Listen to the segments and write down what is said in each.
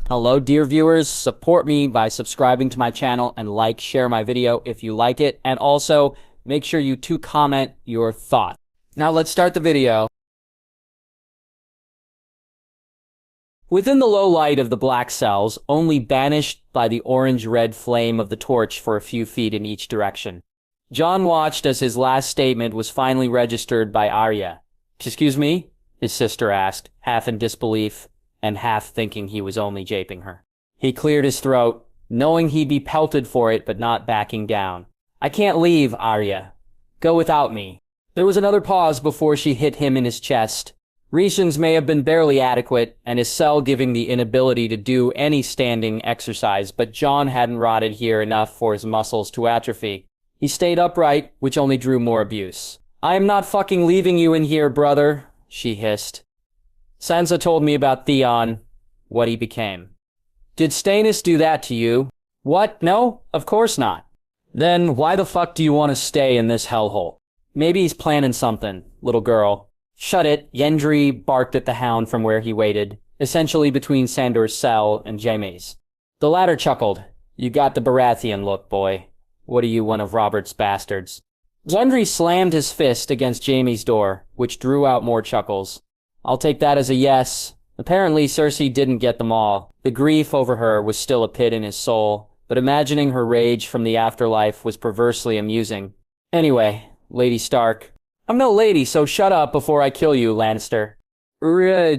Hello, dear viewers. Support me by subscribing to my channel and share my video if you like it. And also, make sure you comment your thoughts. Now let's start the video. Within the low light of the black cells, only banished by the orange-red flame of the torch for a few feet in each direction, Jon watched as his last statement was finally registered by Arya. "Excuse me?" his sister asked, half in disbelief and half thinking he was only japing her. He cleared his throat, knowing he'd be pelted for it but not backing down. "I can't leave, Arya. Go without me." There was another pause before she hit him in his chest. Rations may have been barely adequate, and his cell giving the inability to do any standing exercise, but Jon hadn't rotted here enough for his muscles to atrophy. He stayed upright, which only drew more abuse. "I am not fucking leaving you in here, brother," she hissed. "Sansa told me about Theon, what he became." "Did Stannis do that to you?" "What? No, of course not." "Then why the fuck do you want to stay in this hellhole?" "Maybe he's planning something, little girl." "Shut it," Gendry barked at the hound from where he waited, essentially between Sandor's cell and Jaime's. The latter chuckled. "You got the Baratheon look, boy. What are you, one of Robert's bastards?" Gendry slammed his fist against Jaime's door, which drew out more chuckles. "I'll take that as a yes." Apparently Cersei didn't get them all. The grief over her was still a pit in his soul, but imagining her rage from the afterlife was perversely amusing. "Anyway, Lady Stark." "I'm no lady, so shut up before I kill you, Lannister."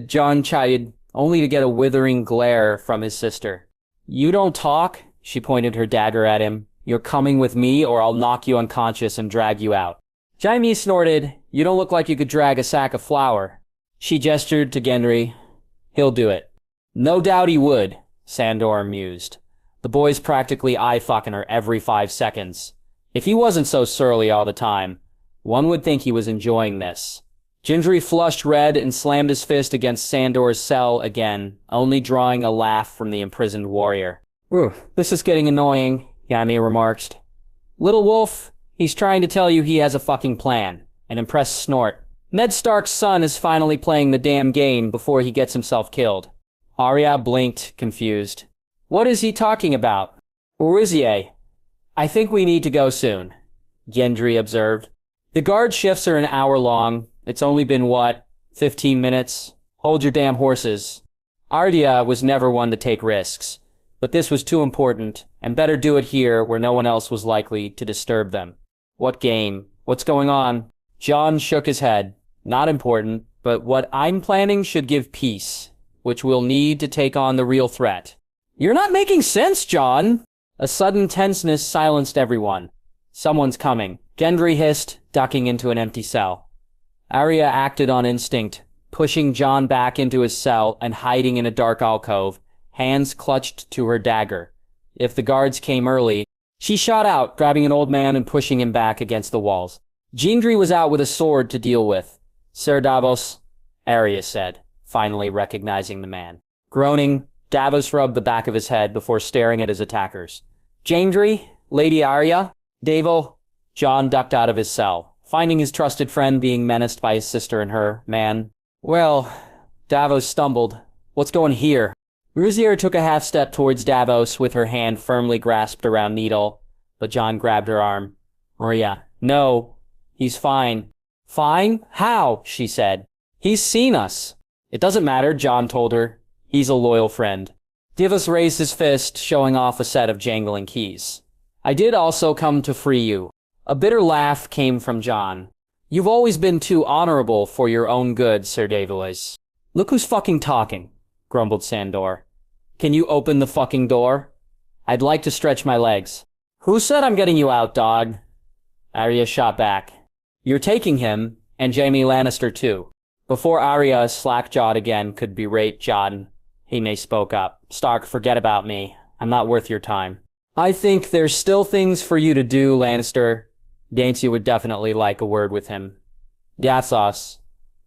Jon chided, only to get a withering glare from his sister. "You don't talk?" She pointed her dagger at him. "You're coming with me, or I'll knock you unconscious and drag you out." Jaime snorted. "You don't look like you could drag a sack of flour." She gestured to Gendry. "He'll do it." "No doubt he would," Sandor mused. The boy's practically eye-fucking her every 5 seconds. If he wasn't so surly all the time, one would think he was enjoying this. Gendry flushed red and slammed his fist against Sandor's cell again, only drawing a laugh from the imprisoned warrior. "This is getting annoying," Jaime remarked. "Little wolf, he's trying to tell you he has a fucking plan." An impressed snort. "Ned Stark's son is finally playing the damn game before he gets himself killed." Arya blinked, confused. "What is he talking about?" "Urizier. I think we need to go soon," Gendry observed. "The guard shifts are an hour long. It's only been, 15 minutes? Hold your damn horses." Arya was never one to take risks, but this was too important, and better do it here where no one else was likely to disturb them. "What game? What's going on?" Jon shook his head. "Not important, but what I'm planning should give peace, which we'll need to take on the real threat." "You're not making sense, Jon!" A sudden tenseness silenced everyone. "Someone's coming," Gendry hissed, ducking into an empty cell. Arya acted on instinct, pushing Jon back into his cell and hiding in a dark alcove, hands clutched to her dagger. If the guards came early, she shot out, grabbing an old man and pushing him back against the walls. Gendry was out with a sword to deal with. "Sir Davos," Arya said, finally recognizing the man. Groaning, Davos rubbed the back of his head before staring at his attackers. "Gendry, Lady Arya, Davo." Jon ducked out of his cell, finding his trusted friend being menaced by his sister and her man. "Well," Davos stumbled. "What's going here?" Urizier took a half-step towards Davos with her hand firmly grasped around Needle, but Jon grabbed her arm. "Arya, no. He's fine." "Fine? How?" she said. "He's seen us." "It doesn't matter," Jon told her. "He's a loyal friend." Davos raised his fist, showing off a set of jangling keys. "I did also come to free you." A bitter laugh came from Jon. "You've always been too honorable for your own good, Sir Davos." "Look who's fucking talking," grumbled Sandor. "Can you open the fucking door?" "I'd like to stretch my legs." "Who said I'm getting you out, dog?" Arya shot back. "You're taking him, and Jaime Lannister too." Before Arya, slack-jawed again, could berate Jon, Jaime spoke up. "Stark, forget about me. I'm not worth your time." "I think there's still things for you to do, Lannister." Dainsy would definitely like a word with him. "Davos,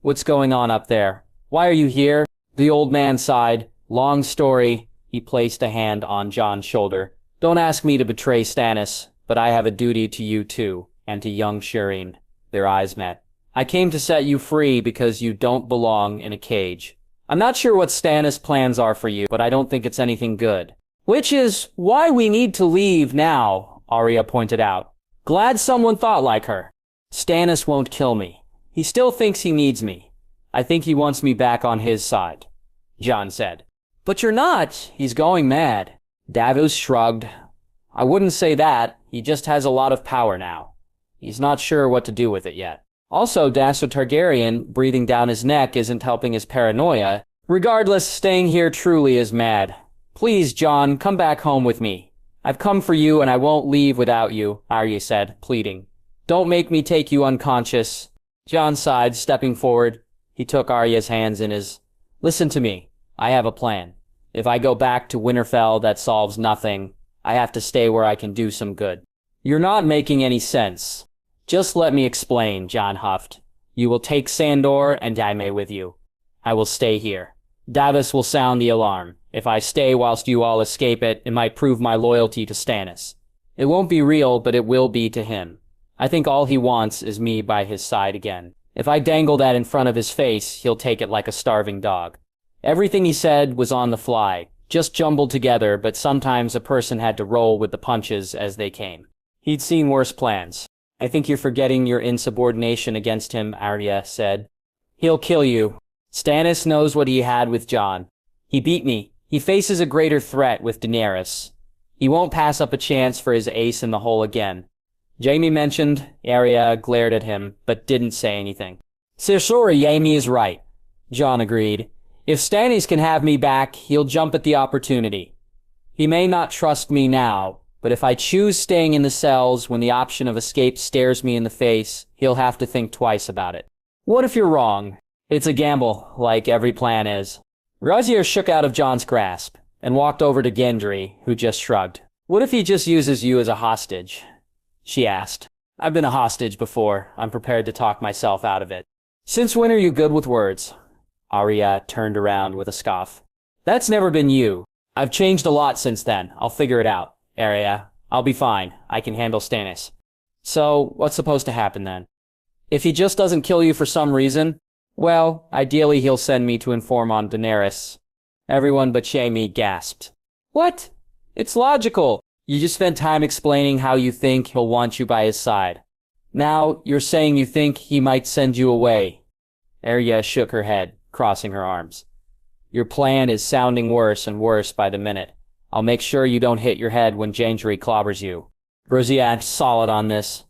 what's going on up there? Why are you here?" The old man sighed. "Long story." He placed a hand on Jon's shoulder. "Don't ask me to betray Stannis, but I have a duty to you too, and to young Shireen." Their eyes met. "I came to set you free because you don't belong in a cage. I'm not sure what Stannis' plans are for you, but I don't think it's anything good. Which is why we need to leave now, Arya pointed out. Glad someone thought like her. Stannis won't kill me. He still thinks he needs me. I think he wants me back on his side, Jon said. But you're not. He's going mad. Davos shrugged. I wouldn't say that. He just has a lot of power now. He's not sure what to do with it yet. Also, Daenerys Targaryen breathing down his neck isn't helping his paranoia. Regardless, staying here truly is mad. Please, Jon, come back home with me. I've come for you and I won't leave without you, Arya said, pleading. Don't make me take you unconscious. Jon sighed, stepping forward. He took Arya's hands in his. Listen to me. I have a plan. If I go back to Winterfell, that solves nothing. I have to stay where I can do some good. You're not making any sense. Just let me explain, Jon huffed. You will take Sandor and Daime with you. I will stay here. Davos will sound the alarm. If I stay whilst you all escape it, it might prove my loyalty to Stannis. It won't be real, but it will be to him. I think all he wants is me by his side again. If I dangle that in front of his face, he'll take it like a starving dog. Everything he said was on the fly, just jumbled together, but sometimes a person had to roll with the punches as they came. He'd seen worse plans. I think you're forgetting your insubordination against him, Arya said. He'll kill you. Stannis knows what he had with Jon. He beat me. He faces a greater threat with Daenerys. He won't pass up a chance for his ace in the hole again. Jaime mentioned. Arya glared at him, but didn't say anything. Sorry, Jaime is right, Jon agreed. If Stannis can have me back, he'll jump at the opportunity. He may not trust me now, but if I choose staying in the cells when the option of escape stares me in the face, he'll have to think twice about it. What if you're wrong? It's a gamble, like every plan is. Razier shook out of Jon's grasp and walked over to Gendry, who just shrugged. What if he just uses you as a hostage? She asked. I've been a hostage before. I'm prepared to talk myself out of it. Since when are you good with words? Arya turned around with a scoff. That's never been you. I've changed a lot since then. I'll figure it out. Arya, I'll be fine. I can handle Stannis. So, what's supposed to happen then? If he just doesn't kill you for some reason, well, ideally he'll send me to inform on Daenerys. Everyone but Jaime gasped. What? It's logical. You just spent time explaining how you think he'll want you by his side. Now, you're saying you think he might send you away. Arya shook her head, crossing her arms. Your plan is sounding worse and worse by the minute. I'll make sure you don't hit your head when Gendry clobbers you. Rosianne's solid on this.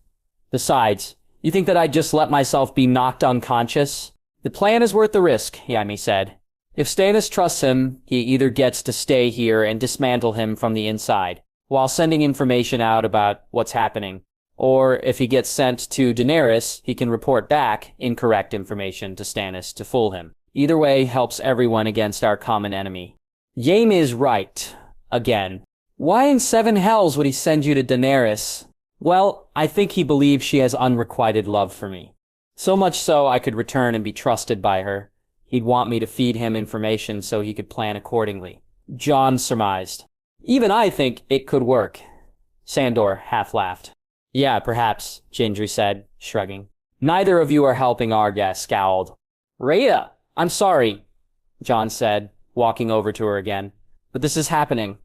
Besides, you think that I'd just let myself be knocked unconscious? The plan is worth the risk, Jaime said. If Stannis trusts him, he either gets to stay here and dismantle him from the inside, while sending information out about what's happening. Or if he gets sent to Daenerys, he can report back incorrect information to Stannis to fool him. Either way helps everyone against our common enemy. Jaime is right. Again. Why in seven hells would he send you to Daenerys? Well, I think he believes she has unrequited love for me. So much so I could return and be trusted by her. He'd want me to feed him information so he could plan accordingly. Jon surmised. Even I think it could work. Sandor half laughed. Yeah, perhaps, Gendry said, shrugging. Neither of you are helping, Arya scowled. Rhea, I'm sorry, Jon said, walking over to her again. But this is happening.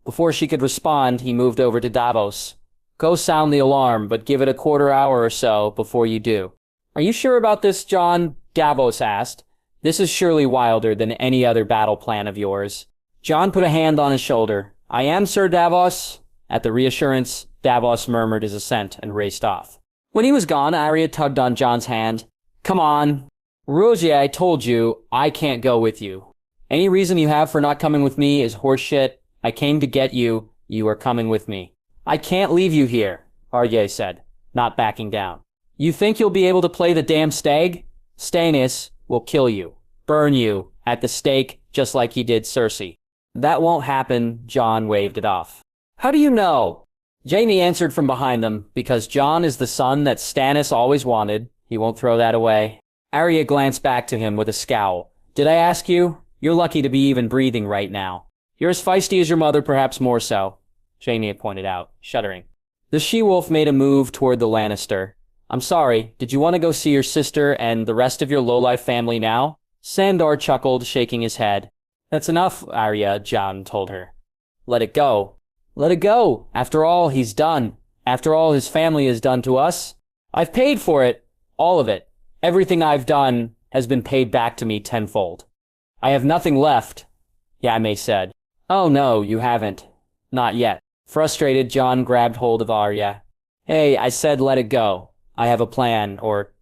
Before she could respond, he moved over to Davos. Go sound the alarm, but give it a quarter hour or so before you do. Are you sure about this, Jon? Davos asked. This is surely wilder than any other battle plan of yours. Jon put a hand on his shoulder. I am, Sir Davos. At the reassurance, Davos murmured his assent and raced off. When he was gone, Arya tugged on Jon's hand. Come on. Rosie, I told you, I can't go with you. Any reason you have for not coming with me is horseshit. I came to get you. You are coming with me. I can't leave you here, Arya said, not backing down. You think you'll be able to play the damn stag? Stannis will kill you, burn you, at the stake, just like he did Cersei. That won't happen, Jon waved it off. How do you know? Jaime answered from behind them, because Jon is the son that Stannis always wanted. He won't throw that away. Arya glanced back to him with a scowl. Did I ask you? You're lucky to be even breathing right now. You're as feisty as your mother, perhaps more so, Jaime pointed out, shuddering. The she-wolf made a move toward the Lannister. I'm sorry, did you want to go see your sister and the rest of your lowlife family now? Sandor chuckled, shaking his head. That's enough, Arya, Jon told her. Let it go. Let it go. After all he's done. After all his family has done to us. I've paid for it. All of it. Everything I've done has been paid back to me tenfold. I have nothing left, Yaemeh said. Oh no, you haven't. Not yet. Frustrated, Jon grabbed hold of Arya. Hey, I said let it go. I have a plan, or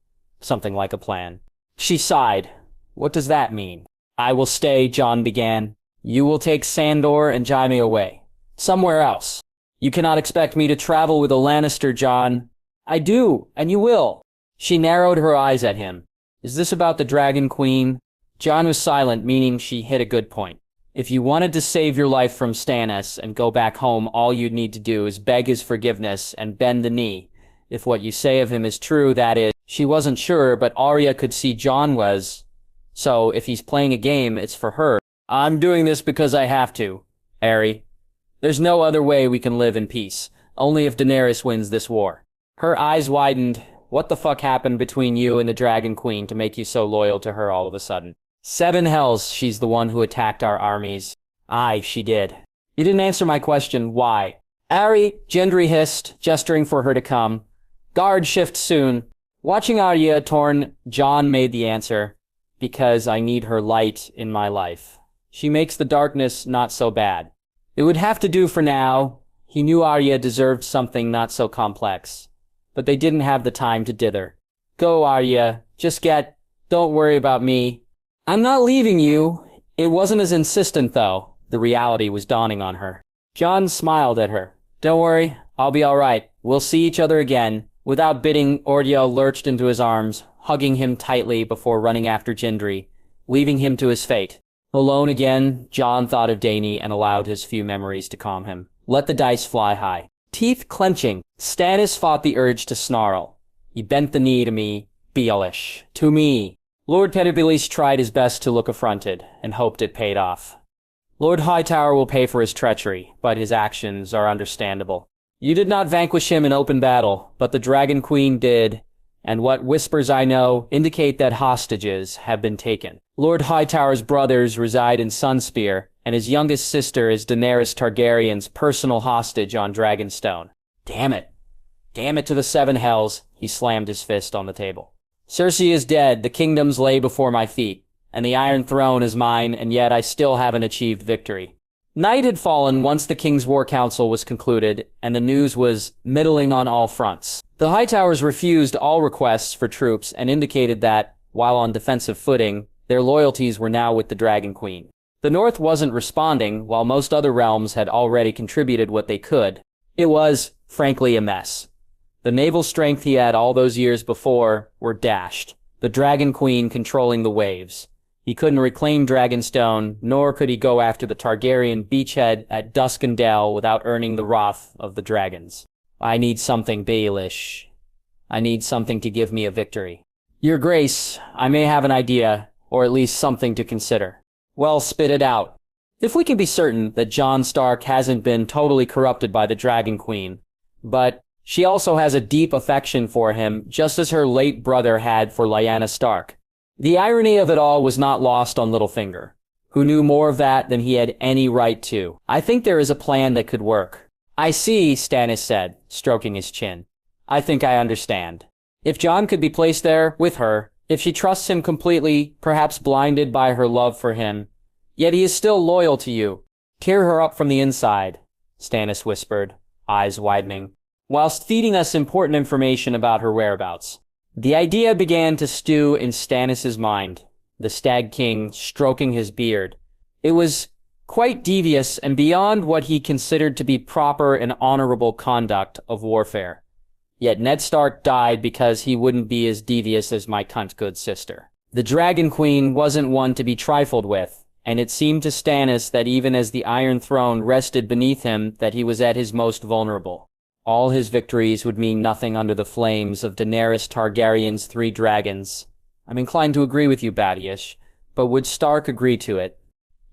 something like a plan. She sighed. What does that mean? I will stay, Jon began. You will take Sandor and Jaime away. Somewhere else. You cannot expect me to travel with a Lannister, Jon. I do, and you will. She narrowed her eyes at him. Is this about the Dragon Queen? Jon was silent, meaning she hit a good point. If you wanted to save your life from Stannis and go back home, all you'd need to do is beg his forgiveness and bend the knee. If what you say of him is true, that is. She wasn't sure, but Arya could see Jon was. So, if he's playing a game, it's for her. I'm doing this because I have to, Arry. There's no other way we can live in peace. Only if Daenerys wins this war. Her eyes widened. What the fuck happened between you and the Dragon Queen to make you so loyal to her all of a sudden? 7 hells, she's the one who attacked our armies. Aye, she did. You didn't answer my question, why? Arry, Gendry hissed, gesturing for her to come. Guard shift soon. Watching Arya torn, Jon made the answer. Because I need her light in my life. She makes the darkness not so bad. It would have to do for now. He knew Arya deserved something not so complex. But they didn't have the time to dither. Go, Arya. Just get. Don't worry about me. I'm not leaving you. It wasn't as insistent, though. The reality was dawning on her. Jon smiled at her. Don't worry. I'll be all right. We'll see each other again. Without bidding, Arya lurched into his arms, hugging him tightly before running after Gendry, leaving him to his fate. Alone again, Jon thought of Dany and allowed his few memories to calm him. Let the dice fly high. Teeth clenching, Stannis fought the urge to snarl. He bent the knee to me, Baelish. To me. Lord Pettibilis tried his best to look affronted, and hoped it paid off. Lord Hightower will pay for his treachery, but his actions are understandable. You did not vanquish him in open battle, but the Dragon Queen did, and what whispers I know indicate that hostages have been taken. Lord Hightower's brothers reside in Sunspear, and his youngest sister is Daenerys Targaryen's personal hostage on Dragonstone. Damn it. Damn it to the 7 hells, he slammed his fist on the table. Cersei is dead, the kingdoms lay before my feet, and the Iron Throne is mine, and yet I still haven't achieved victory. Night had fallen once the King's War Council was concluded, and the news was middling on all fronts. The Hightowers refused all requests for troops and indicated that, while on defensive footing, their loyalties were now with the Dragon Queen. The North wasn't responding, while most other realms had already contributed what they could. It was, frankly, a mess. The naval strength he had all those years before were dashed, the Dragon Queen controlling the waves. He couldn't reclaim Dragonstone, nor could he go after the Targaryen beachhead at Duskendale without earning the wrath of the dragons. I need something Baelish. I need something to give me a victory. Your Grace, I may have an idea, or at least something to consider. Well, spit it out. If we can be certain that Jon Stark hasn't been totally corrupted by the Dragon Queen, but she also has a deep affection for him, just as her late brother had for Lyanna Stark. The irony of it all was not lost on Littlefinger, who knew more of that than he had any right to. I think there is a plan that could work. I see, Stannis said, stroking his chin. I think I understand. If Jon could be placed there with her, if she trusts him completely, perhaps blinded by her love for him, yet he is still loyal to you. Tear her up from the inside, Stannis whispered, eyes widening, whilst feeding us important information about her whereabouts. The idea began to stew in Stannis' mind, the Stag King stroking his beard. It was quite devious and beyond what he considered to be proper and honorable conduct of warfare. Yet Ned Stark died because he wouldn't be as devious as my cunt good sister. The Dragon Queen wasn't one to be trifled with, and it seemed to Stannis that even as the Iron Throne rested beneath him, that he was at his most vulnerable. All his victories would mean nothing under the flames of Daenerys Targaryen's 3 dragons. I'm inclined to agree with you, Baelish, but would Stark agree to it?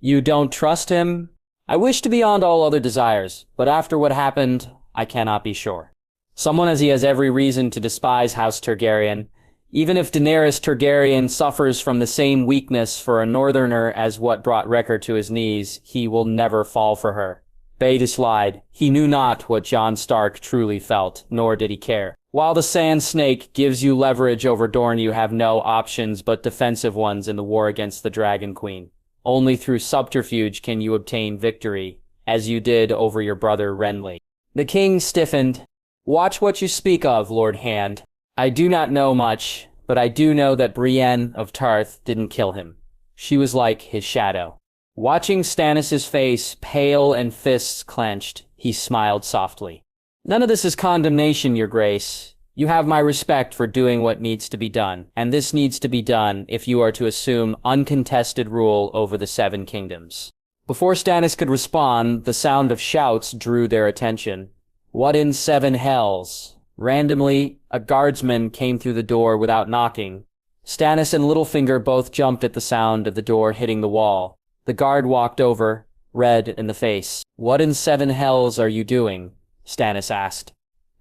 You don't trust him? I wish to beyond all other desires, but after what happened, I cannot be sure. Someone as he has every reason to despise House Targaryen, Even if Daenerys Targaryen suffers from the same weakness for a northerner as what brought Wrecker to his knees, he will never fall for her. Baelish lied. He knew not what Jon Stark truly felt, nor did he care. While the Sand Snake gives you leverage over Dorne, you have no options but defensive ones in the war against the Dragon Queen. Only through subterfuge can you obtain victory, as you did over your brother Renly. The king stiffened. Watch what you speak of, Lord Hand. I do not know much, but I do know that Brienne of Tarth didn't kill him. She was like his shadow. Watching Stannis' face pale and fists clenched, he smiled softly. None of this is condemnation, Your Grace. You have my respect for doing what needs to be done, and this needs to be done if you are to assume uncontested rule over the Seven Kingdoms. Before Stannis could respond, the sound of shouts drew their attention. What in seven hells? Randomly, a guardsman came through the door without knocking. Stannis and Littlefinger both jumped at the sound of the door hitting the wall. The guard walked over, red in the face. What in seven hells are you doing? Stannis asked,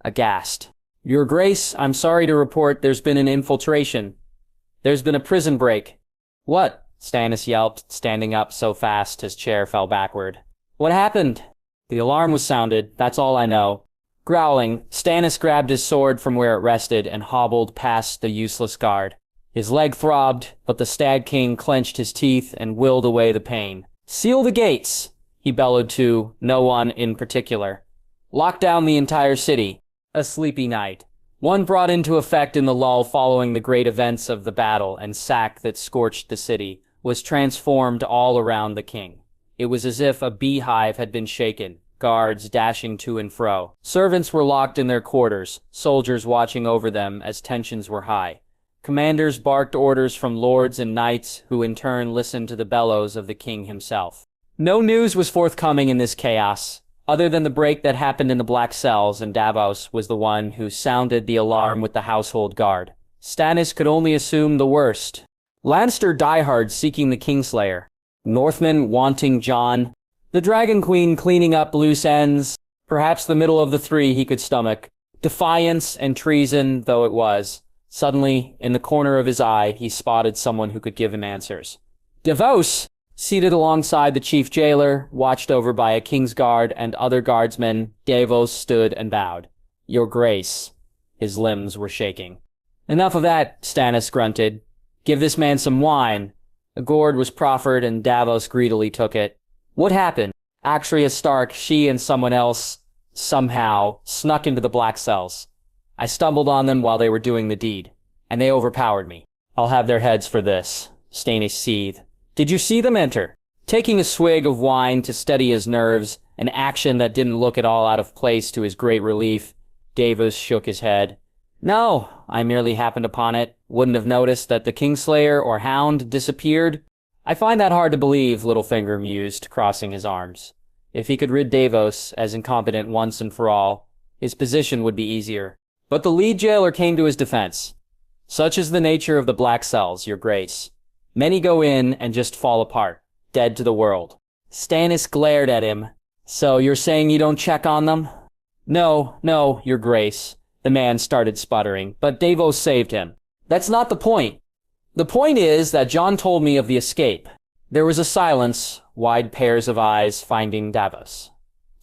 aghast. Your Grace, I'm sorry to report there's been an infiltration. There's been a prison break. What? Stannis yelped, standing up so fast his chair fell backward. What happened? The alarm was sounded, that's all I know. Growling, Stannis grabbed his sword from where it rested and hobbled past the useless guard. His leg throbbed, but the Stag King clenched his teeth and willed away the pain. Seal the gates, he bellowed to no one in particular. Lock down the entire city. A sleepy night. One brought into effect in the lull following the great events of the battle and sack that scorched the city, was transformed all around the king. It was as if a beehive had been shaken, guards dashing to and fro. Servants were locked in their quarters, soldiers watching over them as tensions were high. Commanders barked orders from lords and knights, who in turn listened to the bellows of the king himself. No news was forthcoming in this chaos, other than the break that happened in the Black Cells, and Davos was the one who sounded the alarm with the household guard. Stannis could only assume the worst. Lannister diehards seeking the Kingslayer. Northmen wanting Jon. The Dragon Queen cleaning up loose ends. Perhaps the middle of the three he could stomach. Defiance and treason though it was. Suddenly, in the corner of his eye, he spotted someone who could give him answers. Davos! Seated alongside the chief jailer, watched over by a Kingsguard and other guardsmen, Davos stood and bowed. Your Grace. His limbs were shaking. Enough of that, Stannis grunted. Give this man some wine. A gourd was proffered and Davos greedily took it. What happened? Actria Stark, she and someone else, somehow, snuck into the Black Cells. I stumbled on them while they were doing the deed, and they overpowered me. I'll have their heads for this. Stannis seethed. Did you see them enter? Taking a swig of wine to steady his nerves, an action that didn't look at all out of place to his great relief, Davos shook his head. No, I merely happened upon it. Wouldn't have noticed that the Kingslayer or Hound disappeared. I find that hard to believe, Littlefinger mused, crossing his arms. If he could rid Davos, as incompetent once and for all, his position would be easier. But the lead jailer came to his defense. Such is the nature of the Black Cells, Your Grace. Many go in and just fall apart, dead to the world. Stannis glared at him. So you're saying you don't check on them? No, Your Grace. The man started sputtering, but Davos saved him. That's not the point. The point is that Jon told me of the escape. There was a silence, wide pairs of eyes finding Davos.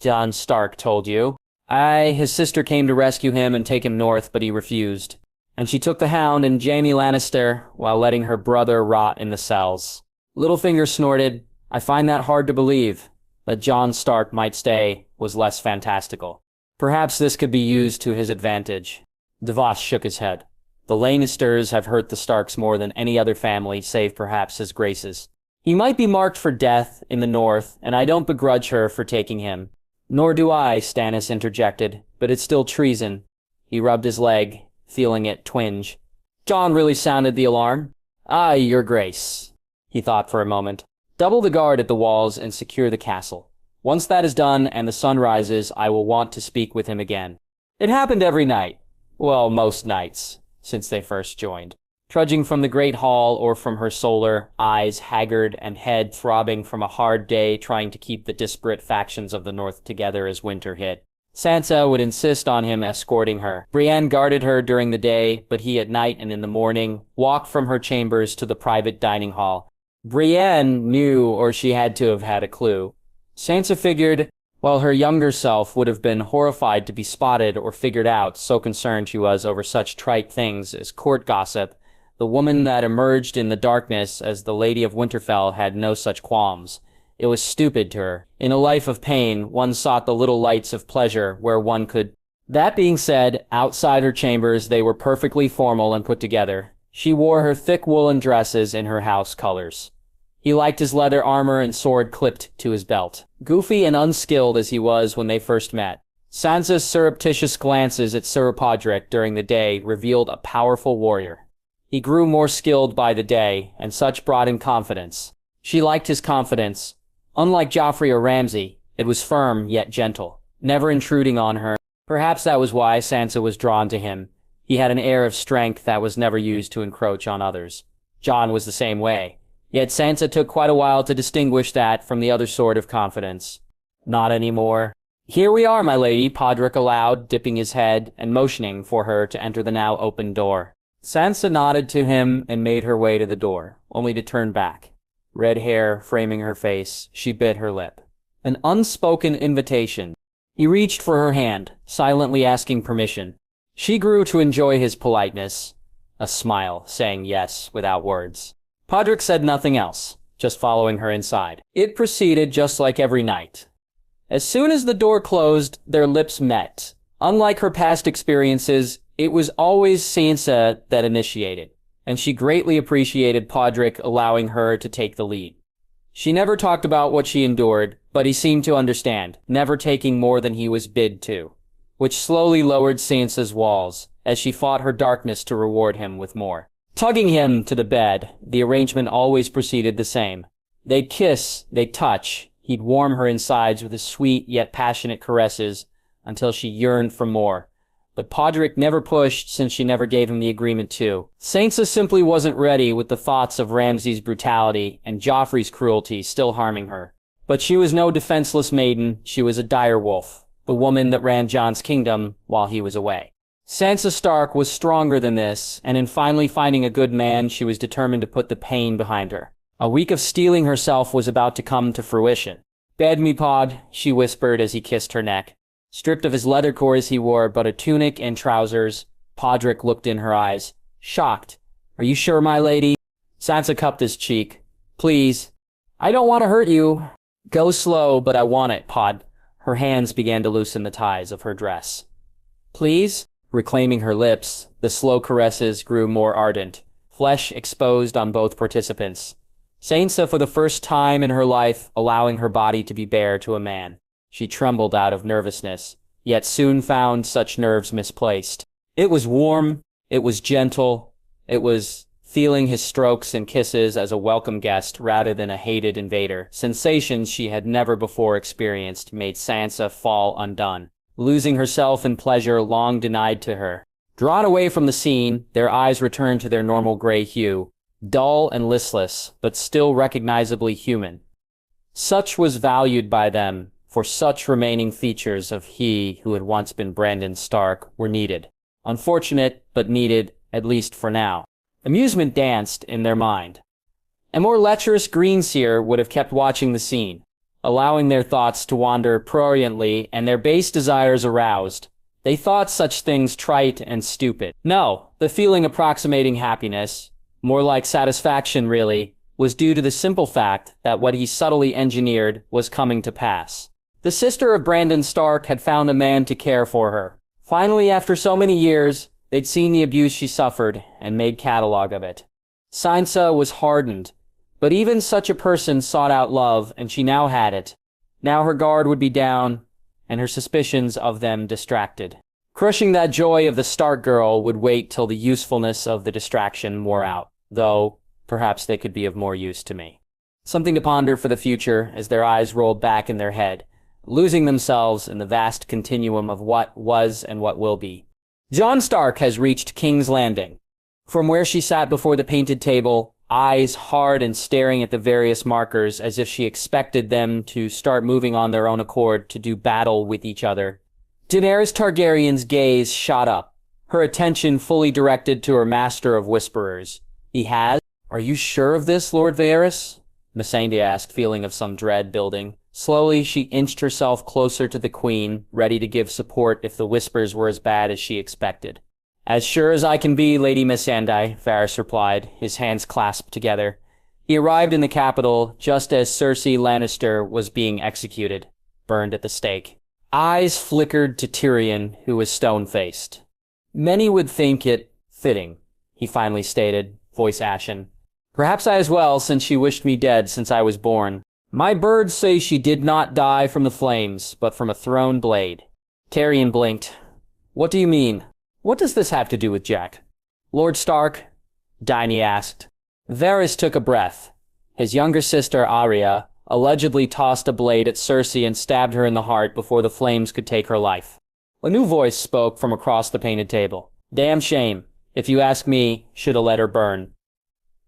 Jon Stark told you. His sister came to rescue him and take him north, but he refused. And she took the Hound and Jaime Lannister while letting her brother rot in the cells. Littlefinger snorted. I find that hard to believe. That Jon Stark might stay was less fantastical. Perhaps this could be used to his advantage. Davos shook his head. The Lannisters have hurt the Starks more than any other family, save perhaps his Grace's. He might be marked for death in the north, and I don't begrudge her for taking him. Nor do I, Stannis interjected, but it's still treason. He rubbed his leg, feeling it twinge. Jon really sounded the alarm. Aye, Your Grace. He thought for a moment. Double the guard at the walls and secure the castle. Once that is done and the sun rises, I will want to speak with him again. It happened every night. Well, most nights, since they first joined. Trudging from the great hall or from her solar, eyes haggard and head throbbing from a hard day trying to keep the disparate factions of the north together as winter hit. Sansa would insist on him escorting her. Brienne guarded her during the day, but he at night and in the morning walked from her chambers to the private dining hall. Brienne knew, or she had to have had a clue. Sansa figured, while her younger self would have been horrified to be spotted or figured out, so concerned she was over such trite things as court gossip, the woman that emerged in the darkness as the Lady of Winterfell had no such qualms. It was stupid to her. In a life of pain, one sought the little lights of pleasure where one could. That being said, outside her chambers they were perfectly formal and put together. She wore her thick woolen dresses in her house colors. He liked his leather armor and sword clipped to his belt. Goofy and unskilled as he was when they first met, Sansa's surreptitious glances at Sir Podrick during the day revealed a powerful warrior. He grew more skilled by the day, and such brought him confidence. She liked his confidence. Unlike Joffrey or Ramsay, it was firm yet gentle, never intruding on her. Perhaps that was why Sansa was drawn to him. He had an air of strength that was never used to encroach on others. Jon was the same way. Yet Sansa took quite a while to distinguish that from the other sort of confidence. Not anymore. "Here we are, my lady," Podrick allowed, dipping his head and motioning for her to enter the now open door. Sansa nodded to him and made her way to the door, only to turn back. Red hair framing her face, she bit her lip. An unspoken invitation. He reached for her hand, silently asking permission. She grew to enjoy his politeness. A smile, saying yes without words. Podrick said nothing else, just following her inside. It proceeded just like every night. As soon as the door closed, their lips met. Unlike her past experiences, it was always Sansa that initiated, and she greatly appreciated Podrick allowing her to take the lead. She never talked about what she endured, but he seemed to understand, never taking more than he was bid to, which slowly lowered Sansa's walls, as she fought her darkness to reward him with more. Tugging him to the bed, the arrangement always proceeded the same. They'd kiss, they'd touch, he'd warm her insides with his sweet yet passionate caresses until she yearned for more. But Podrick never pushed since she never gave him the agreement to. Sansa simply wasn't ready with the thoughts of Ramsay's brutality and Joffrey's cruelty still harming her. But she was no defenseless maiden, she was a direwolf, the woman that ran Jon's kingdom while he was away. Sansa Stark was stronger than this, and in finally finding a good man, she was determined to put the pain behind her. A week of steeling herself was about to come to fruition. "Bed me, Pod," she whispered as he kissed her neck. Stripped of his leather cords, he wore but a tunic and trousers. Podrick looked in her eyes, shocked. "Are you sure, my lady?" Sansa cupped his cheek. "Please. I don't want to hurt you." "Go slow, but I want it, Pod." Her hands began to loosen the ties of her dress. "Please?" Reclaiming her lips, the slow caresses grew more ardent, flesh exposed on both participants. Sansa, for the first time in her life, allowing her body to be bare to a man. She trembled out of nervousness, yet soon found such nerves misplaced. It was warm, it was gentle, it was feeling his strokes and kisses as a welcome guest rather than a hated invader. Sensations she had never before experienced made Sansa fall undone, losing herself in pleasure long denied to her. Drawn away from the scene, their eyes returned to their normal gray hue, dull and listless, but still recognizably human. Such was valued by them, for such remaining features of he who had once been Brandon Stark were needed. Unfortunate, but needed, at least for now. Amusement danced in their mind. A more lecherous greenseer would have kept watching the scene, allowing their thoughts to wander pruriently and their base desires aroused. They thought such things trite and stupid. No, the feeling approximating happiness, more like satisfaction really, was due to the simple fact that what he subtly engineered was coming to pass. The sister of Brandon Stark had found a man to care for her. Finally, after so many years, they'd seen the abuse she suffered and made catalog of it. Sansa was hardened, but even such a person sought out love, and she now had it. Now her guard would be down, and her suspicions of them distracted. Crushing that joy of the Stark girl would wait till the usefulness of the distraction wore out, though perhaps they could be of more use to me. Something to ponder for the future as their eyes rolled back in their head, losing themselves in the vast continuum of what was and what will be. Jon Stark has reached King's Landing. From where she sat before the painted table, eyes hard and staring at the various markers as if she expected them to start moving on their own accord to do battle with each other, Daenerys Targaryen's gaze shot up, her attention fully directed to her master of whisperers. He has? Are you sure of this, Lord Varys? Missandei asked, feeling of some dread building. Slowly, she inched herself closer to the queen, ready to give support if the whispers were as bad as she expected. As sure as I can be, Lady Missandei, Varys replied, his hands clasped together. He arrived in the capital just as Cersei Lannister was being executed, burned at the stake. Eyes flickered to Tyrion, who was stone-faced. Many would think it fitting, he finally stated, voice ashen. Perhaps I as well, since she wished me dead since I was born. My birds say she did not die from the flames, but from a thrown blade. Tyrion blinked. What do you mean? What does this have to do with Jack? Lord Stark? Dany asked. Varys took a breath. His younger sister, Arya, allegedly tossed a blade at Cersei and stabbed her in the heart before the flames could take her life. A new voice spoke from across the painted table. Damn shame. If you ask me, shoulda let her burn.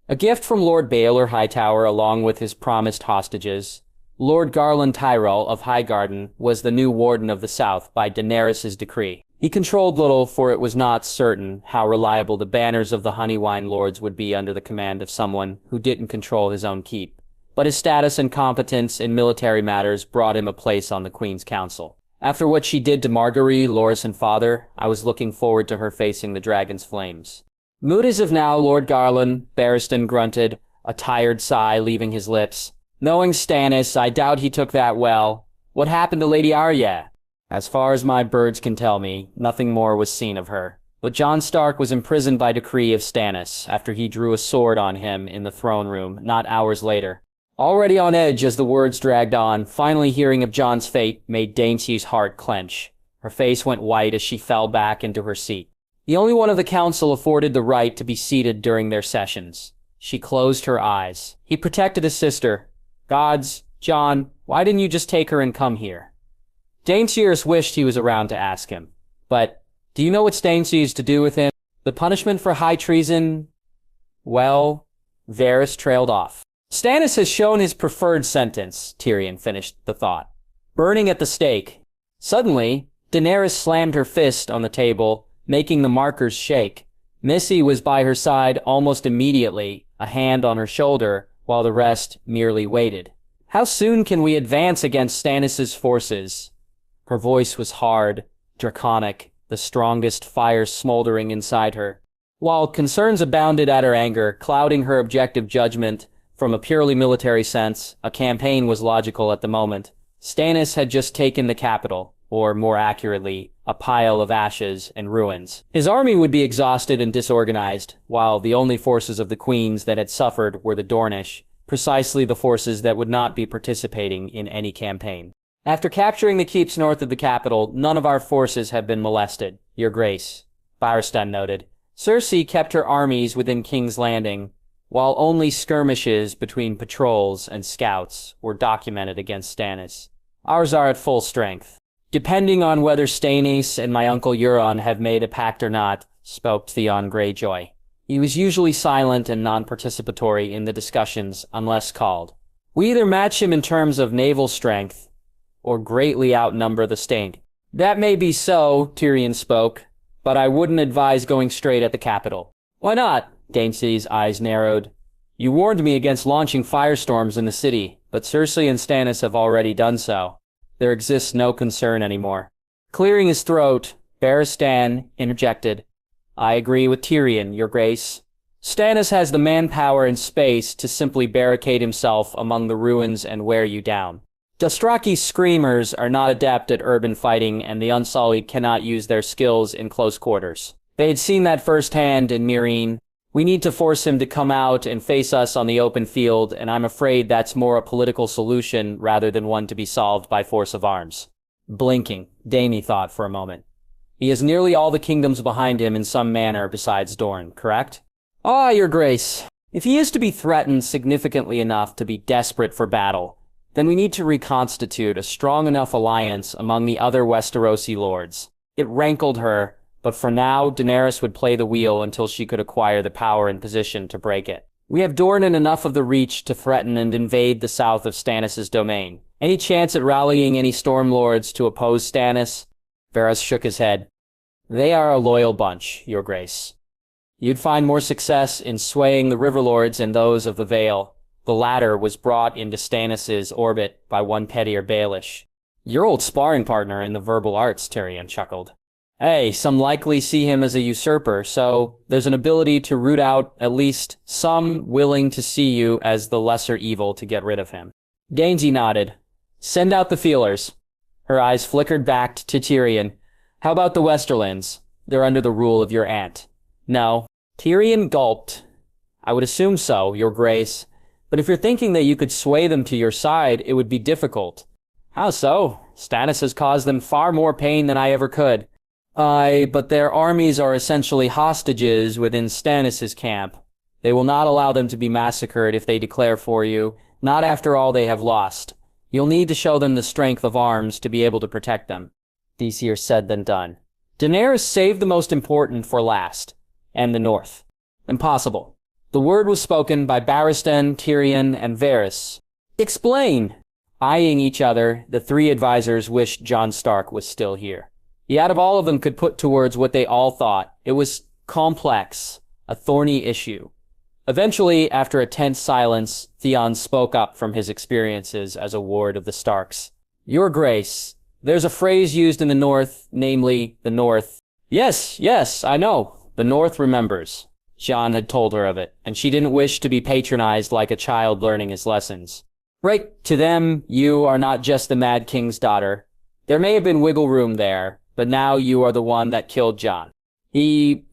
A gift from Lord Baelor Hightower along with his promised hostages. Lord Garland Tyrell of Highgarden was the new Warden of the South by Daenerys' decree. He controlled little, for it was not certain how reliable the banners of the Honeywine Lords would be under the command of someone who didn't control his own keep. But his status and competence in military matters brought him a place on the Queen's Council. After what she did to Margaery, Loras, and father, I was looking forward to her facing the dragon's flames. Mood as of now, Lord Garland, Barristan grunted, a tired sigh leaving his lips. Knowing Stannis, I doubt he took that well. What happened to Lady Arya? As far as my birds can tell me, nothing more was seen of her. But Jon Stark was imprisoned by decree of Stannis after he drew a sword on him in the throne room not hours later. Already on edge as the words dragged on, finally hearing of Jon's fate made Dainsie's heart clench. Her face went white as she fell back into her seat. The only one of the council afforded the right to be seated during their sessions. She closed her eyes. He protected his sister. Gods, Jon, why didn't you just take her and come here? Daenerys wished he was around to ask him. But, do you know what Stannis is to do with him? The punishment for high treason? Well, Varys trailed off. Stannis has shown his preferred sentence, Tyrion finished the thought. Burning at the stake. Suddenly, Daenerys slammed her fist on the table, making the markers shake. Missy was by her side almost immediately, a hand on her shoulder, while the rest merely waited. How soon can we advance against Stannis' forces? Her voice was hard, draconic, the strongest fire smoldering inside her. While concerns abounded at her anger, clouding her objective judgment, from a purely military sense, a campaign was logical at the moment. Stannis had just taken the capital, or more accurately, a pile of ashes and ruins. His army would be exhausted and disorganized, while the only forces of the queens that had suffered were the Dornish, precisely the forces that would not be participating in any campaign. After capturing the keeps north of the capital, none of our forces have been molested, Your Grace, Barristan noted. Cersei kept her armies within King's Landing, while only skirmishes between patrols and scouts were documented against Stannis. Ours are at full strength. Depending on whether Stannis and my uncle Euron have made a pact or not, spoke Theon Greyjoy. He was usually silent and non-participatory in the discussions unless called. We either match him in terms of naval strength, or greatly outnumber the Stain. That may be so, Tyrion spoke, but I wouldn't advise going straight at the capital. Why not? Dainsie's eyes narrowed. You warned me against launching firestorms in the city, but Cersei and Stannis have already done so. There exists no concern anymore. Clearing his throat, Barristan interjected. I agree with Tyrion, Your Grace. Stannis has the manpower and space to simply barricade himself among the ruins and wear you down. Dostraki's screamers are not adept at urban fighting, and the Unsullied cannot use their skills in close quarters. They had seen that firsthand in Meereen. We need to force him to come out and face us on the open field, and I'm afraid that's more a political solution rather than one to be solved by force of arms. Blinking, Dany thought for a moment. He has nearly all the kingdoms behind him in some manner besides Dorne, correct? Ah, Your Grace. If he is to be threatened significantly enough to be desperate for battle, then we need to reconstitute a strong enough alliance among the other Westerosi lords. It rankled her, but for now, Daenerys would play the wheel until she could acquire the power and position to break it. We have Dorne in enough of the Reach to threaten and invade the south of Stannis' domain. Any chance at rallying any Storm Lords to oppose Stannis? Varys shook his head. They are a loyal bunch, Your Grace. You'd find more success in swaying the Riverlords and those of the Vale. The latter was brought into Stannis' orbit by one pettier Baelish. Your old sparring partner in the verbal arts, Tyrion chuckled. Hey, some likely see him as a usurper, so there's an ability to root out at least some willing to see you as the lesser evil to get rid of him. Gainsey nodded. Send out the feelers. Her eyes flickered back to Tyrion. How about the Westerlands? They're under the rule of your aunt. No. Tyrion gulped. I would assume so, Your Grace. But if you're thinking that you could sway them to your side, it would be difficult. How so? Stannis has caused them far more pain than I ever could. Aye, but their armies are essentially hostages within Stannis' camp. They will not allow them to be massacred if they declare for you, not after all they have lost. You'll need to show them the strength of arms to be able to protect them. Easier said than done. Daenerys saved the most important for last, and the North. Impossible. The word was spoken by Barristan, Tyrion, and Varys. Explain! Eyeing each other, the three advisors wished Jon Stark was still here. He out of all of them could put towards what they all thought. It was complex, a thorny issue. Eventually, after a tense silence, Theon spoke up from his experiences as a ward of the Starks. Your Grace, there's a phrase used in the North, namely, the North. Yes, I know. The North remembers. Jon had told her of it, and she didn't wish to be patronized like a child learning his lessons. Right, to them, you are not just the Mad King's daughter. There may have been wiggle room there, but now you are the one that killed Jon. He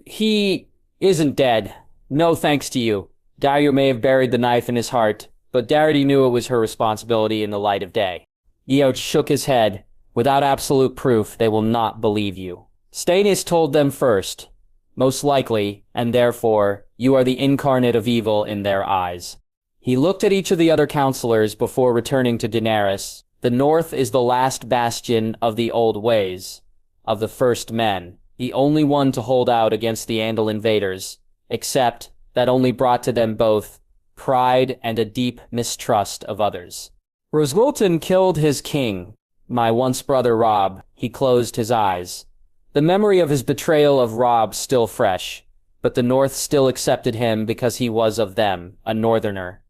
isn't dead. No thanks to you. Dario may have buried the knife in his heart, but Darity knew it was her responsibility in the light of day. Eoch shook his head. Without absolute proof, they will not believe you. Stannis told them first. Most likely, and therefore, you are the incarnate of evil in their eyes. He looked at each of the other counselors before returning to Daenerys. The North is the last bastion of the old ways, of the first men, the only one to hold out against the Andal invaders, except that only brought to them both pride and a deep mistrust of others. Roswolton killed his king, my once brother Robb. He closed his eyes. The memory of his betrayal of Robb still fresh, but the North still accepted him because he was of them, a Northerner.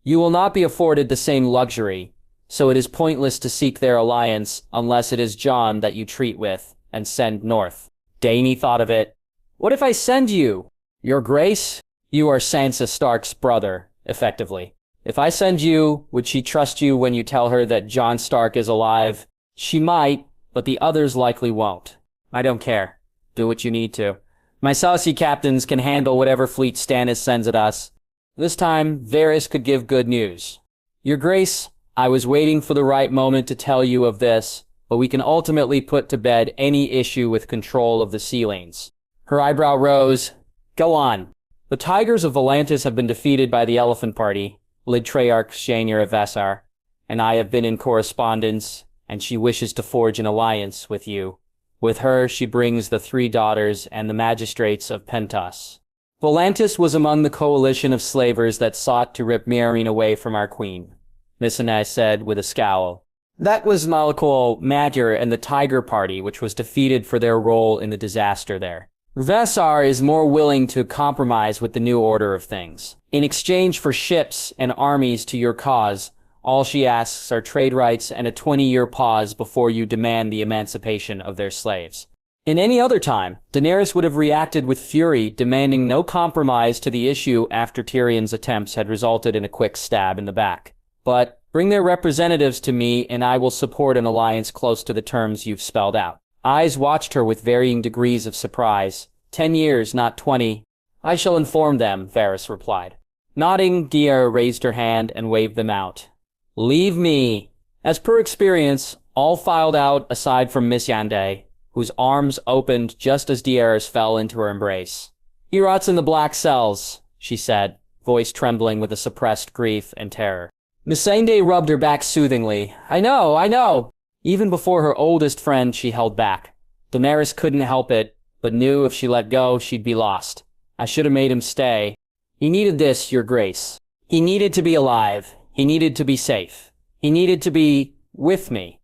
You will not be afforded the same luxury, so it is pointless to seek their alliance unless it is Jon that you treat with and send north. Dany thought of it. What if I send you? Your Grace, you are Sansa Stark's brother, effectively. If I send you, would she trust you when you tell her that Jon Stark is alive? She might, but the others likely won't. I don't care. Do what you need to. My saucy captains can handle whatever fleet Stannis sends at us. This time, Varys could give good news. Your Grace, I was waiting for the right moment to tell you of this, but we can ultimately put to bed any issue with control of the sea lanes. Her eyebrow rose. Go on. The Tigers of Volantis have been defeated by the Elephant Party, led Treyarch Shaenir of Vassar, and I have been in correspondence, and she wishes to forge an alliance with you. With her, she brings the 3 daughters and the magistrates of Pentos. Volantis was among the coalition of slavers that sought to rip Meereen away from our queen, Missandei said with a scowl. That was Malakol Madjer and the Tiger Party, which was defeated for their role in the disaster there. Vassar is more willing to compromise with the new order of things. In exchange for ships and armies to your cause, all she asks are trade rights and a 20-year pause before you demand the emancipation of their slaves. In any other time, Daenerys would have reacted with fury, demanding no compromise to the issue after Tyrion's attempts had resulted in a quick stab in the back. But bring their representatives to me and I will support an alliance close to the terms you've spelled out. Eyes watched her with varying degrees of surprise. 10 years, not 20. I shall inform them, Varys replied. Nodding, Dea raised her hand and waved them out. Leave me. As per experience, all filed out aside from Missandei, whose arms opened just as Daenerys fell into her embrace. He rots in the black cells, she said, voice trembling with a suppressed grief and terror. Missandei rubbed her back soothingly. I know. Even before her oldest friend, she held back. Daenerys couldn't help it, but knew if she let go, she'd be lost. I should have made him stay. He needed this, Your Grace. He needed to be alive. He needed to be safe. He needed to be with me.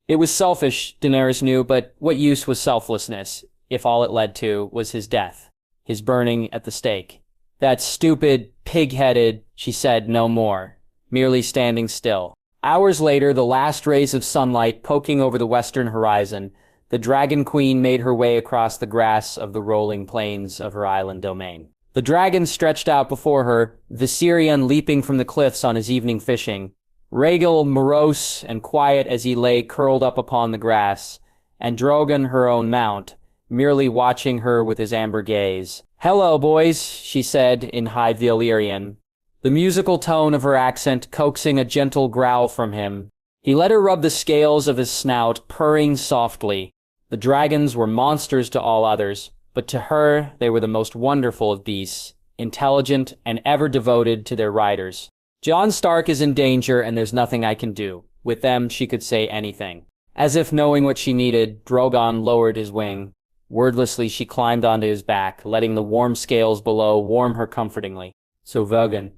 It was selfish, Daenerys knew, but what use was selflessness if all it led to was his death, his burning at the stake? That stupid, pig-headed, she said no more, merely standing still. Hours later, the last rays of sunlight poking over the western horizon, the Dragon Queen made her way across the grass of the rolling plains of her island domain. The dragon stretched out before her, Viserion leaping from the cliffs on his evening fishing, Rhaegal morose and quiet as he lay curled up upon the grass, and Drogon, her own mount, merely watching her with his amber gaze. "Hello, boys," she said in High Valyrian, the musical tone of her accent coaxing a gentle growl from him. He let her rub the scales of his snout, purring softly. The dragons were monsters to all others, but to her they were the most wonderful of beasts, intelligent and ever devoted to their riders. "Jon Stark is in danger, and there's nothing I can do." With them, she could say anything. As if knowing what she needed, Drogon lowered his wing. Wordlessly, she climbed onto his back, letting the warm scales below warm her comfortingly. "So Vogan."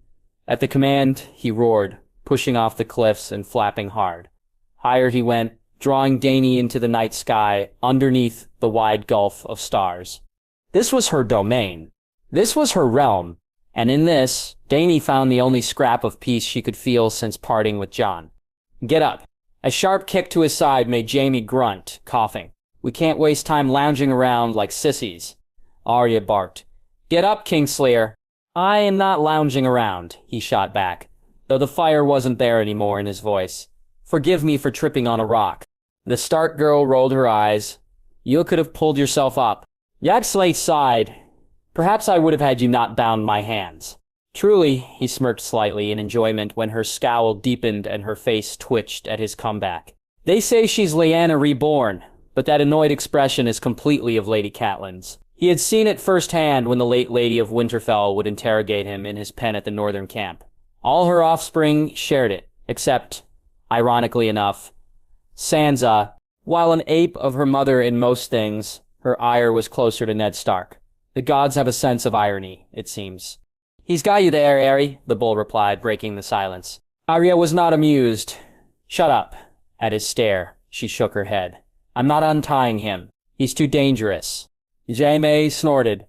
At the command, he roared, pushing off the cliffs and flapping hard. Higher he went, drawing Dany into the night sky, underneath the wide gulf of stars. This was her domain. This was her realm. And in this, Dany found the only scrap of peace she could feel since parting with Jon. "Get up." A sharp kick to his side made Jaime grunt, coughing. "We can't waste time lounging around like sissies." Arya barked. "Get up, Kingslayer." "I am not lounging around," he shot back, though the fire wasn't there anymore in his voice. "Forgive me for tripping on a rock." The Stark girl rolled her eyes. "You could have pulled yourself up." Yaxley sighed. "Perhaps I would have had you not bound my hands." Truly, he smirked slightly in enjoyment when her scowl deepened and her face twitched at his comeback. "They say she's Lyanna Reborn, but that annoyed expression is completely of Lady Catelyn's." He had seen it firsthand when the late Lady of Winterfell would interrogate him in his pen at the northern camp. All her offspring shared it, except, ironically enough, Sansa. While an ape of her mother in most things, her ire was closer to Ned Stark. The gods have a sense of irony, it seems. "He's got you there, Aerie," the bull replied, breaking the silence. Arya was not amused. "Shut up." At his stare, she shook her head. "I'm not untying him. He's too dangerous." Jaime snorted.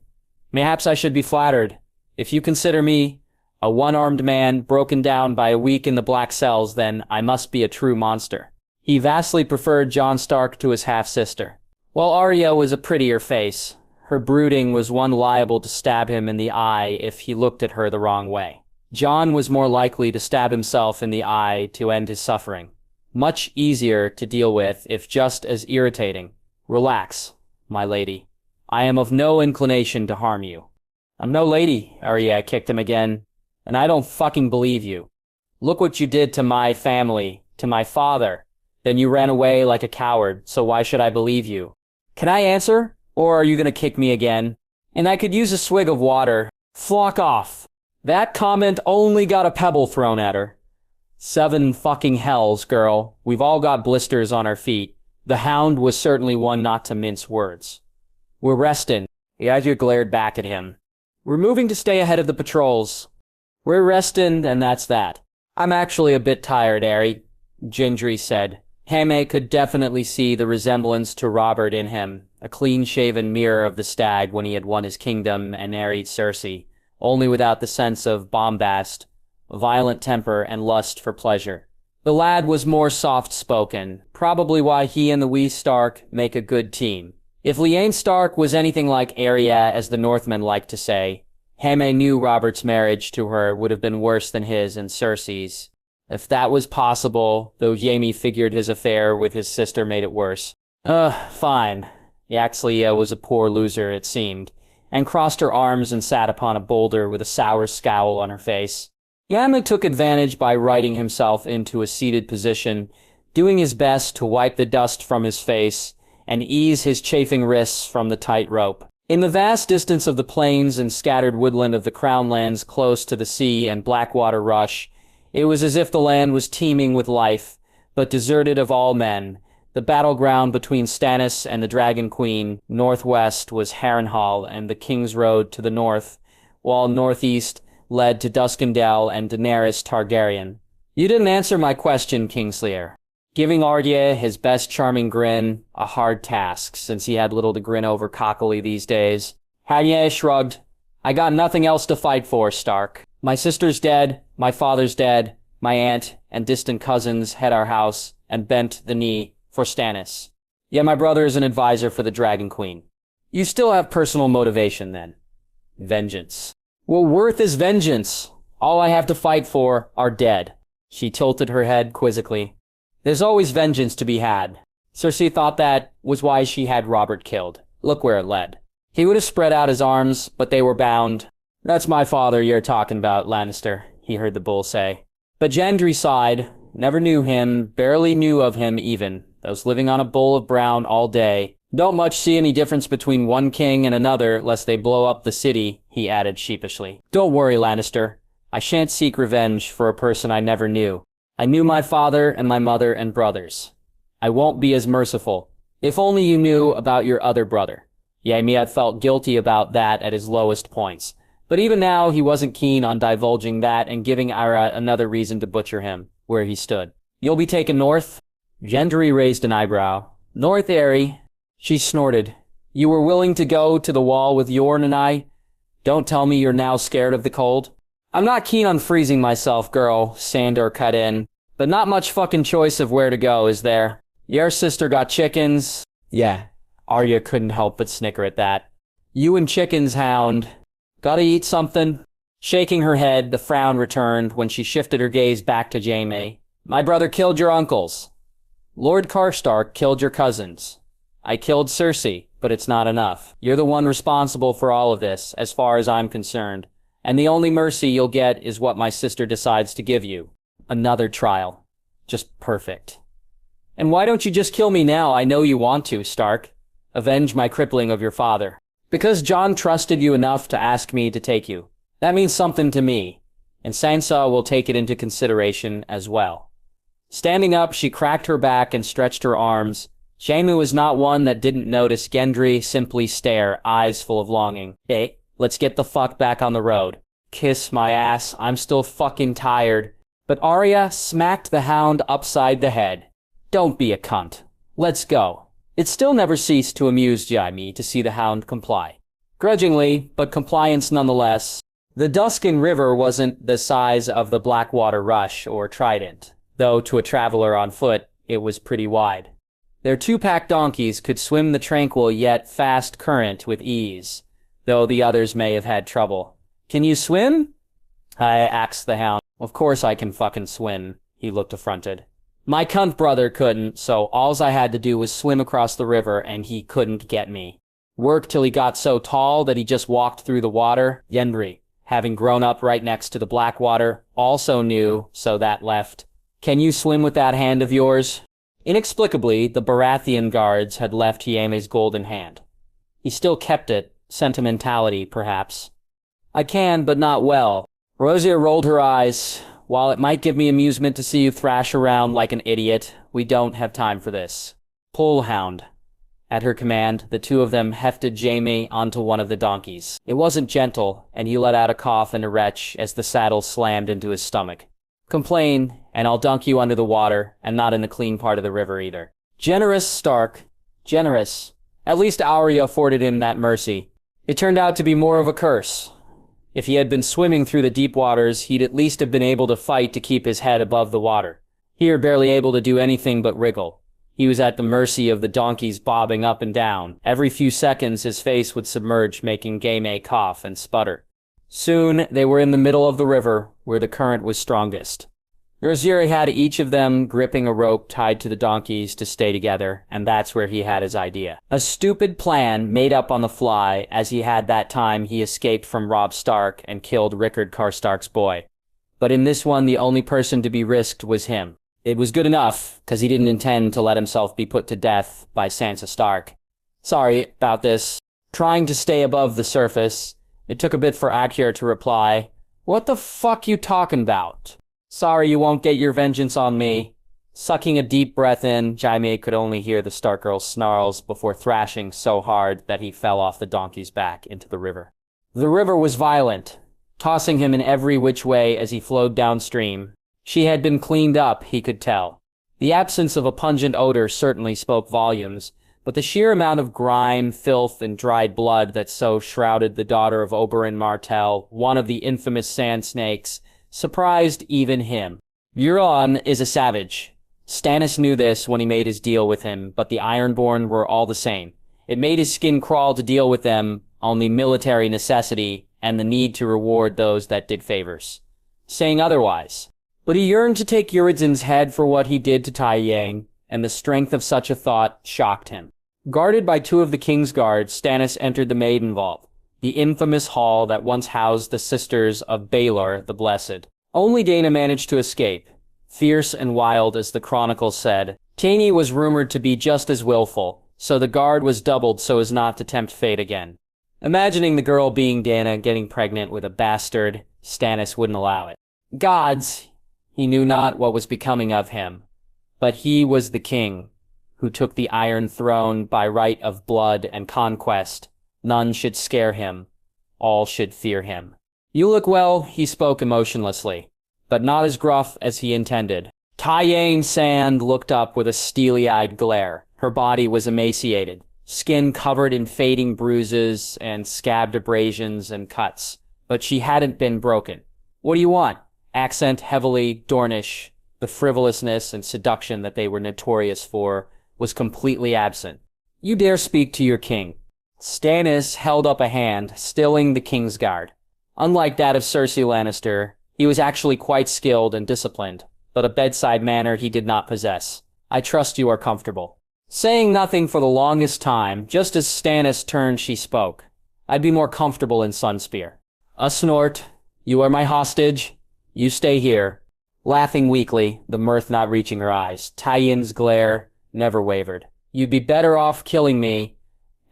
"Perhaps I should be flattered. If you consider me a one-armed man broken down by a week in the black cells, then I must be a true monster." He vastly preferred Jon Stark to his half-sister. While Arya was a prettier face, her brooding was one liable to stab him in the eye if he looked at her the wrong way. Jon was more likely to stab himself in the eye to end his suffering. Much easier to deal with, if just as irritating. "Relax, my lady. I am of no inclination to harm you." "I'm no lady," Arya kicked him again, "and I don't fucking believe you. Look what you did to my family, to my father. Then you ran away like a coward, so why should I believe you? Can I answer? Or are you gonna kick me again? And I could use a swig of water." "Flock off." That comment only got a pebble thrown at her. "Seven fucking hells, girl. We've all got blisters on our feet." The Hound was certainly one not to mince words. "We're resting." Yadir glared back at him. "We're moving to stay ahead of the patrols." "We're resting, and that's that." "I'm actually a bit tired, Aerie," Gendry said. Jaime could definitely see the resemblance to Robert in him, a clean-shaven mirror of the stag when he had won his kingdom and married Cersei, only without the sense of bombast, violent temper, and lust for pleasure. The lad was more soft-spoken, probably why he and the wee Stark make a good team. If Lyanna Stark was anything like Arya, as the Northmen like to say, Jaime knew Robert's marriage to her would have been worse than his and Cersei's. If that was possible, though Jaime figured his affair with his sister made it worse. Fine. Yaxlia was a poor loser, it seemed, and crossed her arms and sat upon a boulder with a sour scowl on her face. Jaime took advantage by righting himself into a seated position, doing his best to wipe the dust from his face and ease his chafing wrists from the tight rope. In the vast distance of the plains and scattered woodland of the Crown lands close to the sea and Blackwater Rush, it was as if the land was teeming with life, but deserted of all men. The battleground between Stannis and the Dragon Queen, northwest, was Harrenhal and the King's Road to the north, while northeast led to Duskendale and Daenerys Targaryen. "You didn't answer my question, Kingslayer." giving Arya his best charming grin a hard task, since he had little to grin over cockily these days. Hanya shrugged. I got nothing else to fight for, Stark. My sister's dead, my father's dead, my aunt and distant cousins had our house and bent the knee for Stannis. Yet my brother is an advisor for the Dragon Queen. You still have personal motivation, then. Vengeance. What worth is vengeance? All I have to fight for are dead. She tilted her head quizzically. There's always vengeance to be had. Cersei thought that was why she had Robert killed. Look where it led. He would have spread out his arms, but they were bound. That's my father you're talking about, Lannister, he heard the bull say. But Gendry sighed. Never knew him, barely knew of him even. Those living on a bowl of brown all day. Don't much see any difference between one king and another, lest they blow up the city, he added sheepishly. Don't worry, Lannister. I shan't seek revenge for a person I never knew. I knew my father and my mother and brothers. I won't be as merciful. If only you knew about your other brother. Jaime had felt guilty about that at his lowest points. But even now, he wasn't keen on divulging that and giving Arya another reason to butcher him, where he stood. You'll be taken north? Gendry raised an eyebrow. North, Aerie. She snorted. You were willing to go to the wall with Yorn and I? Don't tell me you're now scared of the cold. I'm not keen on freezing myself, girl, Sandor cut in. But not much fucking choice of where to go, is there? Your sister got chickens. Yeah. Arya couldn't help but snicker at that. You and chickens, hound. Gotta eat something? Shaking her head, the frown returned when she shifted her gaze back to Jaime. My brother killed your uncles. Lord Karstark killed your cousins. I killed Cersei, but it's not enough. You're the one responsible for all of this, as far as I'm concerned. And the only mercy you'll get is what my sister decides to give you. Another trial. Just perfect. And why don't you just kill me now? I know you want to, Stark. Avenge my crippling of your father. Because Jon trusted you enough to ask me to take you. That means something to me. And Sansa will take it into consideration as well. Standing up, she cracked her back and stretched her arms. Jaime was not one that didn't notice Gendry simply stare, eyes full of longing. Hey, let's get the fuck back on the road. Kiss my ass, I'm still fucking tired. But Arya smacked the hound upside the head. Don't be a cunt. Let's go. It still never ceased to amuse Jaime to see the hound comply. Grudgingly, but compliance nonetheless. The Duskin River wasn't the size of the Blackwater Rush or Trident, though to a traveler on foot, it was pretty wide. Their two-pack donkeys could swim the tranquil yet fast current with ease, though the others may have had trouble. Can you swim? I axed the hound. Of course I can fucking swim, he looked affronted. My cunt brother couldn't, so alls I had to do was swim across the river and he couldn't get me. Work till he got so tall that he just walked through the water. Gendry, having grown up right next to the Blackwater, also knew, so that left. Can you swim with that hand of yours? Inexplicably, the Baratheon guards had left Jaime's golden hand. He still kept it, sentimentality, perhaps. I can, but not well. Rosia rolled her eyes. While it might give me amusement to see you thrash around like an idiot, we don't have time for this. Pull, hound. At her command, the two of them hefted Jaime onto one of the donkeys. It wasn't gentle, and he let out a cough and a retch as the saddle slammed into his stomach. Complain, and I'll dunk you under the water, and not in the clean part of the river either. Generous, Stark. Generous. At least Arya afforded him that mercy. It turned out to be more of a curse. If he had been swimming through the deep waters, he'd at least have been able to fight to keep his head above the water. Here, barely able to do anything but wriggle. He was at the mercy of the donkeys bobbing up and down. Every few seconds, his face would submerge, making Jaime cough and sputter. Soon, they were in the middle of the river, where the current was strongest. Rosier had each of them gripping a rope tied to the donkeys to stay together, and that's where he had his idea. A stupid plan made up on the fly, as he had that time he escaped from Robb Stark and killed Rickard Karstark's boy. But in this one, the only person to be risked was him. It was good enough, because he didn't intend to let himself be put to death by Sansa Stark. Sorry about this. Trying to stay above the surface, it took a bit for Akyr to reply, What the fuck you talking about? Sorry you won't get your vengeance on me. Sucking a deep breath in, Jaime could only hear the Stark girl's snarls before thrashing so hard that he fell off the donkey's back into the river. The river was violent, tossing him in every which way as he flowed downstream. She had been cleaned up, he could tell. The absence of a pungent odor certainly spoke volumes, but the sheer amount of grime, filth, and dried blood that so shrouded the daughter of Oberyn Martell, one of the infamous Sand Snakes, surprised even him. Euron is a savage. Stannis knew this when he made his deal with him, but the Ironborn were all the same. It made his skin crawl to deal with them, only military necessity and the need to reward those that did favors. Saying otherwise. But he yearned to take Urizen's head for what he did to Taiyang, and the strength of such a thought shocked him. Guarded by two of the King's Guards, Stannis entered the Maiden Vault, the infamous hall that once housed the sisters of Baelor the Blessed. Only Dana managed to escape. Fierce and wild, as the Chronicles said, Tainy was rumored to be just as willful, so the guard was doubled so as not to tempt fate again. Imagining the girl being Dana getting pregnant with a bastard, Stannis wouldn't allow it. Gods! He knew not what was becoming of him. But he was the king, who took the Iron Throne by right of blood and conquest. None should scare him. All should fear him. You look well, he spoke emotionlessly, but not as gruff as he intended. Taiyang Sand looked up with a steely-eyed glare. Her body was emaciated, skin covered in fading bruises and scabbed abrasions and cuts, but she hadn't been broken. What do you want? Accent heavily Dornish. The frivolousness and seduction that they were notorious for was completely absent. You dare speak to your king. Stannis held up a hand, stilling the Kingsguard. Unlike that of Cersei Lannister, he was actually quite skilled and disciplined, but a bedside manner he did not possess. I trust you are comfortable. Saying nothing for the longest time, just as Stannis turned she spoke. I'd be more comfortable in Sunspear. A snort. You are my hostage. You stay here. Laughing weakly, the mirth not reaching her eyes, Tyen's glare never wavered. You'd be better off killing me.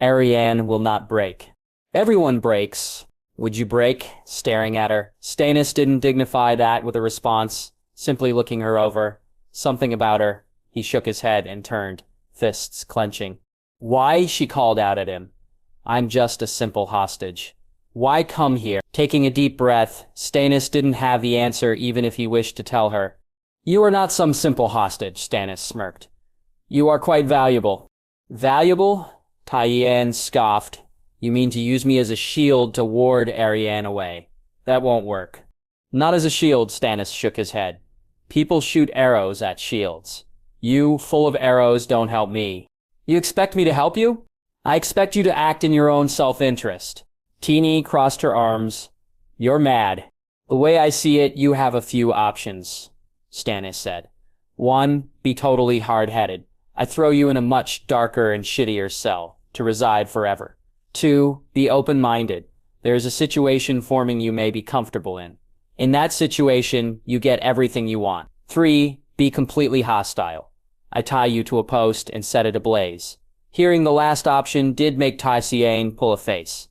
Arianne will not break. Everyone breaks. Would you break? Staring at her. Stannis didn't dignify that with a response, simply looking her over. Something about her. He shook his head and turned, fists clenching. Why? She called out at him. I'm just a simple hostage. Why come here? Taking a deep breath, Stannis didn't have the answer even if he wished to tell her. You are not some simple hostage, Stannis smirked. You are quite valuable. Valuable? Tyenn scoffed. You mean to use me as a shield to ward Arianne away? That won't work. Not as a shield, Stannis shook his head. People shoot arrows at shields. You, full of arrows, don't help me. You expect me to help you? I expect you to act in your own self-interest. Teeny crossed her arms. You're mad. The way I see it, you have a few options, Stannis said. 1, be totally hard-headed. I throw you in a much darker and shittier cell, to reside forever. 2, be open-minded. There is a situation forming you may be comfortable in. In that situation, you get everything you want. 3, be completely hostile. I tie you to a post and set it ablaze. Hearing the last option did make Taiciane pull a face.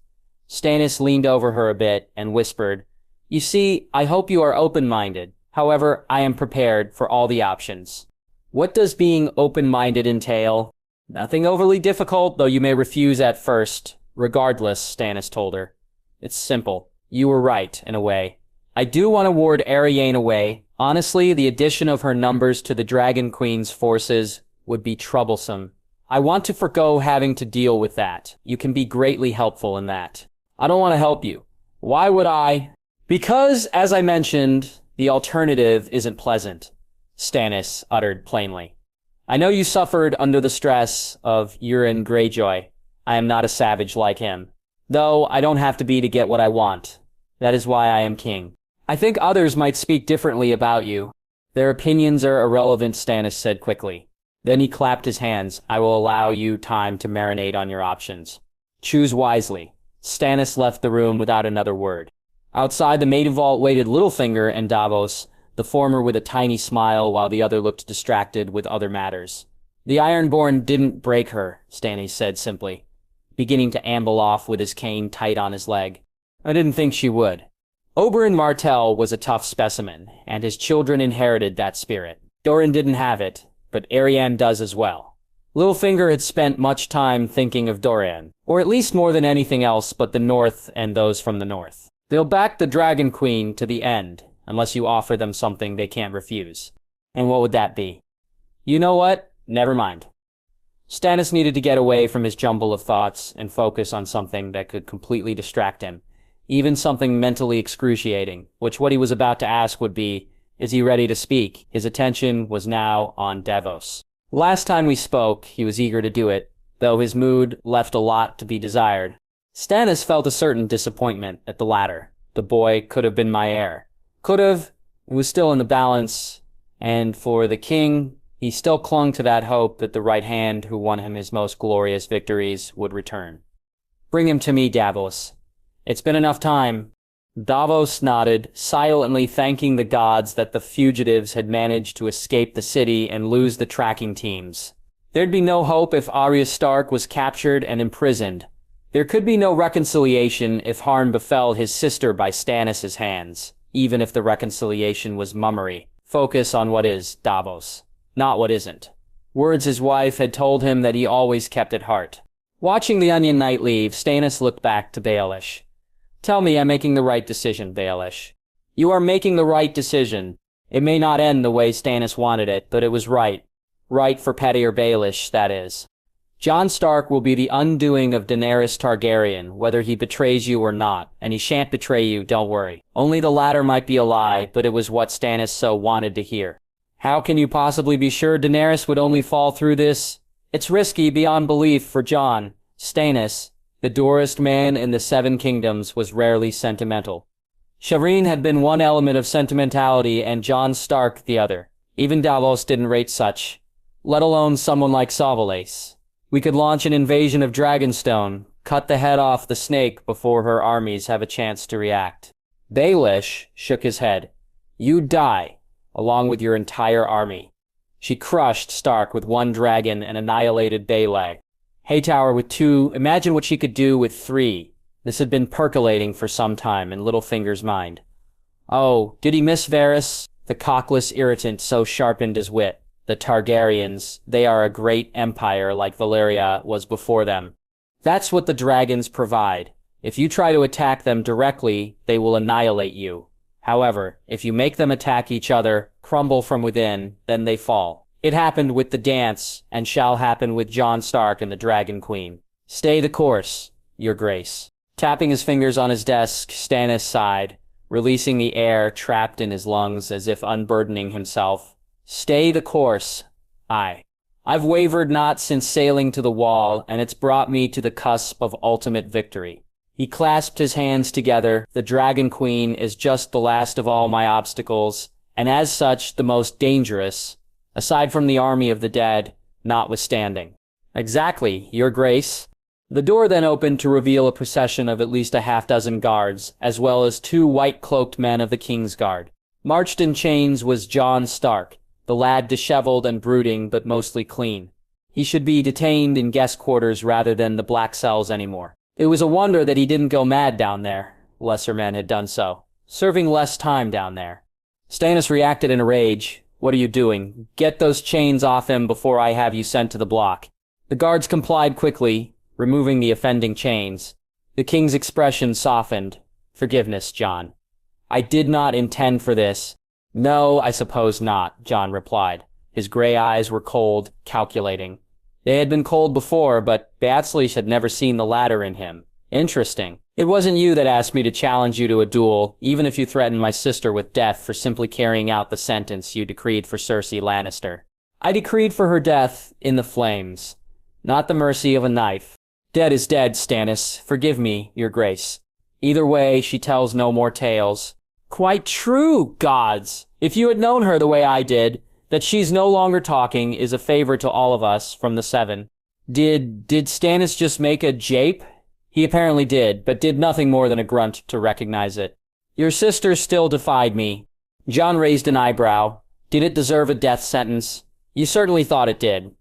Stannis leaned over her a bit and whispered, You see, I hope you are open-minded. However, I am prepared for all the options. What does being open-minded entail? Nothing overly difficult, though you may refuse at first. Regardless, Stannis told her. It's simple. You were right, in a way. I do want to ward Arianne away. Honestly, the addition of her numbers to the Dragon Queen's forces would be troublesome. I want to forgo having to deal with that. You can be greatly helpful in that. I don't want to help you. Why would I? Because, as I mentioned, the alternative isn't pleasant, Stannis uttered plainly. I know you suffered under the stress of Euron Greyjoy. I am not a savage like him. Though I don't have to be to get what I want. That is why I am king. I think others might speak differently about you. Their opinions are irrelevant, Stannis said quickly. Then he clapped his hands. I will allow you time to marinate on your options. Choose wisely. Stannis left the room without another word. Outside the Maiden Vault waited Littlefinger and Davos, the former with a tiny smile while the other looked distracted with other matters. The Ironborn didn't break her, Stannis said simply, beginning to amble off with his cane tight on his leg. I didn't think she would. Oberyn Martell was a tough specimen, and his children inherited that spirit. Doran didn't have it, but Arianne does as well. Littlefinger had spent much time thinking of Doran, or at least more than anything else but the North and those from the North. They'll back the Dragon Queen to the end, unless you offer them something they can't refuse. And what would that be? You know what? Never mind. Stannis needed to get away from his jumble of thoughts and focus on something that could completely distract him, even something mentally excruciating, which what he was about to ask would be, is he ready to speak? His attention was now on Davos. Last time we spoke, he was eager to do it, though his mood left a lot to be desired. Stannis felt a certain disappointment at the latter. The boy could have been my heir. Could have, it was still in the balance, and for the king, he still clung to that hope that the right hand who won him his most glorious victories would return. Bring him to me, Davos. It's been enough time. Davos nodded, silently thanking the gods that the fugitives had managed to escape the city and lose the tracking teams. There'd be no hope if Arya Stark was captured and imprisoned. There could be no reconciliation if harm befell his sister by Stannis' hands, even if the reconciliation was mummery. Focus on what is, Davos, not what isn't. Words his wife had told him that he always kept at heart. Watching the Onion Knight leave, Stannis looked back to Baelish. Tell me I'm making the right decision, Baelish. You are making the right decision. It may not end the way Stannis wanted it, but it was right. Right for pettier Baelish, that is. Jon Stark will be the undoing of Daenerys Targaryen, whether he betrays you or not, and he shan't betray you, don't worry. Only the latter might be a lie, but it was what Stannis so wanted to hear. How can you possibly be sure Daenerys would only fall through this? It's risky beyond belief for Jon. Stannis, the dourest man in the Seven Kingdoms, was rarely sentimental. Shireen had been one element of sentimentality and Jon Stark the other. Even Davos didn't rate such, let alone someone like Sovelace. We could launch an invasion of Dragonstone, cut the head off the snake before her armies have a chance to react. Baelish shook his head. You'd die, along with your entire army. She crushed Stark with one dragon and annihilated Baelag. Hightower with 2, imagine what she could do with 3. This had been percolating for some time in Littlefinger's mind. Oh, did he miss Varys? The cockless irritant so sharpened his wit. The Targaryens, they are a great empire like Valyria was before them. That's what the dragons provide. If you try to attack them directly, they will annihilate you. However, if you make them attack each other, crumble from within, then they fall. It happened with the dance, and shall happen with Jon Stark and the Dragon Queen. Stay the course, your grace. Tapping his fingers on his desk, Stannis sighed, releasing the air trapped in his lungs as if unburdening himself. Stay the course. I've wavered not since sailing to the Wall, and it's brought me to the cusp of ultimate victory. He clasped his hands together. The Dragon Queen is just the last of all my obstacles, and as such the most dangerous, aside from the army of the dead, notwithstanding. Exactly, your grace. The door then opened to reveal a procession of at least a half-dozen guards, as well as 2 white-cloaked men of the King's Guard. Marched in chains was Jon Stark, the lad disheveled and brooding but mostly clean. He should be detained in guest quarters rather than the black cells anymore. It was a wonder that he didn't go mad down there. Lesser men had done so, serving less time down there. Stannis reacted in a rage. What are you doing? Get those chains off him before I have you sent to the block. The guards complied quickly, removing the offending chains. The king's expression softened. Forgiveness, Jon. I did not intend for this. No, I suppose not, Jon replied. His gray eyes were cold, calculating. They had been cold before, but Batsleach had never seen the latter in him. Interesting. It wasn't you that asked me to challenge you to a duel, even if you threatened my sister with death for simply carrying out the sentence you decreed for Cersei Lannister. I decreed for her death in the flames, not the mercy of a knife. Dead is dead, Stannis. Forgive me, your grace. Either way, she tells no more tales. Quite true, gods! If you had known her the way I did, that she's no longer talking is a favor to all of us from the Seven. Did Stannis just make a jape? He apparently did, but did nothing more than a grunt to recognize it. Your sister still defied me. Jon raised an eyebrow. Did it deserve a death sentence? You certainly thought it did.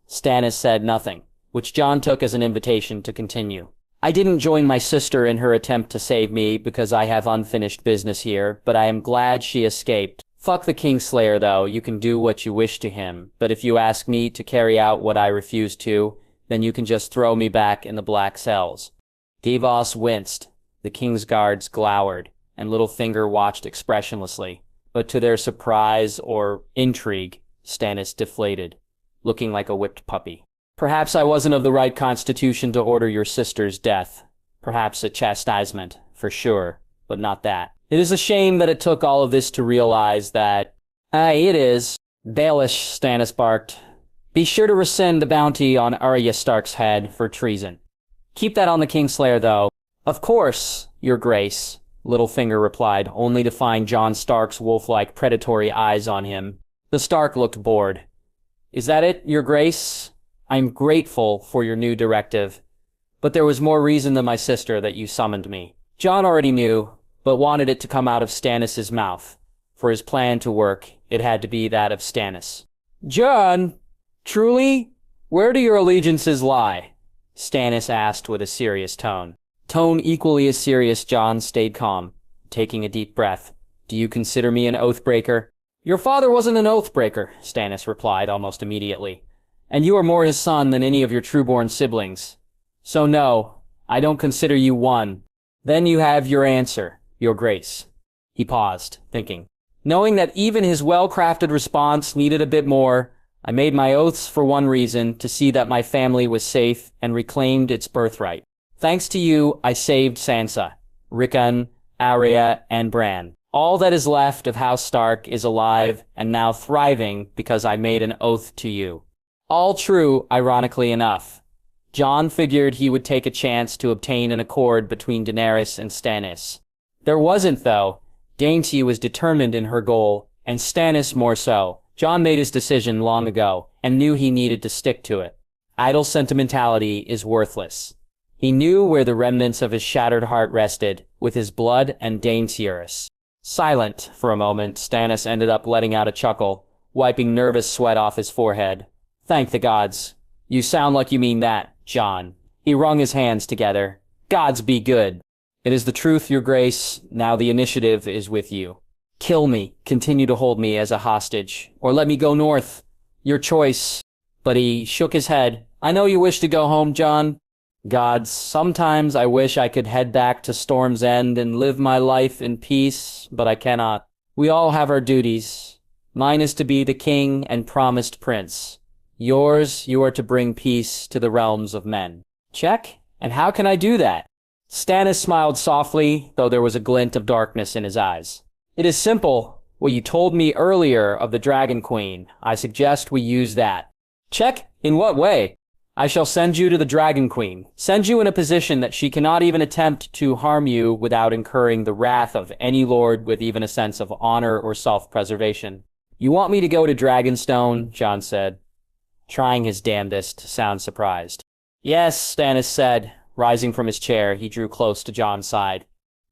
Stannis said nothing, which Jon took as an invitation to continue. I didn't join my sister in her attempt to save me because I have unfinished business here, but I am glad she escaped. Fuck the Kingslayer, though. You can do what you wish to him, but if you ask me to carry out what I refuse to, then you can just throw me back in the black cells. Davos winced. The King's guards glowered, and Littlefinger watched expressionlessly. But to their surprise or intrigue, Stannis deflated, looking like a whipped puppy. Perhaps I wasn't of the right constitution to order your sister's death. Perhaps a chastisement, for sure, but not that. It is a shame that it took all of this to realize that... Aye, it is. Baelish, Stannis barked. Be sure to rescind the bounty on Arya Stark's head for treason. Keep that on the Kingslayer, though. Of course, Your Grace, Littlefinger replied, only to find Jon Stark's wolf-like predatory eyes on him. The Stark looked bored. Is that it, Your Grace? I'm grateful for your new directive, but there was more reason than my sister that you summoned me. Jon already knew, but wanted it to come out of Stannis' mouth. For his plan to work, it had to be that of Stannis. Jon, truly? Where do your allegiances lie? Stannis asked with a serious tone. Tone equally as serious, Jon stayed calm, taking a deep breath. Do you consider me an oathbreaker? Your father wasn't an oathbreaker, Stannis replied almost immediately. And you are more his son than any of your true-born siblings. So no, I don't consider you one. Then you have your answer, Your Grace. He paused, thinking. Knowing that even his well-crafted response needed a bit more, I made my oaths for one reason, to see that my family was safe and reclaimed its birthright. Thanks to you, I saved Sansa, Rickon, Arya, and Bran. All that is left of House Stark is alive and now thriving because I made an oath to you. All true, ironically enough. Jon figured he would take a chance to obtain an accord between Daenerys and Stannis. There wasn't, though. Dainty was determined in her goal, and Stannis more so. Jon made his decision long ago, and knew he needed to stick to it. Idle sentimentality is worthless. He knew where the remnants of his shattered heart rested, with his blood and Daenerys. Silent for a moment, Stannis ended up letting out a chuckle, wiping nervous sweat off his forehead. Thank the gods. You sound like you mean that, Jon. He wrung his hands together. Gods be good. It is the truth, Your Grace. Now the initiative is with you. Kill me, continue to hold me as a hostage, or let me go north. Your choice. But he shook his head. I know you wish to go home, Jon. Gods, sometimes I wish I could head back to Storm's End and live my life in peace, but I cannot. We all have our duties. Mine is to be the king and promised prince. Yours, you are to bring peace to the realms of men. Check? And how can I do that? Stannis smiled softly, though there was a glint of darkness in his eyes. It is simple. What you told me earlier of the Dragon Queen, I suggest we use that. Check? In what way? I shall send you to the Dragon Queen. Send you in a position that she cannot even attempt to harm you without incurring the wrath of any lord with even a sense of honor or self-preservation. You want me to go to Dragonstone? Jon said, trying his damnedest to sound surprised. Yes, Stannis said. Rising from his chair, he drew close to Jon's side.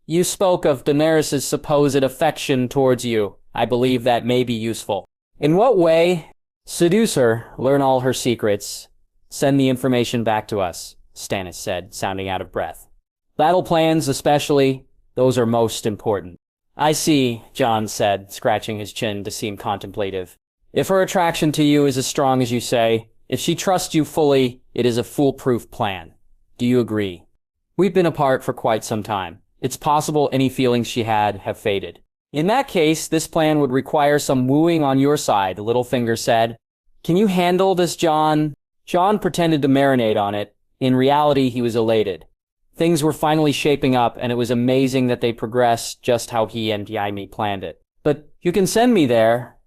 You spoke of Daenerys' supposed affection towards you. I believe that may be useful. In what way? Seduce her, learn all her secrets. Send the information back to us, Stannis said, sounding out of breath. Battle plans especially, those are most important. I see, Jon said, scratching his chin to seem contemplative. If her attraction to you is as strong as you say, if she trusts you fully, it is a foolproof plan. Do you agree? We've been apart for quite some time. It's possible any feelings she had have faded. In that case, this plan would require some wooing on your side, Littlefinger said. Can you handle this, Jon? Jon pretended to marinate on it. In reality, he was elated. Things were finally shaping up, and it was amazing that they progressed just how he and Jaime planned it. But you can send me there.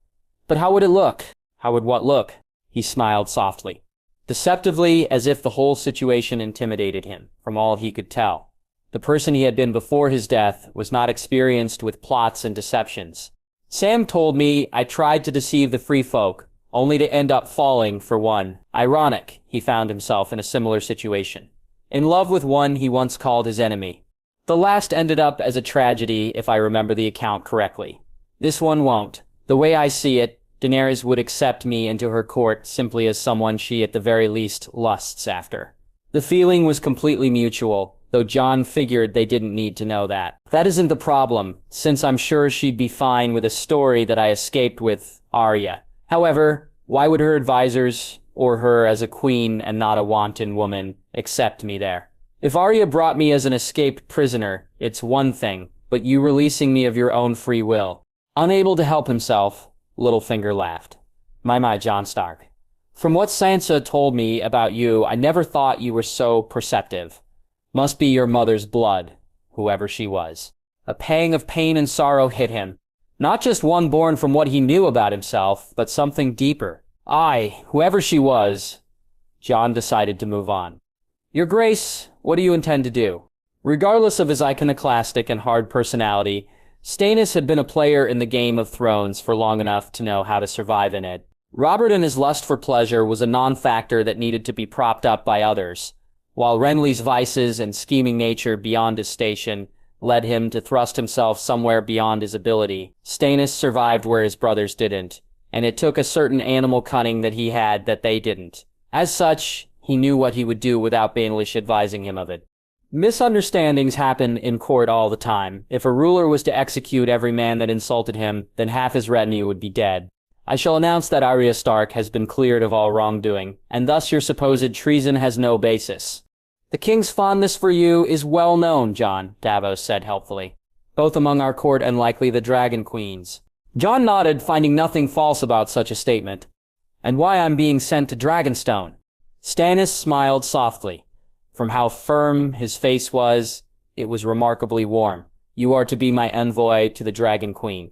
But how would it look? How would what look? He smiled softly. Deceptively, as if the whole situation intimidated him, from all he could tell. The person he had been before his death was not experienced with plots and deceptions. Sam told me I tried to deceive the free folk, only to end up falling for one. Ironic, he found himself in a similar situation. In love with one he once called his enemy. The last ended up as a tragedy, if I remember the account correctly. This one won't. The way I see it, Daenerys would accept me into her court simply as someone she at the very least lusts after. The feeling was completely mutual, though Jon figured they didn't need to know that. That isn't the problem, since I'm sure she'd be fine with a story that I escaped with Arya. However, why would her advisors, or her as a queen and not a wanton woman, accept me there? If Arya brought me as an escaped prisoner, it's one thing, but you releasing me of your own free will. Unable to help himself, Littlefinger laughed. My, John Stark. From what Sansa told me about you, I never thought you were so perceptive. Must be your mother's blood, whoever she was. A pang of pain and sorrow hit him. Not just one born from what he knew about himself, but something deeper. Aye, whoever she was. Jon decided to move on. Your Grace, what do you intend to do? Regardless of his iconoclastic and hard personality, Stannis had been a player in the Game of Thrones for long enough to know how to survive in it. Robert and his lust for pleasure was a non-factor that needed to be propped up by others, while Renly's vices and scheming nature beyond his station led him to thrust himself somewhere beyond his ability. Stannis survived where his brothers didn't, and it took a certain animal cunning that he had that they didn't. As such, he knew what he would do without Baelish advising him of it. Misunderstandings happen in court all the time. If a ruler was to execute every man that insulted him, then half his retinue would be dead. I shall announce that Arya Stark has been cleared of all wrongdoing, and thus your supposed treason has no basis. The king's fondness for you is well known, Jon, Davos said helpfully, both among our court and likely the Dragon Queens. Jon nodded, finding nothing false about such a statement. And why I'm being sent to Dragonstone? Stannis smiled softly. From how firm his face was, it was remarkably warm. You are to be my envoy to the Dragon Queen.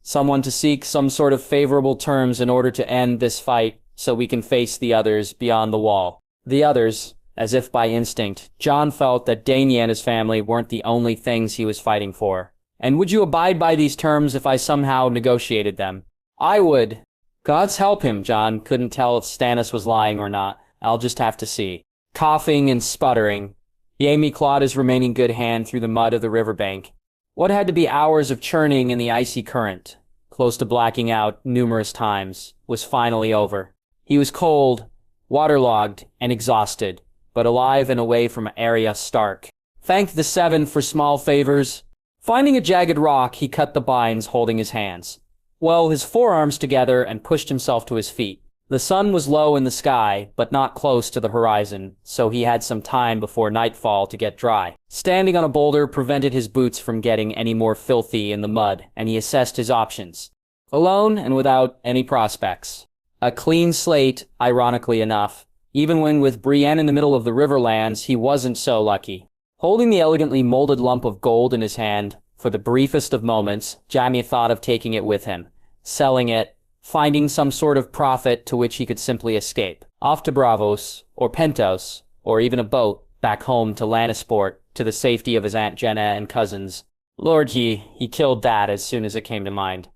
Someone to seek some sort of favorable terms in order to end this fight so we can face the others beyond the wall. The others, as if by instinct, Jon felt that Dany and his family weren't the only things he was fighting for. And would you abide by these terms if I somehow negotiated them? I would. God's help him, Jon couldn't tell if Stannis was lying or not. I'll just have to see. Coughing and sputtering, Jaime clawed his remaining good hand through the mud of the riverbank. What had to be hours of churning in the icy current, close to blacking out numerous times, was finally over. He was cold, waterlogged, and exhausted, but alive and away from Arya Stark. Thanked the Seven for small favors. Finding a jagged rock, he cut the binds holding his hands, his forearms together, and pushed himself to his feet. The sun was low in the sky, but not close to the horizon, so he had some time before nightfall to get dry. Standing on a boulder prevented his boots from getting any more filthy in the mud, and he assessed his options. Alone and without any prospects. A clean slate, ironically enough. Even when with Brienne in the middle of the Riverlands, he wasn't so lucky. Holding the elegantly molded lump of gold in his hand, for the briefest of moments, Jaime thought of taking it with him, selling it, finding some sort of profit to which he could simply escape. Off to Braavos, or Pentos, or even a boat, back home to Lannisport, to the safety of his Aunt Jenna and cousins. Lord, he killed that as soon as it came to mind.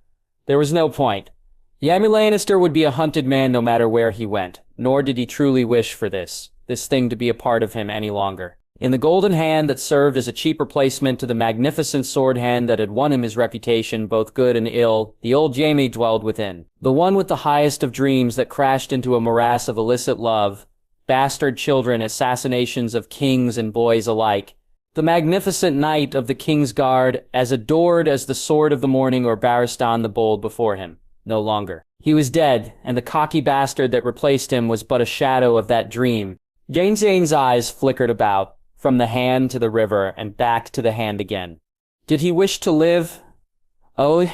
There was no point. Jaime Lannister would be a hunted man no matter where he went, nor did he truly wish for this thing to be a part of him any longer. In the golden hand that served as a cheap replacement to the magnificent sword hand that had won him his reputation, both good and ill, the old Jaime dwelled within. The one with the highest of dreams that crashed into a morass of illicit love, bastard children, assassinations of kings and boys alike. The magnificent knight of the King's Guard, as adored as the Sword of the Morning or Barristan the Bold before him. No longer. He was dead, and the cocky bastard that replaced him was but a shadow of that dream. Jane's eyes flickered about, from the hand to the river, and back to the hand again. Did he wish to live? Oh,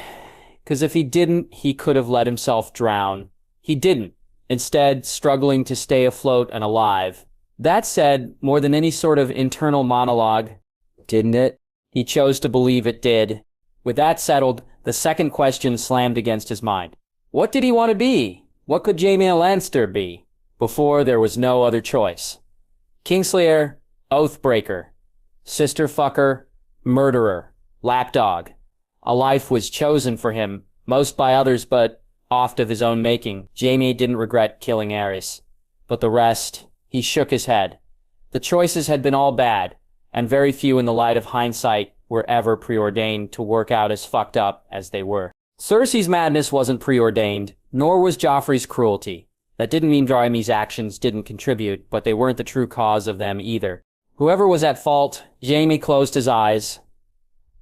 'cause if he didn't, he could have let himself drown. He didn't, instead struggling to stay afloat and alive. That said, more than any sort of internal monologue, didn't it? He chose to believe it did. With that settled, the second question slammed against his mind. What did he want to be? What could Jaime Lannister be? Before there was no other choice. Kingslayer, Oathbreaker, sister fucker, murderer, lapdog. A life was chosen for him, most by others but oft of his own making. Jaime didn't regret killing Aerys. But the rest, he shook his head. The choices had been all bad, and very few in the light of hindsight were ever preordained to work out as fucked up as they were. Cersei's madness wasn't preordained, nor was Joffrey's cruelty. That didn't mean Jaime's actions didn't contribute, but they weren't the true cause of them either. Whoever was at fault, Jaime closed his eyes.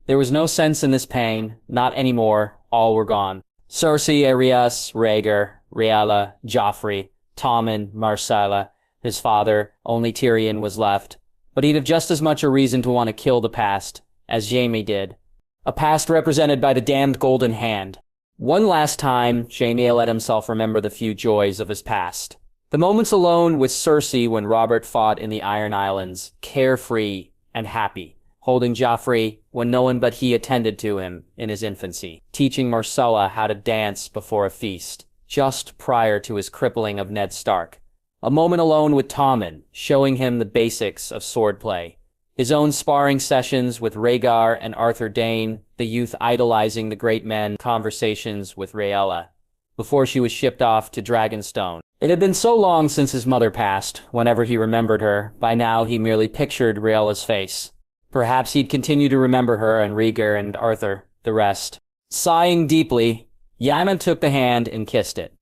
There was no sense in this pain, not anymore, all were gone. Cersei, Aerys, Rhaegar, Rhaella, Joffrey, Tommen, Marcella, his father, only Tyrion was left. But he'd have just as much a reason to want to kill the past, as Jaime did. A past represented by the damned Golden Hand. One last time, Jaime let himself remember the few joys of his past. The moments alone with Cersei when Robert fought in the Iron Islands, carefree and happy, holding Joffrey when no one but he attended to him in his infancy, teaching Marcella how to dance before a feast, just prior to his crippling of Ned Stark. A moment alone with Tommen, showing him the basics of swordplay. His own sparring sessions with Rhaegar and Arthur Dayne, the youth idolizing the great men, conversations with Rhaella, before she was shipped off to Dragonstone. It had been so long since his mother passed. Whenever he remembered her, by now he merely pictured Rhaella's face. Perhaps he'd continue to remember her and Rhaegar and Arthur, the rest. Sighing deeply, Yaman took the hand and kissed it.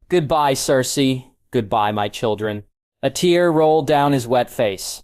"Goodbye, Cersei. Goodbye, my children." A tear rolled down his wet face.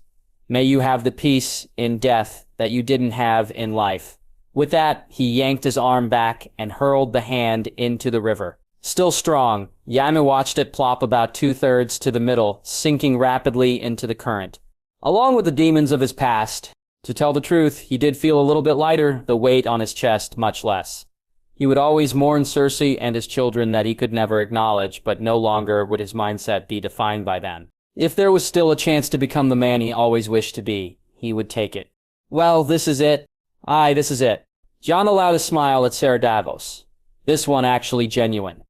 "May you have the peace in death that you didn't have in life." With that, he yanked his arm back and hurled the hand into the river. Still strong, Yaman watched it plop about 2/3 to the middle, sinking rapidly into the current. Along with the demons of his past, to tell the truth, he did feel a little bit lighter, the weight on his chest much less. He would always mourn Cersei and his children that he could never acknowledge, but no longer would his mindset be defined by them. If there was still a chance to become the man he always wished to be, he would take it. Well, this is it. Aye, this is it. Jon allowed a smile at Ser Davos. This one actually genuine.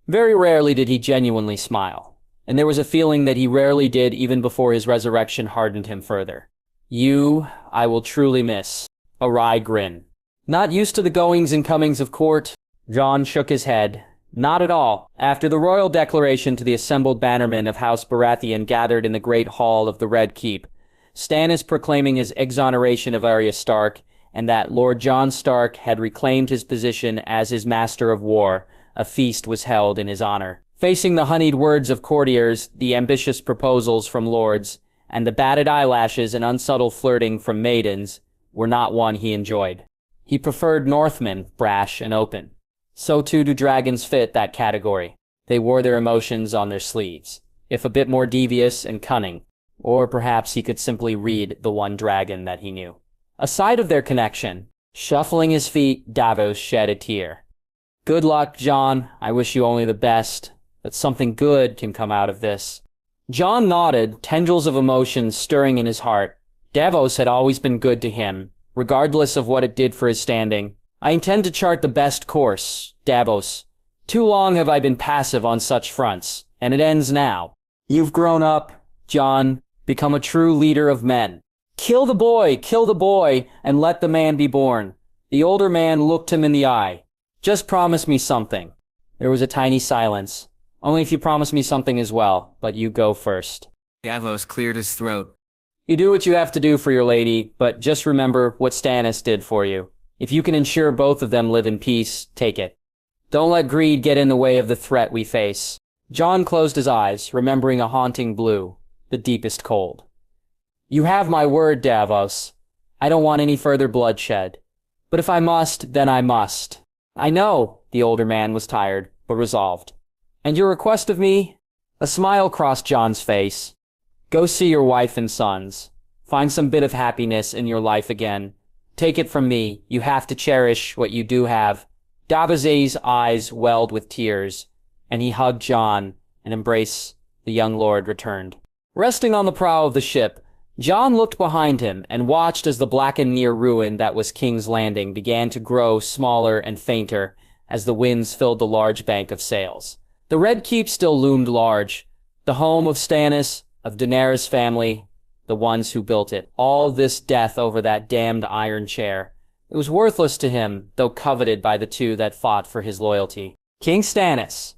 Very rarely did he genuinely smile, and there was a feeling that he rarely did even before his resurrection hardened him further. "You, I will truly miss." A wry grin. Not used to the goings and comings of court? Jon shook his head. Not at all. After the royal declaration to the assembled bannermen of House Baratheon gathered in the Great Hall of the Red Keep, Stannis proclaiming his exoneration of Arya Stark, and that Lord Jon Stark had reclaimed his position as his master of war, a feast was held in his honor. Facing the honeyed words of courtiers, the ambitious proposals from lords, and the batted eyelashes and unsubtle flirting from maidens, were not one he enjoyed. He preferred Northmen, brash and open. So too do dragons fit that category. They wore their emotions on their sleeves, if a bit more devious and cunning, or perhaps he could simply read the one dragon that he knew. Aside of their connection, shuffling his feet, Davos shed a tear. "Good luck, Jon. I wish you only the best, that something good can come out of this." Jon nodded, tendrils of emotion stirring in his heart. Davos had always been good to him, regardless of what it did for his standing. "I intend to chart the best course, Davos. Too long have I been passive on such fronts, and it ends now. You've grown up, Jon, become a true leader of men. Kill the boy, and let the man be born." The older man looked him in the eye. "Just promise me something." There was a tiny silence. "Only if you promise me something as well, but you go first." Davos cleared his throat. "You do what you have to do for your lady, but just remember what Stannis did for you. If you can ensure both of them live in peace, take it. Don't let greed get in the way of the threat we face." Jon closed his eyes, remembering a haunting blue, the deepest cold. "You have my word, Davos. I don't want any further bloodshed. But if I must, then I must." "I know," the older man was tired, but resolved. "And your request of me?" A smile crossed Jon's face. "Go see your wife and sons. Find some bit of happiness in your life again. Take it from me, you have to cherish what you do have." Davos's eyes welled with tears, and he hugged Jon, and embrace the young lord returned. Resting on the prow of the ship, Jon looked behind him and watched as the blackened near ruin that was King's Landing began to grow smaller and fainter as the winds filled the large bank of sails. The Red Keep still loomed large, the home of Stannis, of Daenerys' family, the ones who built it. All this death over that damned iron chair. It was worthless to him, though coveted by the two that fought for his loyalty. King Stannis,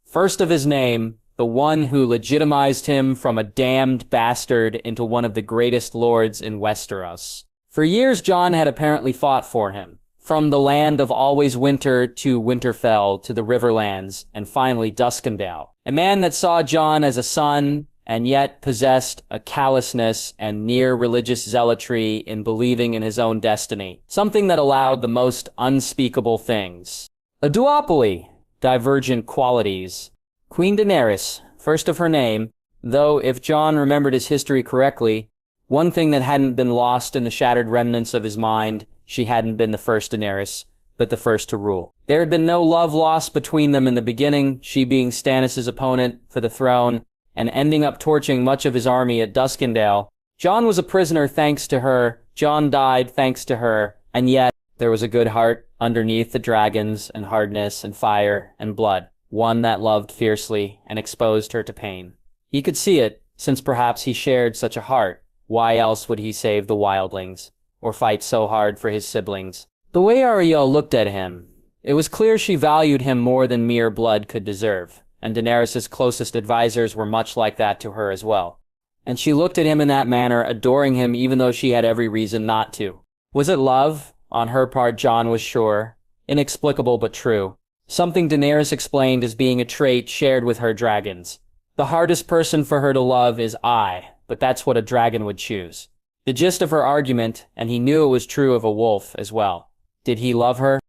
first of his name, the one who legitimized him from a damned bastard into one of the greatest lords in Westeros. For years Jon had apparently fought for him, from the land of always winter to Winterfell to the Riverlands, and finally Duskendale. A man that saw Jon as a son, and yet possessed a callousness and near religious zealotry in believing in his own destiny, something that allowed the most unspeakable things. A duopoly, divergent qualities. Queen Daenerys, first of her name, though if Jon remembered his history correctly, one thing that hadn't been lost in the shattered remnants of his mind, she hadn't been the first Daenerys, but the first to rule. There had been no love lost between them in the beginning, she being Stannis' opponent for the throne, and ending up torching much of his army at Duskendale. Jon was a prisoner thanks to her, Jon died thanks to her, and yet there was a good heart underneath the dragons and hardness and fire and blood, one that loved fiercely and exposed her to pain. He could see it, since perhaps he shared such a heart. Why else would he save the wildlings, or fight so hard for his siblings? The way Ariel looked at him, it was clear she valued him more than mere blood could deserve, and Daenerys' closest advisors were much like that to her as well. And she looked at him in that manner, adoring him even though she had every reason not to. Was it love? On her part, Jon was sure. Inexplicable but true. Something Daenerys explained as being a trait shared with her dragons. The hardest person for her to love is I, but that's what a dragon would choose. The gist of her argument, and he knew it was true of a wolf as well. Did he love her?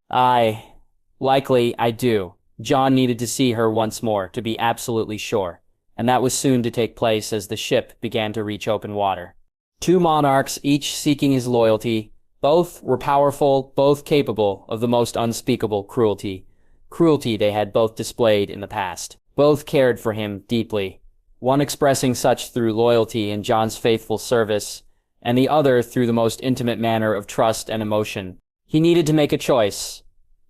Likely, I do. Jon needed to see her once more, to be absolutely sure. And that was soon to take place as the ship began to reach open water. Two monarchs, each seeking his loyalty. Both were powerful, both capable of the most unspeakable cruelty. Cruelty they had both displayed in the past. Both cared for him deeply. One expressing such through loyalty in Jon's faithful service, and the other through the most intimate manner of trust and emotion. He needed to make a choice.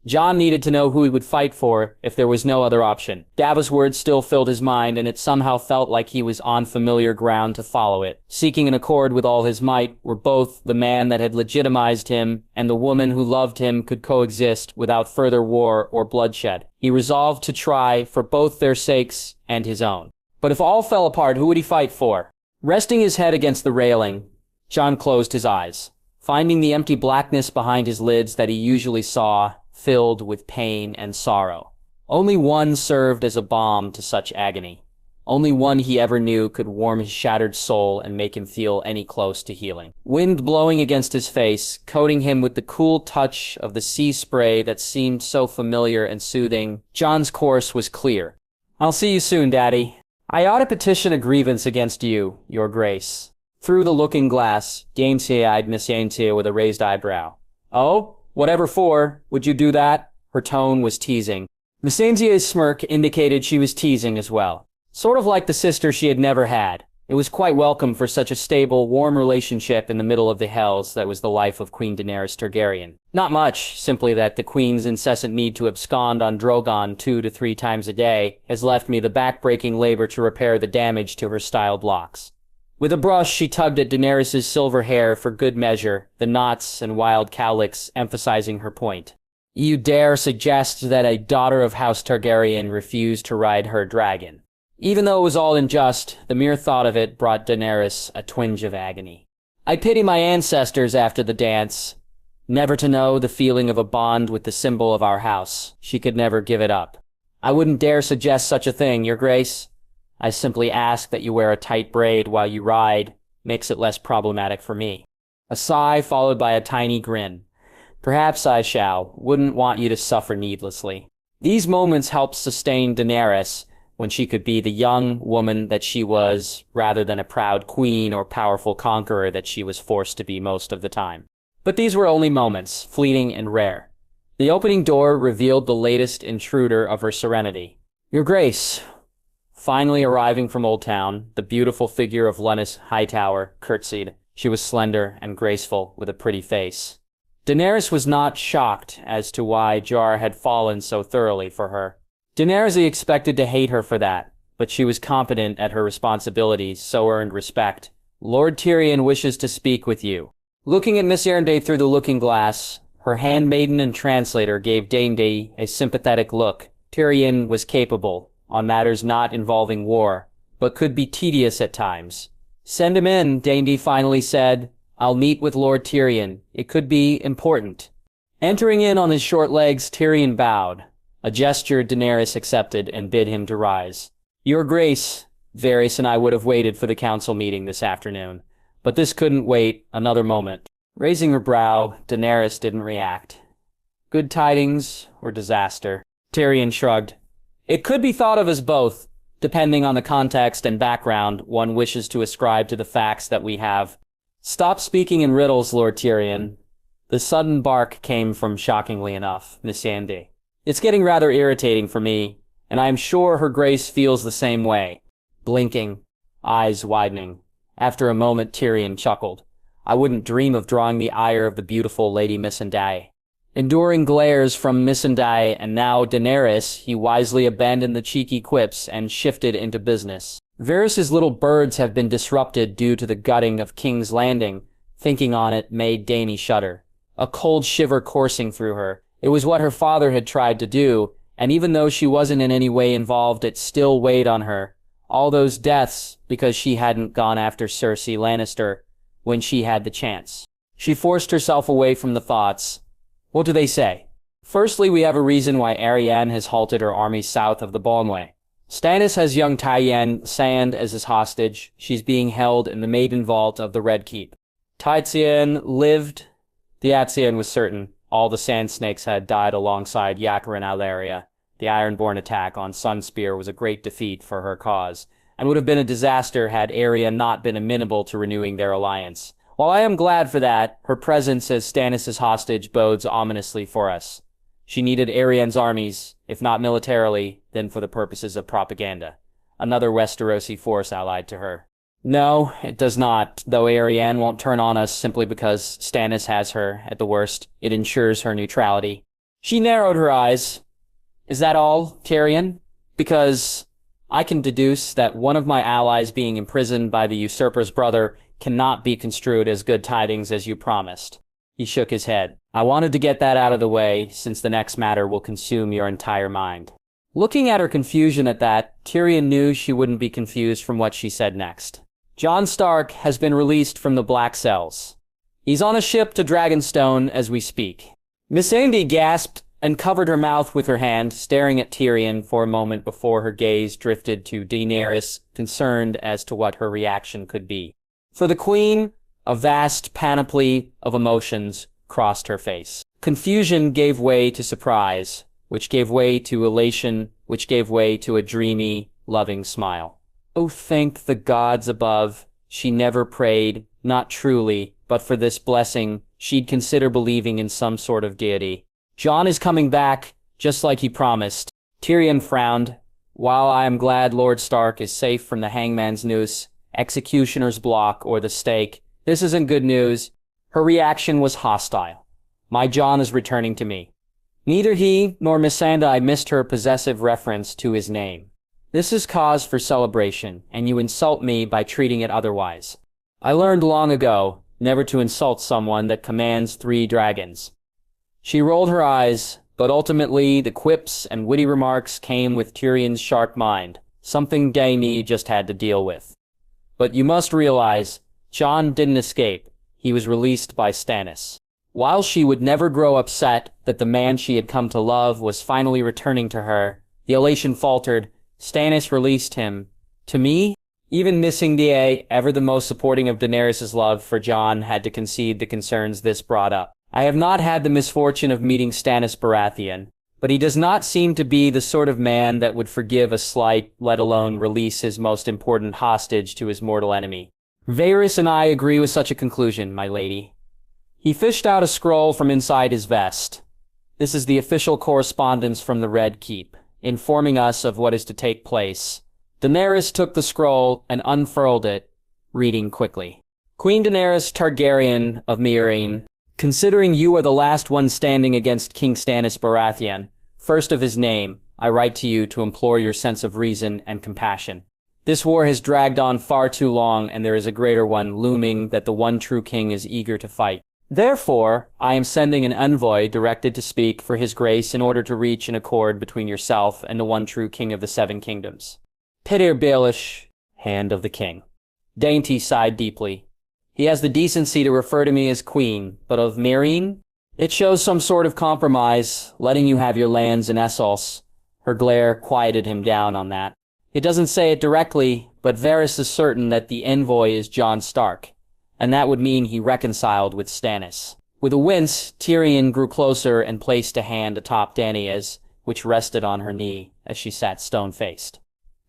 Jon needed to know who he would fight for if there was no other option. Davos' words still filled his mind, and it somehow felt like he was on familiar ground to follow it. Seeking an accord with all his might were both the man that had legitimized him and the woman who loved him could coexist without further war or bloodshed. He resolved to try for both their sakes and his own. But if all fell apart, who would he fight for? Resting his head against the railing, Jon closed his eyes, finding the empty blackness behind his lids that he usually saw, filled with pain and sorrow. Only one served as a balm to such agony. Only one he ever knew could warm his shattered soul and make him feel any close to healing. Wind blowing against his face, coating him with the cool touch of the sea spray that seemed so familiar and soothing, Jon's course was clear. I'll see you soon, Daddy. I ought to petition a grievance against you, Your Grace. Through the looking glass, Gainty-eyed Miss Yainty with a raised eyebrow. Oh? Whatever for, would you do that? Her tone was teasing. Miss Ainsley's smirk indicated she was teasing as well. Sort of like the sister she had never had. It was quite welcome for such a stable, warm relationship in the middle of the hells that was the life of Queen Daenerys Targaryen. Not much, simply that the Queen's incessant need to abscond on Drogon 2 to 3 times a day has left me the back-breaking labor to repair the damage to her style blocks. With a brush, she tugged at Daenerys' silver hair for good measure, the knots and wild cowlicks emphasizing her point. You dare suggest that a daughter of House Targaryen refused to ride her dragon. Even though it was all unjust, the mere thought of it brought Daenerys a twinge of agony. I pity my ancestors after the dance. Never to know the feeling of a bond with the symbol of our house. She could never give it up. I wouldn't dare suggest such a thing, Your Grace. I simply ask that you wear a tight braid while you ride. Makes it less problematic for me. A sigh followed by a tiny grin. Perhaps I shall. Wouldn't want you to suffer needlessly. These moments helped sustain Daenerys when she could be the young woman that she was, rather than a proud queen or powerful conqueror that she was forced to be most of the time. But these were only moments, fleeting and rare. The opening door revealed the latest intruder of her serenity. Your Grace. Finally arriving from Old Town, the beautiful figure of Lennis Hightower curtsied. She was slender and graceful, with a pretty face. Daenerys was not shocked as to why Jar had fallen so thoroughly for her. Daenerys expected to hate her for that, but she was competent at her responsibilities, so earned respect. Lord Tyrion wishes to speak with you. Looking at Miss Yarnday through the looking glass, her handmaiden and translator gave Dainty a sympathetic look. Tyrion was capable, on matters not involving war, but could be tedious at times. Send him in, Dainty finally said. I'll meet with Lord Tyrion. It could be important. Entering in on his short legs, Tyrion bowed. A gesture Daenerys accepted and bid him to rise. Your Grace, Varys and I would have waited for the council meeting this afternoon, but this couldn't wait another moment. Raising her brow, Daenerys didn't react. Good tidings or disaster? Tyrion shrugged. It could be thought of as both, depending on the context and background one wishes to ascribe to the facts that we have. Stop speaking in riddles, Lord Tyrion. The sudden bark came from, shockingly enough, Miss Andy. It's getting rather irritating for me, and I am sure Her Grace feels the same way. Blinking, eyes widening. After a moment, Tyrion chuckled. I wouldn't dream of drawing the ire of the beautiful Lady Missandei. Enduring glares from Missandei and now Daenerys, he wisely abandoned the cheeky quips and shifted into business. Varys' little birds have been disrupted due to the gutting of King's Landing. Thinking on it made Dany shudder. A cold shiver coursing through her. It was what her father had tried to do, and even though she wasn't in any way involved, it still weighed on her. All those deaths because she hadn't gone after Cersei Lannister when she had the chance. She forced herself away from the thoughts. What do they say? Firstly, we have a reason why Arianne has halted her army south of the Bonway. Stannis has young Tyenn Sand as his hostage. She's being held in the maiden vault of the Red Keep. Tyenn lived. The Atsian was certain. All the Sand Snakes had died alongside Yakar and Alleria. The Ironborn attack on Sunspear was a great defeat for her cause, and would have been a disaster had Arya not been amenable to renewing their alliance. While I am glad for that, her presence as Stannis' hostage bodes ominously for us. She needed Arianne's armies, if not militarily, then for the purposes of propaganda. Another Westerosi force allied to her. No, it does not, though Arianne won't turn on us simply because Stannis has her. At the worst, it ensures her neutrality. She narrowed her eyes. Is that all, Tyrion? Because I can deduce that one of my allies being imprisoned by the usurper's brother cannot be construed as good tidings as you promised. He shook his head. I wanted to get that out of the way, since the next matter will consume your entire mind. Looking at her confusion at that, Tyrion knew she wouldn't be confused from what she said next. Jon Stark has been released from the Black Cells. He's on a ship to Dragonstone as we speak. Miss Andy gasped and covered her mouth with her hand, staring at Tyrion for a moment before her gaze drifted to Daenerys, concerned as to what her reaction could be. For the Queen, a vast panoply of emotions crossed her face. Confusion gave way to surprise, which gave way to elation, which gave way to a dreamy, loving smile. Oh, thank the gods above. She never prayed, not truly, but for this blessing, she'd consider believing in some sort of deity. Jon is coming back, just like he promised. Tyrion frowned. While I am glad Lord Stark is safe from the hangman's noose, executioner's block, or the stake, this isn't good news. Her reaction was hostile. My Jon is returning to me. Neither he nor Missandei missed her possessive reference to his name. This is cause for celebration, and you insult me by treating it otherwise. I learned long ago never to insult someone that commands 3 dragons. She rolled her eyes, but ultimately the quips and witty remarks came with Tyrion's sharp mind, something Dany just had to deal with. But you must realize, Jon didn't escape. He was released by Stannis. While she would never grow upset that the man she had come to love was finally returning to her, the elation faltered. Stannis released him. To me? Even Missandei, ever the most supporting of Daenerys' love for Jon, had to concede the concerns this brought up. I have not had the misfortune of meeting Stannis Baratheon, but he does not seem to be the sort of man that would forgive a slight, let alone release his most important hostage to his mortal enemy. Varys and I agree with such a conclusion, my lady. He fished out a scroll from inside his vest. This is the official correspondence from the Red Keep, informing us of what is to take place. Daenerys took the scroll and unfurled it, reading quickly. Queen Daenerys Targaryen of Meereen, considering you are the last one standing against King Stannis Baratheon, first of his name, I write to you to implore your sense of reason and compassion. This war has dragged on far too long, and there is a greater one looming that the one true king is eager to fight. Therefore, I am sending an envoy directed to speak for his grace in order to reach an accord between yourself and the one true king of the 7 kingdoms. Petyr Baelish, hand of the king. Dainty sighed deeply. He has the decency to refer to me as queen, but of Meereen? It shows some sort of compromise, letting you have your lands in Essos. Her glare quieted him down on that. It doesn't say it directly, but Varys is certain that the envoy is Jon Stark, and that would mean he reconciled with Stannis. With a wince, Tyrion grew closer and placed a hand atop Dany's, which rested on her knee as she sat stone-faced.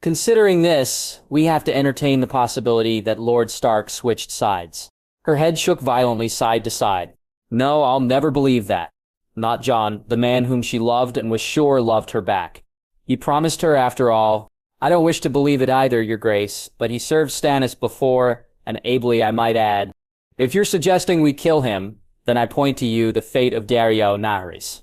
Considering this, we have to entertain the possibility that Lord Stark switched sides. Her head shook violently side to side. No, I'll never believe that. Not Jon, the man whom she loved and was sure loved her back. He promised her after all. I don't wish to believe it either, your grace, but he served Stannis before, and ably I might add. If you're suggesting we kill him, then I point to you the fate of Daenerys.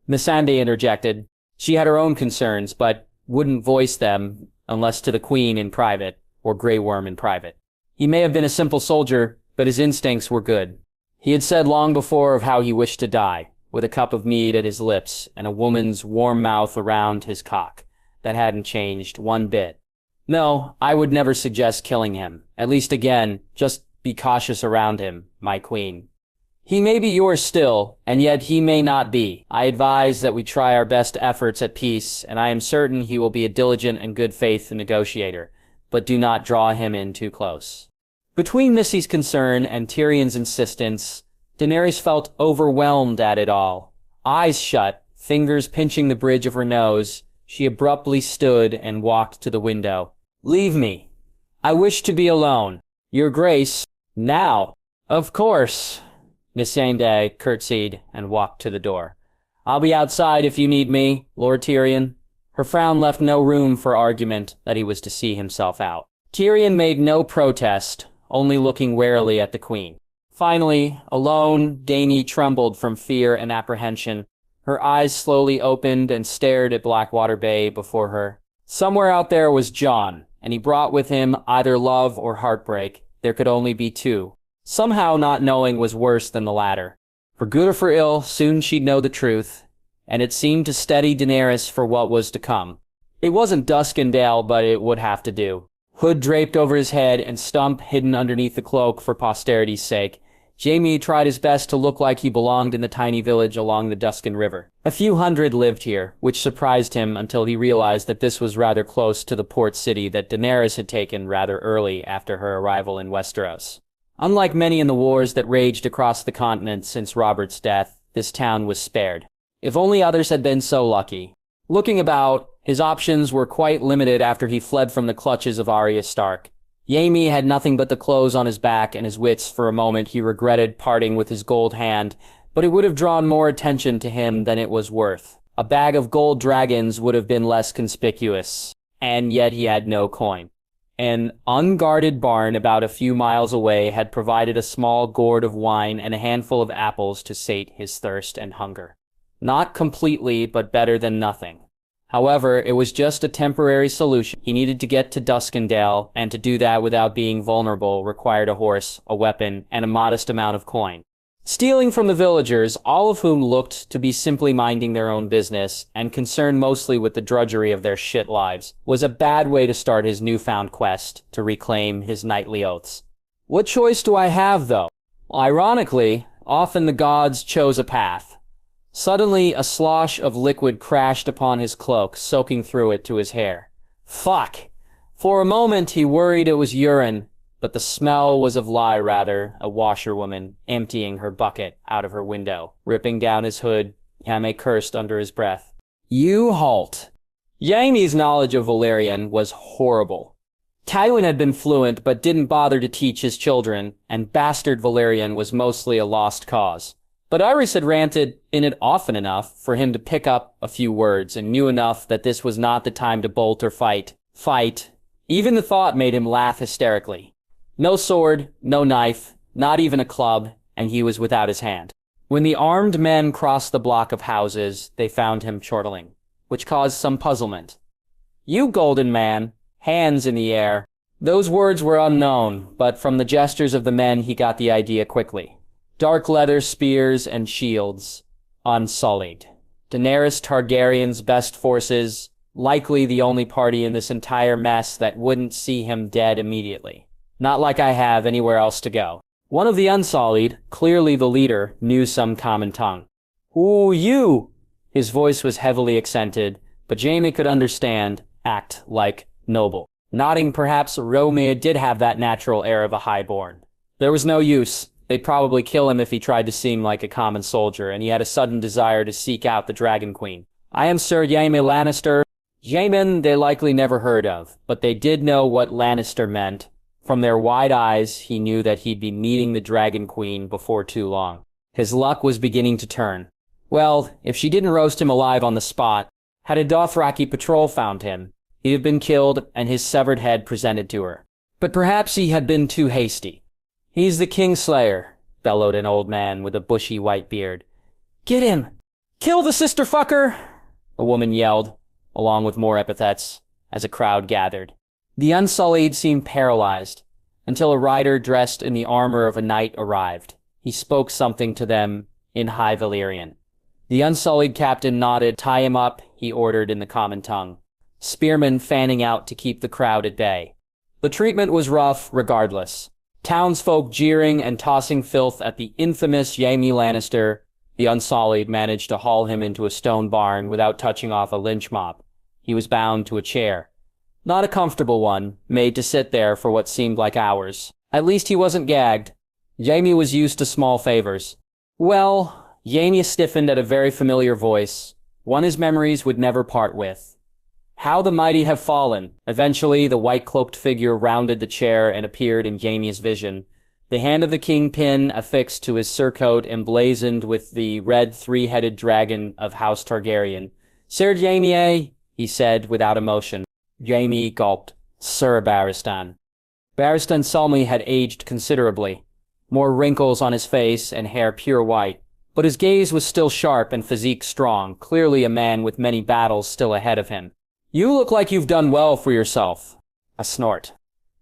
Missandei interjected. She had her own concerns, but wouldn't voice them unless to the Queen in private, or Grey Worm in private. He may have been a simple soldier, but his instincts were good. He had said long before of how he wished to die, with a cup of mead at his lips and a woman's warm mouth around his cock. That hadn't changed one bit. No, I would never suggest killing him. At least again, just be cautious around him, my queen. He may be yours still, and yet he may not be. I advise that we try our best efforts at peace, and I am certain he will be a diligent and good faith negotiator, but do not draw him in too close. Between Missy's concern and Tyrion's insistence, Daenerys felt overwhelmed at it all. Eyes shut, fingers pinching the bridge of her nose, she abruptly stood and walked to the window. Leave me. I wish to be alone. Your grace, now. Of course. Missandei curtsied and walked to the door. I'll be outside if you need me, Lord Tyrion. Her frown left no room for argument that he was to see himself out. Tyrion made no protest, only looking warily at the queen. Finally, alone, Dany trembled from fear and apprehension. Her eyes slowly opened and stared at Blackwater Bay before her. Somewhere out there was Jon, and he brought with him either love or heartbreak. There could only be two. Somehow not knowing was worse than the latter. For good or for ill, soon she'd know the truth, and it seemed to steady Daenerys for what was to come. It wasn't Duskendale, but it would have to do. Hood draped over his head and stump hidden underneath the cloak for posterity's sake, Jaime tried his best to look like he belonged in the tiny village along the Duskin River. A few hundred lived here, which surprised him until he realized that this was rather close to the port city that Daenerys had taken rather early after her arrival in Westeros. Unlike many in the wars that raged across the continent since Robert's death, this town was spared. If only others had been so lucky. Looking about, his options were quite limited after he fled from the clutches of Arya Stark. Jaime had nothing but the clothes on his back and his wits. For a moment he regretted parting with his gold hand, but it would have drawn more attention to him than it was worth. A bag of gold dragons would have been less conspicuous, and yet he had no coin. An unguarded barn about a few miles away had provided a small gourd of wine and a handful of apples to sate his thirst and hunger. Not completely, but better than nothing. However, it was just a temporary solution. He needed to get to Duskendale, and to do that without being vulnerable required a horse, a weapon, and a modest amount of coin. Stealing from the villagers, all of whom looked to be simply minding their own business and concerned mostly with the drudgery of their shit lives, was a bad way to start his newfound quest to reclaim his knightly oaths. What choice do I have, though? Ironically, often the gods chose a path. Suddenly, a slosh of liquid crashed upon his cloak, soaking through it to his hair. Fuck! For a moment he worried it was urine, but the smell was of lye rather, a washerwoman emptying her bucket out of her window. Ripping down his hood, Jaime cursed under his breath. You halt. Jaime's knowledge of Valyrian was horrible. Tywin had been fluent but didn't bother to teach his children, and bastard Valyrian was mostly a lost cause. But Iris had ranted in it often enough for him to pick up a few words, and knew enough that this was not the time to bolt or fight. Even the thought made him laugh hysterically. No sword, no knife, not even a club, and he was without his hand. When the armed men crossed the block of houses, they found him chortling, which caused some puzzlement. You golden man, hands in the air. Those words were unknown, but from the gestures of the men he got the idea quickly. Dark leather spears and shields, unsullied. Daenerys Targaryen's best forces, likely the only party in this entire mess that wouldn't see him dead immediately. Not like I have anywhere else to go. One of the unsullied, clearly the leader, knew some common tongue. Ooh, you! His voice was heavily accented, but Jaime could understand, act like noble. Nodding perhaps Romeo did have that natural air of a highborn. There was no use. They'd probably kill him if he tried to seem like a common soldier, and he had a sudden desire to seek out the Dragon Queen. I am Sir Jaime Lannister. Jaeman they likely never heard of, but they did know what Lannister meant. From their wide eyes, he knew that he'd be meeting the Dragon Queen before too long. His luck was beginning to turn. Well, if she didn't roast him alive on the spot, had a Dothraki patrol found him, he'd have been killed and his severed head presented to her. But perhaps he had been too hasty. "He's the Kingslayer," bellowed an old man with a bushy white beard. "Get him! Kill the sister fucker!" a woman yelled, along with more epithets, as a crowd gathered. The Unsullied seemed paralyzed, until a rider dressed in the armor of a knight arrived. He spoke something to them in High Valyrian. The Unsullied captain nodded. "Tie him up," he ordered in the common tongue, spearmen fanning out to keep the crowd at bay. The treatment was rough, regardless. Townsfolk jeering and tossing filth at the infamous Jaime Lannister. The Unsullied managed to haul him into a stone barn without touching off a lynch mob. He was bound to a chair. Not a comfortable one, made to sit there for what seemed like hours. At least he wasn't gagged. Jaime was used to small favors. Well, Jaime stiffened at a very familiar voice, one his memories would never part with. How the mighty have fallen. Eventually, the white-cloaked figure rounded the chair and appeared in Jaime's vision, the hand of the kingpin affixed to his surcoat emblazoned with the red three-headed dragon of House Targaryen. "Sir Jaime," he said without emotion. Jaime gulped. "Sir Barristan." Barristan Selmy had aged considerably, more wrinkles on his face and hair pure white, but his gaze was still sharp and physique strong, clearly a man with many battles still ahead of him. "You look like you've done well for yourself." A snort.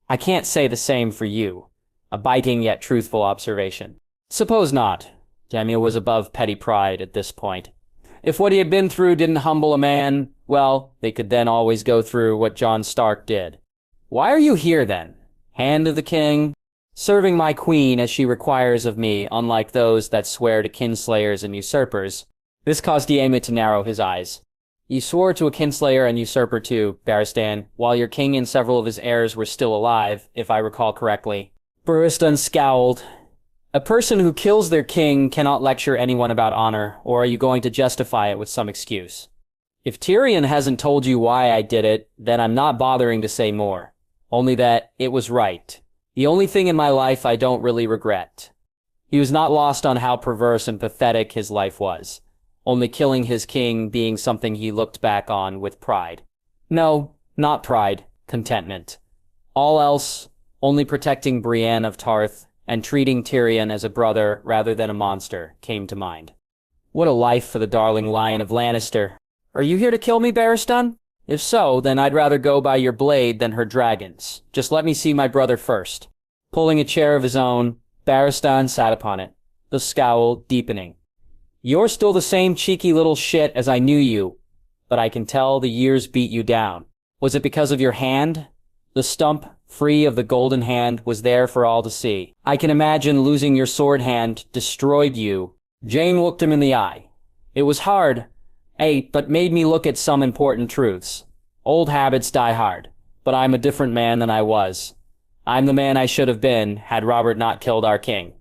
"I can't say the same for you." A biting yet truthful observation. "Suppose not." Jaime was above petty pride at this point. If what he had been through didn't humble a man, well, they could then always go through what Jon Stark did. "Why are you here, then?" "Hand of the king." "Serving my queen as she requires of me, unlike those that swear to kinslayers and usurpers." This caused Jaime to narrow his eyes. "You swore to a kinslayer and usurper too, Barristan, while your king and several of his heirs were still alive, if I recall correctly." Barristan scowled. "A person who kills their king cannot lecture anyone about honor, or are you going to justify it with some excuse?" "If Tyrion hasn't told you why I did it, then I'm not bothering to say more. Only that it was right. The only thing in my life I don't really regret." He was not lost on how perverse and pathetic his life was, only killing his king being something he looked back on with pride. No, not pride, contentment. All else, only protecting Brienne of Tarth and treating Tyrion as a brother rather than a monster came to mind. What a life for the darling Lion of Lannister. "Are you here to kill me, Barristan? If so, then I'd rather go by your blade than her dragons. Just let me see my brother first." Pulling a chair of his own, Barristan sat upon it, the scowl deepening. "You're still the same cheeky little shit as I knew you, but I can tell the years beat you down. Was it because of your hand?" The stump, free of the golden hand, was there for all to see. "I can imagine losing your sword hand destroyed you." Jane looked him in the eye. "It was hard, but made me look at some important truths. Old habits die hard, but I'm a different man than I was. I'm the man I should have been, had Robert not killed our king."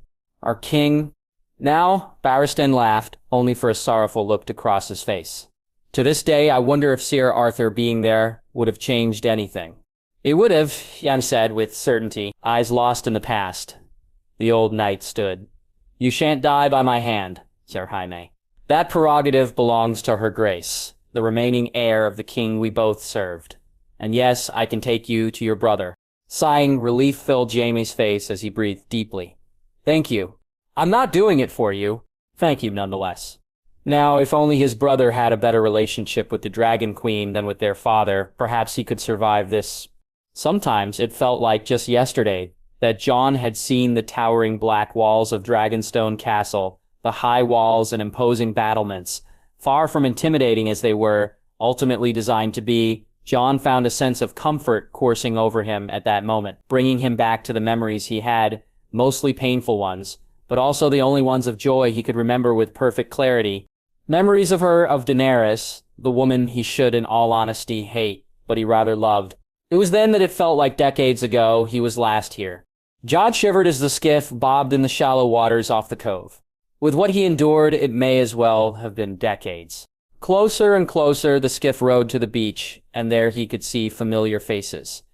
"Our king?" Now, Barristan laughed, only for a sorrowful look to cross his face. "To this day, I wonder if Sir Arthur being there would have changed anything." "It would have," Jan said with certainty, eyes lost in the past. The old knight stood. "You shan't die by my hand, Sir Jaime. That prerogative belongs to her grace, the remaining heir of the king we both served. And yes, I can take you to your brother." Sighing, relief filled Jaime's face as he breathed deeply. "Thank you. I'm not doing it for you. Thank you nonetheless." Now, if only his brother had a better relationship with the Dragon Queen than with their father, perhaps he could survive this. Sometimes it felt like just yesterday that Jon had seen the towering black walls of Dragonstone Castle, the high walls and imposing battlements. Far from intimidating as they were, ultimately designed to be, Jon found a sense of comfort coursing over him at that moment, bringing him back to the memories he had, mostly painful ones, but also the only ones of joy he could remember with perfect clarity. Memories of her, of Daenerys, the woman he should in all honesty hate, but he rather loved. It was then that it felt like decades ago he was last here. Jod shivered as the skiff bobbed in the shallow waters off the cove. With what he endured, it may as well have been decades. Closer and closer the skiff rowed to the beach, and there he could see familiar faces.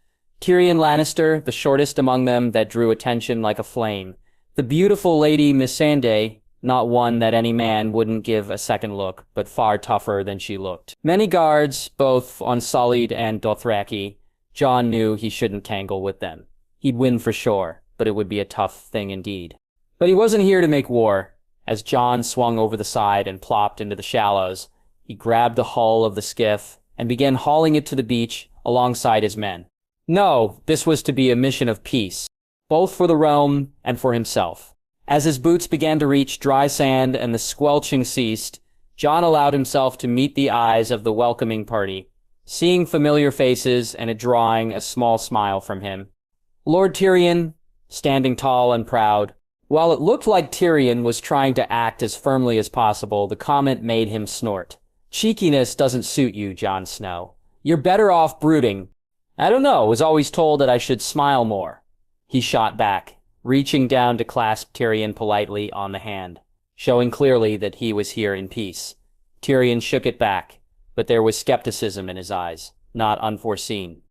Tyrion Lannister, the shortest among them that drew attention like a flame. The beautiful Lady Missandei, not one that any man wouldn't give a second look, but far tougher than she looked. Many guards, both Unsullied and Dothraki. Jon knew he shouldn't tangle with them. He'd win for sure, but it would be a tough thing indeed. But he wasn't here to make war. As Jon swung over the side and plopped into the shallows, he grabbed the hull of the skiff and began hauling it to the beach alongside his men. No, this was to be a mission of peace, both for the realm and for himself. As his boots began to reach dry sand and the squelching ceased, Jon allowed himself to meet the eyes of the welcoming party, seeing familiar faces and drawing a small smile from him. Lord Tyrion, standing tall and proud. While it looked like Tyrion was trying to act as firmly as possible, the comment made him snort. Cheekiness doesn't suit you, Jon Snow. You're better off brooding. I don't know, was always told that I should smile more. He shot back, reaching down to clasp Tyrion politely on the hand, showing clearly that he was here in peace. Tyrion shook it back, but there was skepticism in his eyes, not unforeseen.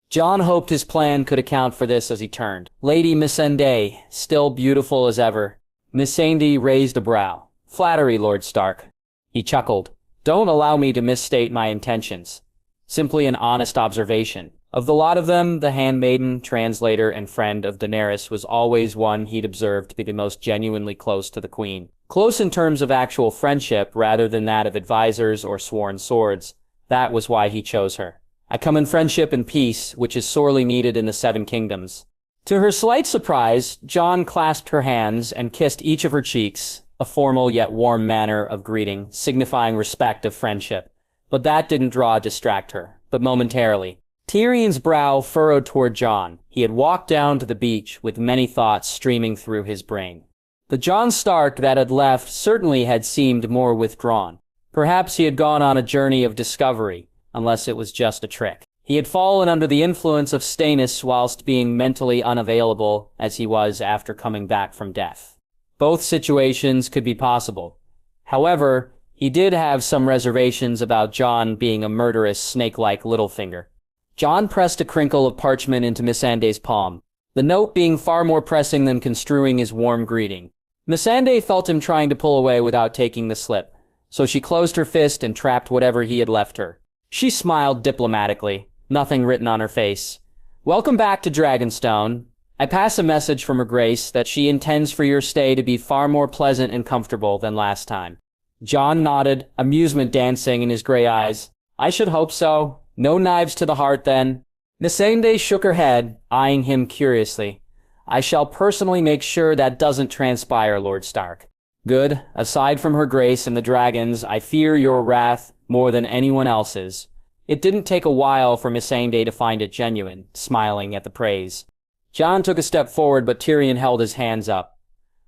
Jon hoped his plan could account for this as he turned. Lady Missandei, still beautiful as ever. Missandei raised a brow. Flattery, Lord Stark. He chuckled. Don't allow me to misstate my intentions. Simply an honest observation. Of the lot of them, the handmaiden, translator, and friend of Daenerys was always one he'd observed to be the most genuinely close to the queen. Close in terms of actual friendship rather than that of advisors or sworn swords. That was why he chose her. I come in friendship and peace, which is sorely needed in the Seven Kingdoms. To her slight surprise, Jon clasped her hands and kissed each of her cheeks, a formal yet warm manner of greeting, signifying respect of friendship. But that didn't distract her, but momentarily. Tyrion's brow furrowed toward Jon. He had walked down to the beach with many thoughts streaming through his brain. The Jon Stark that had left certainly had seemed more withdrawn. Perhaps he had gone on a journey of discovery, unless it was just a trick. He had fallen under the influence of Stannis whilst being mentally unavailable as he was after coming back from death. Both situations could be possible. However, he did have some reservations about Jon being a murderous, snake-like Littlefinger. Jon pressed a crinkle of parchment into Missandei's palm, the note being far more pressing than construing his warm greeting. Missandei felt him trying to pull away without taking the slip, so she closed her fist and trapped whatever he had left her. She smiled diplomatically, nothing written on her face. Welcome back to Dragonstone. I pass a message from Her Grace that she intends for your stay to be far more pleasant and comfortable than last time. Jon nodded, amusement dancing in his gray eyes. I should hope so. No knives to the heart, then. Missandei shook her head, eyeing him curiously. I shall personally make sure that doesn't transpire, Lord Stark. Good. Aside from Her Grace and the dragons, I fear your wrath more than anyone else's. It didn't take a while for Missandei to find it genuine, smiling at the praise. Jon took a step forward, but Tyrion held his hands up.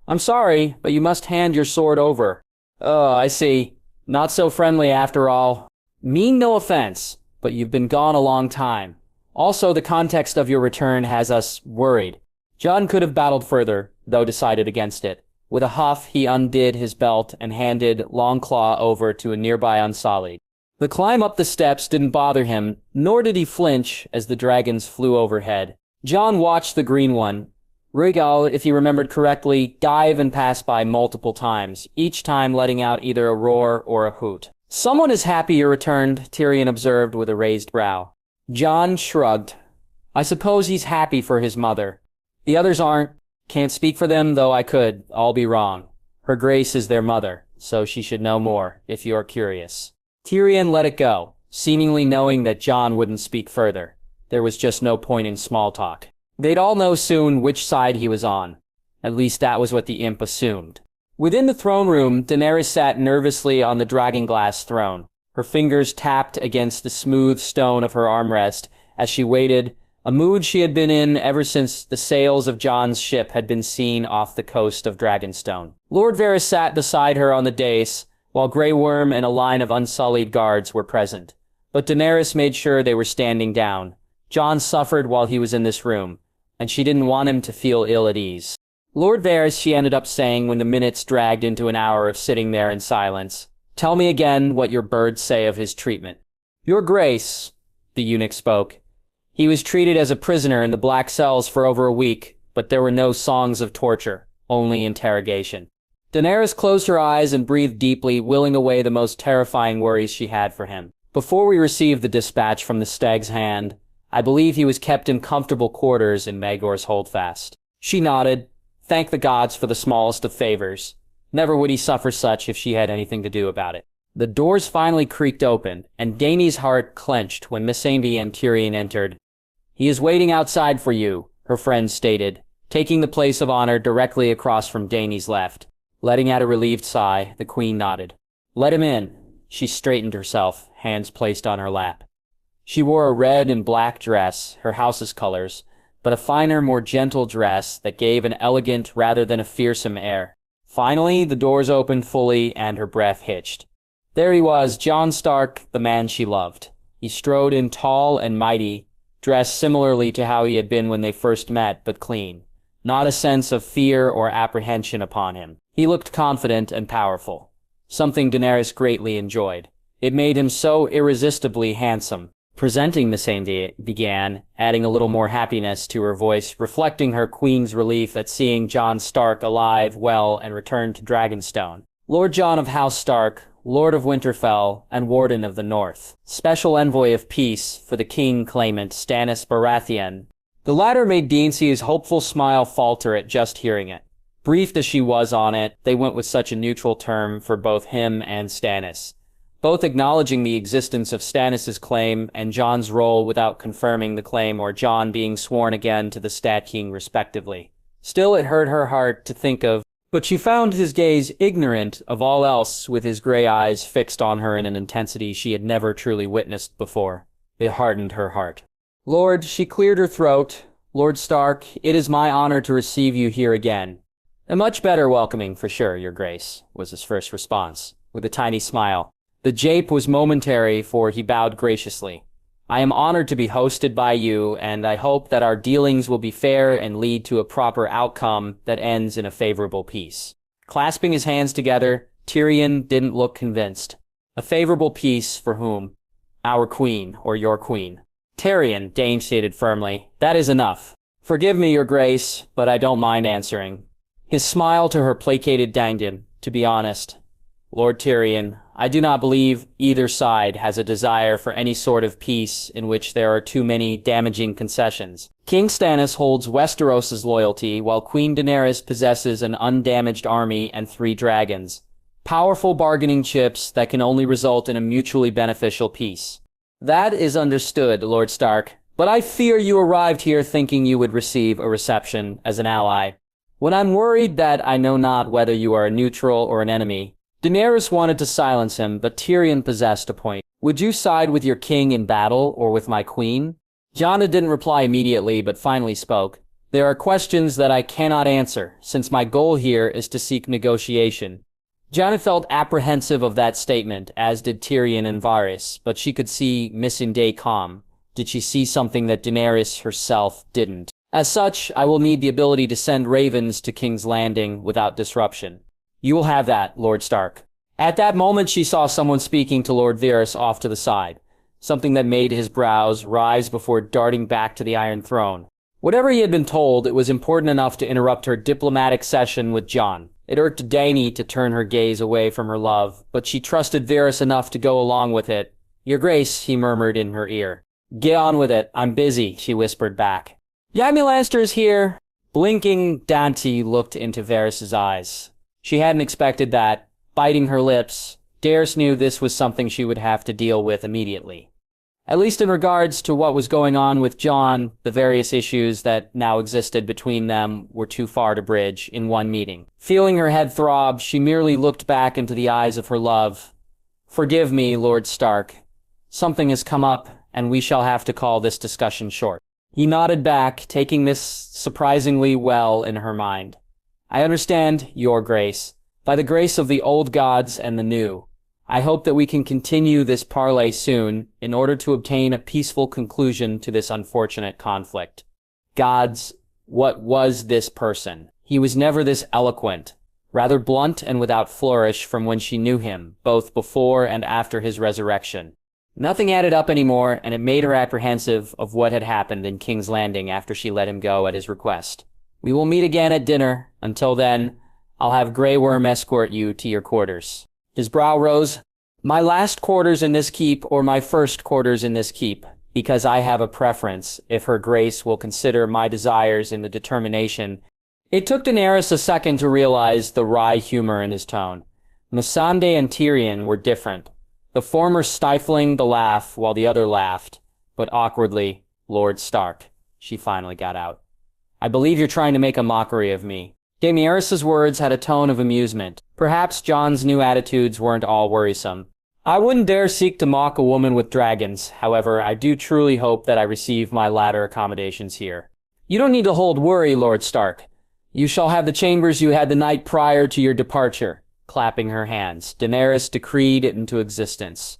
I'm sorry, but you must hand your sword over. Oh, I see. Not so friendly after all. Mean no offense, but you've been gone a long time. Also, the context of your return has us worried. Jon could have battled further, though decided against it. With a huff, he undid his belt and handed Longclaw over to a nearby Unsullied. The climb up the steps didn't bother him, nor did he flinch as the dragons flew overhead. Jon watched the green one. Rhaegal, if he remembered correctly, dive and pass by multiple times, each time letting out either a roar or a hoot. Someone is happy you returned, Tyrion observed with a raised brow. Jon shrugged. I suppose he's happy for his mother. The others aren't. Can't speak for them, though I could. I'll be wrong. Her Grace is their mother, so she should know more, if you're curious. Tyrion let it go, seemingly knowing that Jon wouldn't speak further. There was just no point in small talk. They'd all know soon which side he was on. At least that was what the imp assumed. Within the throne room, Daenerys sat nervously on the dragonglass throne. Her fingers tapped against the smooth stone of her armrest as she waited, a mood she had been in ever since the sails of Jon's ship had been seen off the coast of Dragonstone. Lord Varys sat beside her on the dais, while Grey Worm and a line of unsullied guards were present. But Daenerys made sure they were standing down. Jon suffered while he was in this room, and she didn't want him to feel ill at ease. Lord Varys, she ended up saying when the minutes dragged into an hour of sitting there in silence. Tell me again what your birds say of his treatment. Your Grace, the eunuch spoke. He was treated as a prisoner in the black cells for over a week, but there were no songs of torture, only interrogation. Daenerys closed her eyes and breathed deeply, willing away the most terrifying worries she had for him. Before we received the dispatch from the Stag's hand, I believe he was kept in comfortable quarters in Maegor's Holdfast. She nodded, thanked the gods for the smallest of favors. Never would he suffer such if she had anything to do about it. The doors finally creaked open, and Dany's heart clenched when Missandei and Tyrion entered. "He is waiting outside for you," her friend stated, taking the place of honor directly across from Dany's left. Letting out a relieved sigh, the queen nodded. "Let him in." She straightened herself, hands placed on her lap. She wore a red and black dress, her house's colors, but a finer, more gentle dress that gave an elegant rather than a fearsome air. Finally, the doors opened fully and her breath hitched. There he was, Jon Stark, the man she loved. He strode in tall and mighty, dressed similarly to how he had been when they first met, but clean. Not a sense of fear or apprehension upon him. He looked confident and powerful, something Daenerys greatly enjoyed. It made him so irresistibly handsome. Presenting Missandei began, adding a little more happiness to her voice, reflecting her queen's relief at seeing Jon Stark alive, well, and returned to Dragonstone. Lord Jon of House Stark, Lord of Winterfell, and Warden of the North. Special Envoy of Peace for the King claimant Stannis Baratheon. The latter made Dany's hopeful smile falter at just hearing it. Briefed as she was on it, they went with such a neutral term for both him and Stannis, both acknowledging the existence of Stannis's claim and Jon's role without confirming the claim or Jon being sworn again to the Stat King respectively. Still, it hurt her heart to think of, but she found his gaze ignorant of all else, with his gray eyes fixed on her in an intensity she had never truly witnessed before. It hardened her heart. "Lord," she cleared her throat, "Lord Stark, it is my honor to receive you here again." "A much better welcoming, for sure, your grace," was his first response, with a tiny smile. The jape was momentary, for he bowed graciously. "I am honored to be hosted by you, and I hope that our dealings will be fair and lead to a proper outcome that ends in a favorable peace." Clasping his hands together, Tyrion didn't look convinced. "A favorable peace for whom?" "Our queen, or your queen." "Tyrion," Dany stated firmly, "that is enough. Forgive me, your grace, but I don't mind answering." His smile to her placated Dangdon, "To be honest, Lord Tyrion, I do not believe either side has a desire for any sort of peace in which there are too many damaging concessions. King Stannis holds Westeros' loyalty, while Queen Daenerys possesses an undamaged army and 3 dragons. Powerful bargaining chips that can only result in a mutually beneficial peace. That is understood, Lord Stark, but I fear you arrived here thinking you would receive a reception as an ally. When I'm worried that I know not whether you are a neutral or an enemy." Daenerys wanted to silence him, but Tyrion possessed a point. "Would you side with your king in battle or with my queen?" Jonna didn't reply immediately, but finally spoke. "There are questions that I cannot answer, since my goal here is to seek negotiation." Jonna felt apprehensive of that statement, as did Tyrion and Varys, but she could see Missandei calm. Did she see something that Daenerys herself didn't? "As such, I will need the ability to send ravens to King's Landing without disruption." "You will have that, Lord Stark." At that moment, she saw someone speaking to Lord Varys off to the side, something that made his brows rise before darting back to the Iron Throne. Whatever he had been told, it was important enough to interrupt her diplomatic session with Jon. It irked Dany to turn her gaze away from her love, but she trusted Varys enough to go along with it. "Your Grace," he murmured in her ear. "Get on with it, I'm busy," she whispered back. "Jaime Lannister is here." Blinking, Dany looked into Varys' eyes. She hadn't expected that. Biting her lips, Daenerys knew this was something she would have to deal with immediately. At least in regards to what was going on with Jon, the various issues that now existed between them were too far to bridge in one meeting. Feeling her head throb, she merely looked back into the eyes of her love. "Forgive me, Lord Stark. Something has come up, and we shall have to call this discussion short." He nodded back, taking this surprisingly well in her mind. "I understand, Your Grace. By the grace of the old gods and the new, I hope that we can continue this parley soon in order to obtain a peaceful conclusion to this unfortunate conflict." Gods, what was this person? He was never this eloquent, rather blunt and without flourish from when she knew him, both before and after his resurrection. Nothing added up anymore, and it made her apprehensive of what had happened in King's Landing after she let him go at his request. "We will meet again at dinner. Until then, I'll have Grey Worm escort you to your quarters. His brow rose. My last quarters in this keep or my first quarters in this keep, because I have a preference, if her grace will consider my desires in the determination. It took Daenerys a second to realize the wry humor in his tone. Missandei and Tyrion were different, the former stifling the laugh while the other laughed, but awkwardly. Lord Stark, she finally got out. I believe you're trying to make a mockery of me. Daenerys' words had a tone of amusement. Perhaps Jon's new attitudes weren't all worrisome. I wouldn't dare seek to mock a woman with dragons. However, I do truly hope that I receive my latter accommodations here. You don't need to hold worry, Lord Stark. You shall have the chambers you had the night prior to your departure. Clapping her hands, Daenerys decreed it into existence.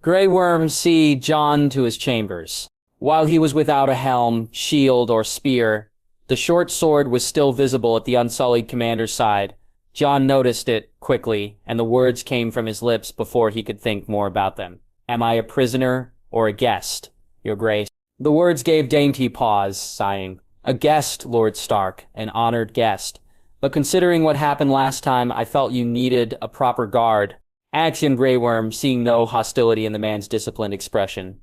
Grey Worm, see Jon to his chambers. While he was without a helm, shield, or spear, the short sword was still visible at the unsullied commander's side. Jon noticed it quickly, and the words came from his lips before he could think more about them. Am I a prisoner or a guest, your grace? The words gave dainty pause, sighing. A guest, Lord Stark, an honored guest. But considering what happened last time, I felt you needed a proper guard. Action, Grey Worm, seeing no hostility in the man's disciplined expression.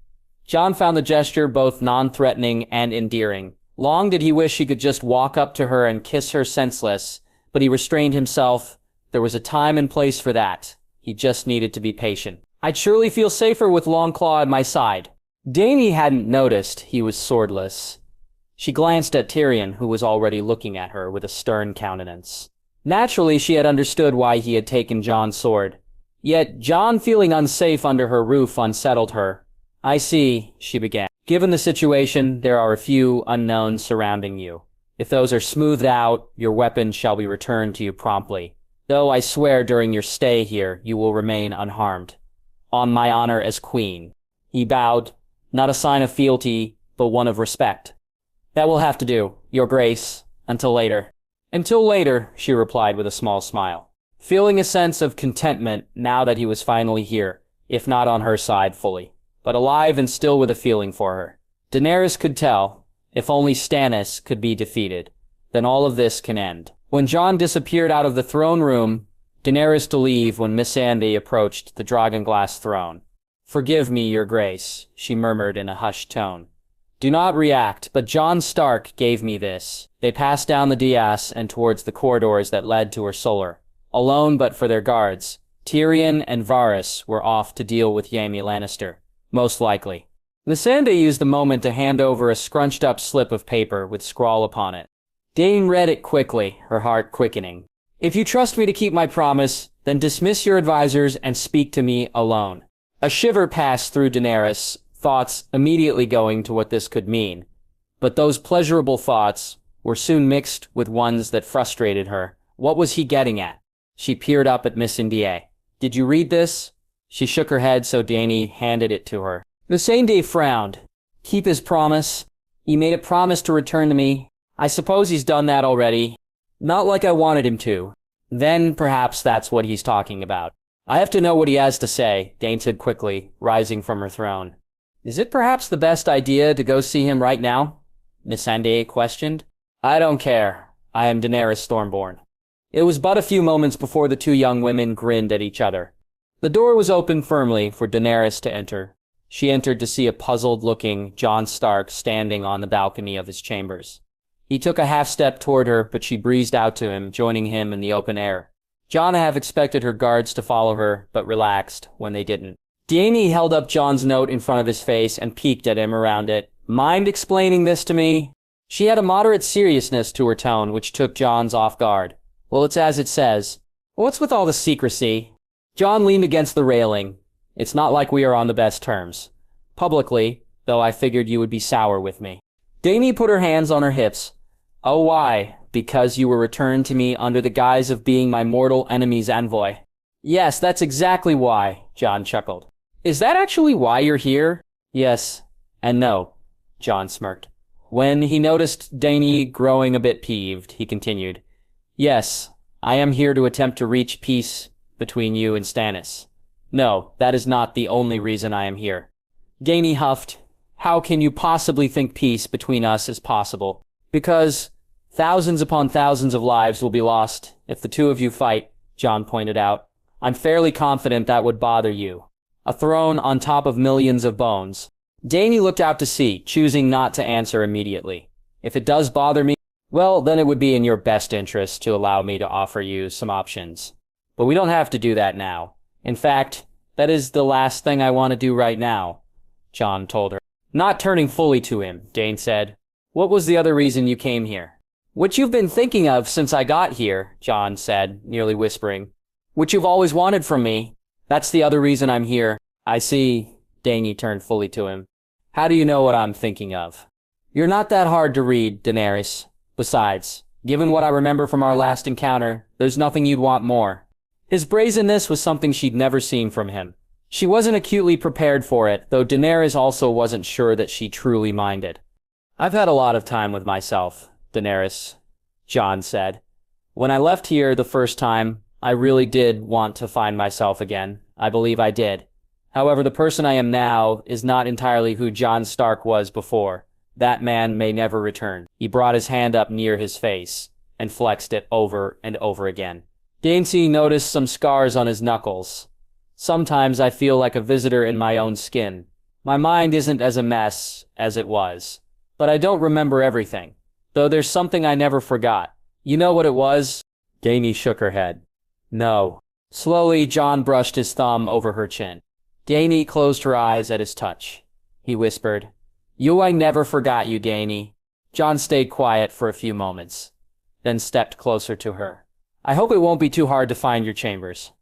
Jon found the gesture both non-threatening and endearing. Long did he wish he could just walk up to her and kiss her senseless, but he restrained himself. There was a time and place for that. He just needed to be patient. I'd surely feel safer with Longclaw at my side. Dany hadn't noticed he was swordless. She glanced at Tyrion, who was already looking at her with a stern countenance. Naturally, she had understood why he had taken Jon's sword. Yet, Jon feeling unsafe under her roof unsettled her. I see, she began. Given the situation, there are a few unknowns surrounding you. If those are smoothed out, your weapons shall be returned to you promptly. Though I swear during your stay here, you will remain unharmed. On my honor as queen. He bowed, not a sign of fealty, but one of respect. That will have to do, your grace, until later. Until later, she replied with a small smile, feeling a sense of contentment now that he was finally here, if not on her side fully, but alive and still with a feeling for her. Daenerys could tell, if only Stannis could be defeated, then all of this can end. When Jon disappeared out of the throne room, Daenerys to leave when Missandei approached the dragonglass throne. Forgive me, your grace, she murmured in a hushed tone. Do not react, but Jon Stark gave me this. They passed down the dais and towards the corridors that led to her solar. Alone but for their guards, Tyrion and Varys were off to deal with Jaime Lannister, most likely. Missandei used the moment to hand over a scrunched-up slip of paper with scrawl upon it. Dane read it quickly, her heart quickening. If you trust me to keep my promise, then dismiss your advisors and speak to me alone. A shiver passed through Daenerys, thoughts immediately going to what this could mean. But those pleasurable thoughts were soon mixed with ones that frustrated her. What was he getting at? She peered up at Missandei. Did you read this? She shook her head so Dany handed it to her. Missandei frowned. Keep his promise. He made a promise to return to me. I suppose he's done that already. Not like I wanted him to. Then perhaps that's what he's talking about. I have to know what he has to say, Dany said quickly, rising from her throne. Is it perhaps the best idea to go see him right now? Missandei questioned. I don't care. I am Daenerys Stormborn. It was but a few moments before the two young women grinned at each other. The door was opened firmly for Daenerys to enter. She entered to see a puzzled-looking Jon Stark standing on the balcony of his chambers. He took a half-step toward her, but she breezed out to him, joining him in the open air. Jon half expected her guards to follow her, but relaxed when they didn't. Dany held up Jon's note in front of his face and peeked at him around it. Mind explaining this to me? She had a moderate seriousness to her tone, which took Jon's off guard. Well, it's as it says. What's with all the secrecy? Jon leaned against the railing. It's not like we are on the best terms. Publicly, though I figured you would be sour with me. Dany put her hands on her hips. Oh, why? Because you were returned to me under the guise of being my mortal enemy's envoy. Yes, that's exactly why, Jon chuckled. Is that actually why you're here? Yes, and no, Jon smirked. When he noticed Dany growing a bit peeved, he continued, Yes, I am here to attempt to reach peace between you and Stannis. No, that is not the only reason I am here. Dany huffed. How can you possibly think peace between us is possible? Because, Thousands upon thousands of lives will be lost if the two of you fight, Jon pointed out. I'm fairly confident that would bother you. A throne on top of millions of bones. Dany looked out to sea, choosing not to answer immediately. If it does bother me, well, then it would be in your best interest to allow me to offer you some options. But we don't have to do that now. In fact, that is the last thing I want to do right now, Jon told her. Not turning fully to him, Dany said. What was the other reason you came here? What you've been thinking of since I got here, Jon said, nearly whispering. What you've always wanted from me. That's the other reason I'm here. I see, Dany turned fully to him. How do you know what I'm thinking of? You're not that hard to read, Daenerys. Besides, given what I remember from our last encounter, there's nothing you'd want more. His brazenness was something she'd never seen from him. She wasn't acutely prepared for it, though Daenerys also wasn't sure that she truly minded. I've had a lot of time with myself, Daenerys, Jon said. When I left here the first time, I really did want to find myself again. I believe I did. However, the person I am now is not entirely who Jon Stark was before. That man may never return. He brought his hand up near his face and flexed it over and over again. Dany noticed some scars on his knuckles. Sometimes I feel like a visitor in my own skin. My mind isn't as a mess as it was. But I don't remember everything. Though there's something I never forgot. You know what it was? Dany shook her head. No. Slowly, Jon brushed his thumb over her chin. Dany closed her eyes at his touch. He whispered, I never forgot you, Dany. Jon stayed quiet for a few moments, then stepped closer to her. I hope it won't be too hard to find your chambers.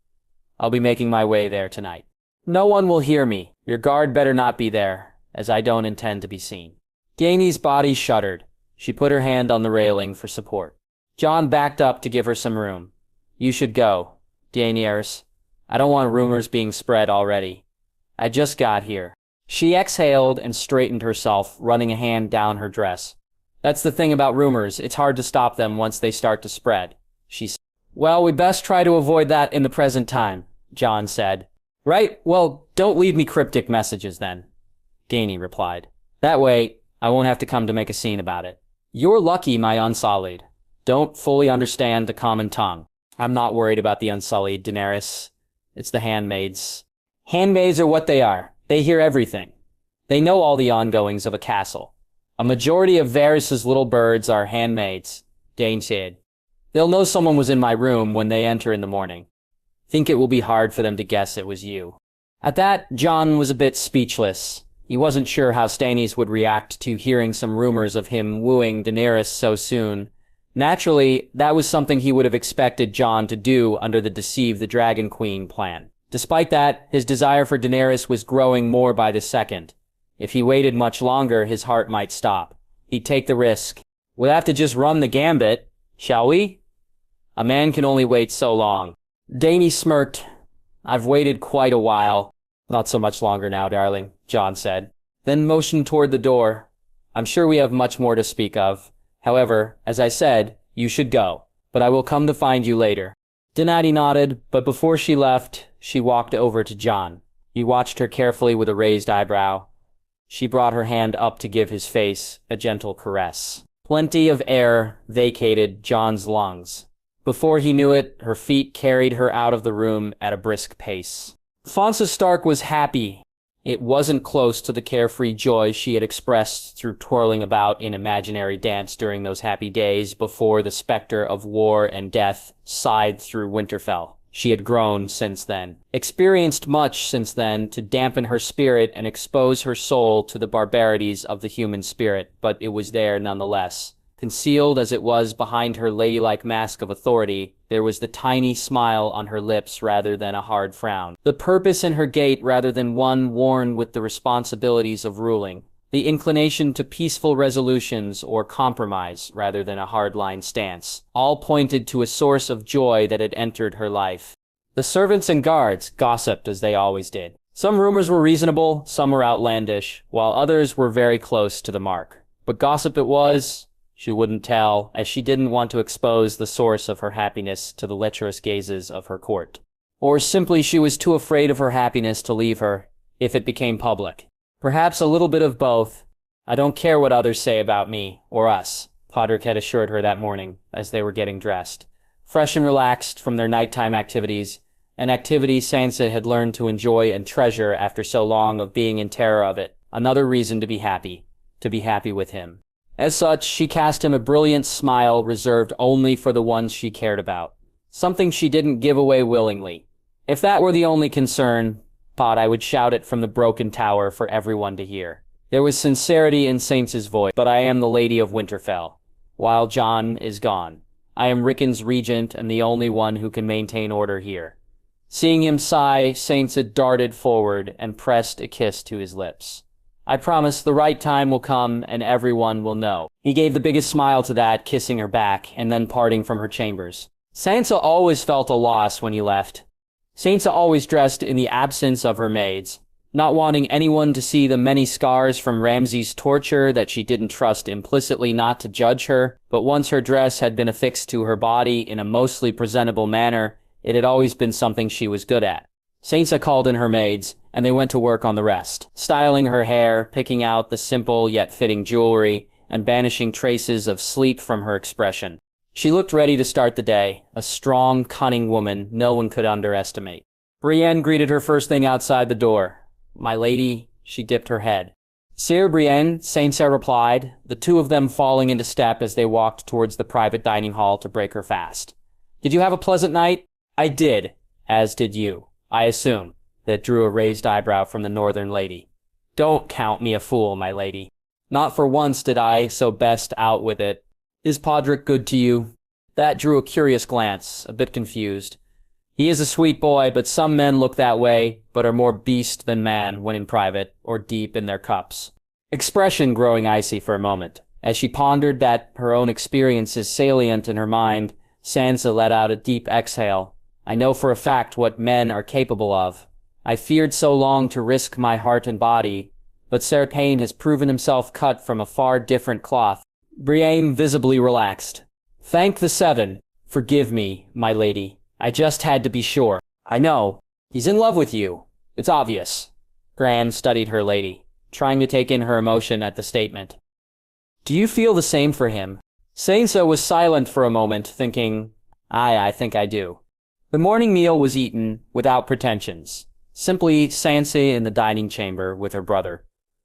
I'll be making my way there tonight. No one will hear me. Your guard better not be there, as I don't intend to be seen. Dany's body shuddered. She put her hand on the railing for support. Jon backed up to give her some room. You should go, Daenerys. I don't want rumors being spread already. I just got here. She exhaled and straightened herself, running a hand down her dress. That's the thing about rumors. It's hard to stop them once they start to spread, she said. Well, we best try to avoid that in the present time, Jon said. Right? Well, don't leave me cryptic messages then, Dany replied. That way, I won't have to come to make a scene about it. You're lucky, my Unsullied. Don't fully understand the common tongue. I'm not worried about the Unsullied, Daenerys. It's the handmaids. Handmaids are what they are. They hear everything. They know all the ongoings of a castle. A majority of Varys' little birds are handmaids, Dany said. They'll know someone was in my room when they enter in the morning. Think it will be hard for them to guess it was you. At that, Jon was a bit speechless. He wasn't sure how Stannis would react to hearing some rumors of him wooing Daenerys so soon. Naturally, that was something he would have expected Jon to do under the Deceive the Dragon Queen plan. Despite that, his desire for Daenerys was growing more by the second. If he waited much longer, his heart might stop. He'd take the risk. We'll have to just run the gambit, shall we? A man can only wait so long. Dany smirked. I've waited quite a while. Not so much longer now, darling, Jon said, then motioned toward the door. I'm sure we have much more to speak of. However, as I said, you should go, but I will come to find you later. Daenerys nodded, but before she left, she walked over to Jon. He watched her carefully with a raised eyebrow. She brought her hand up to give his face a gentle caress. Plenty of air vacated Jon's lungs. Before he knew it, her feet carried her out of the room at a brisk pace. Sansa Stark was happy. It wasn't close to the carefree joy she had expressed through twirling about in imaginary dance during those happy days before the specter of war and death sighed through Winterfell. She had grown since then, experienced much since then to dampen her spirit and expose her soul to the barbarities of the human spirit, but it was there nonetheless. Concealed as it was behind her ladylike mask of authority, there was the tiny smile on her lips rather than a hard frown. The purpose in her gait rather than one worn with the responsibilities of ruling. The inclination to peaceful resolutions or compromise rather than a hardline stance. All pointed to a source of joy that had entered her life. The servants and guards gossiped as they always did. Some rumors were reasonable, some were outlandish, while others were very close to the mark. But gossip it was. She wouldn't tell, as she didn't want to expose the source of her happiness to the lecherous gazes of her court. Or simply she was too afraid of her happiness to leave her, if it became public. Perhaps a little bit of both. I don't care what others say about me, or us. Podrick had assured her that morning as they were getting dressed. Fresh and relaxed from their nighttime activities, an activity Sansa had learned to enjoy and treasure after so long of being in terror of it. Another reason to be happy with him. As such, she cast him a brilliant smile reserved only for the ones she cared about. Something she didn't give away willingly. If that were the only concern, I would shout it from the broken tower for everyone to hear. There was sincerity in Sansa's voice, but I am the Lady of Winterfell. While Jon is gone, I am Rickon's regent and the only one who can maintain order here. Seeing him sigh, Sansa darted forward and pressed a kiss to his lips. I promise the right time will come and everyone will know. He gave the biggest smile to that, kissing her back and then parting from her chambers. Sansa always felt a loss when he left. Sansa always dressed in the absence of her maids, not wanting anyone to see the many scars from Ramsay's torture that she didn't trust implicitly not to judge her, but once her dress had been affixed to her body in a mostly presentable manner, it had always been something she was good at. Sansa called in her maids, and they went to work on the rest, styling her hair, picking out the simple yet fitting jewelry, and banishing traces of sleep from her expression. She looked ready to start the day, a strong, cunning woman no one could underestimate. Brienne greeted her first thing outside the door. "My lady," she dipped her head. "Sire Brienne," Sansa replied, the two of them falling into step as they walked towards the private dining hall to break her fast. "Did you have a pleasant night?" "I did, as did you, I assume," that drew a raised eyebrow from the northern lady. "Don't count me a fool, my lady. Not for once did I so best out with it. Is Podrick good to you?" That drew a curious glance, a bit confused. "He is a sweet boy, but some men look that way, but are more beast than man when in private, or deep in their cups." Expression growing icy for a moment. As she pondered that her own experience is salient in her mind, Sansa let out a deep exhale. "I know for a fact what men are capable of. I feared so long to risk my heart and body, but Sir Payne has proven himself cut from a far different cloth." Brienne visibly relaxed. "Thank the Seven. Forgive me, my lady. I just had to be sure." "I know. He's in love with you. It's obvious." Gran studied her lady, trying to take in her emotion at the statement. "Do you feel the same for him?" Sansa was silent for a moment, thinking, I think I do." The morning meal was eaten without pretensions. Simply Sansa in the dining chamber with her brother,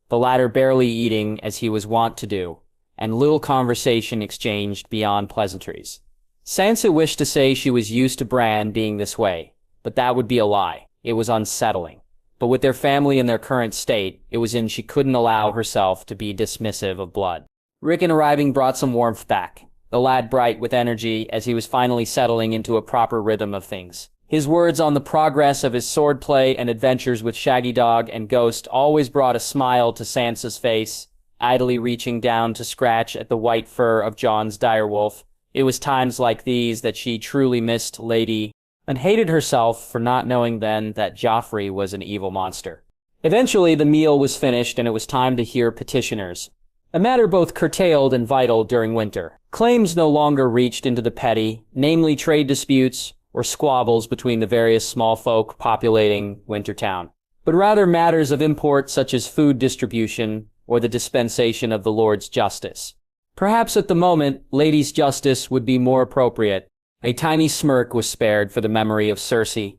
the latter barely eating as he was wont to do, and little conversation exchanged beyond pleasantries. Sansa wished to say she was used to Bran being this way, but that would be a lie. It was unsettling. But with their family in their current state, it was in she couldn't allow herself to be dismissive of blood. Rickon arriving brought some warmth back, the lad bright with energy as he was finally settling into a proper rhythm of things. His words on the progress of his swordplay and adventures with Shaggy Dog and Ghost always brought a smile to Sansa's face, idly reaching down to scratch at the white fur of Jon's direwolf. It was times like these that she truly missed Lady, and hated herself for not knowing then that Joffrey was an evil monster. Eventually the meal was finished and it was time to hear petitioners, a matter both curtailed and vital during winter. Claims no longer reached into the petty, namely trade disputes or squabbles between the various small folk populating Wintertown, but rather matters of import such as food distribution or the dispensation of the Lord's justice. Perhaps at the moment, Lady's justice would be more appropriate. A tiny smirk was spared for the memory of Cersei.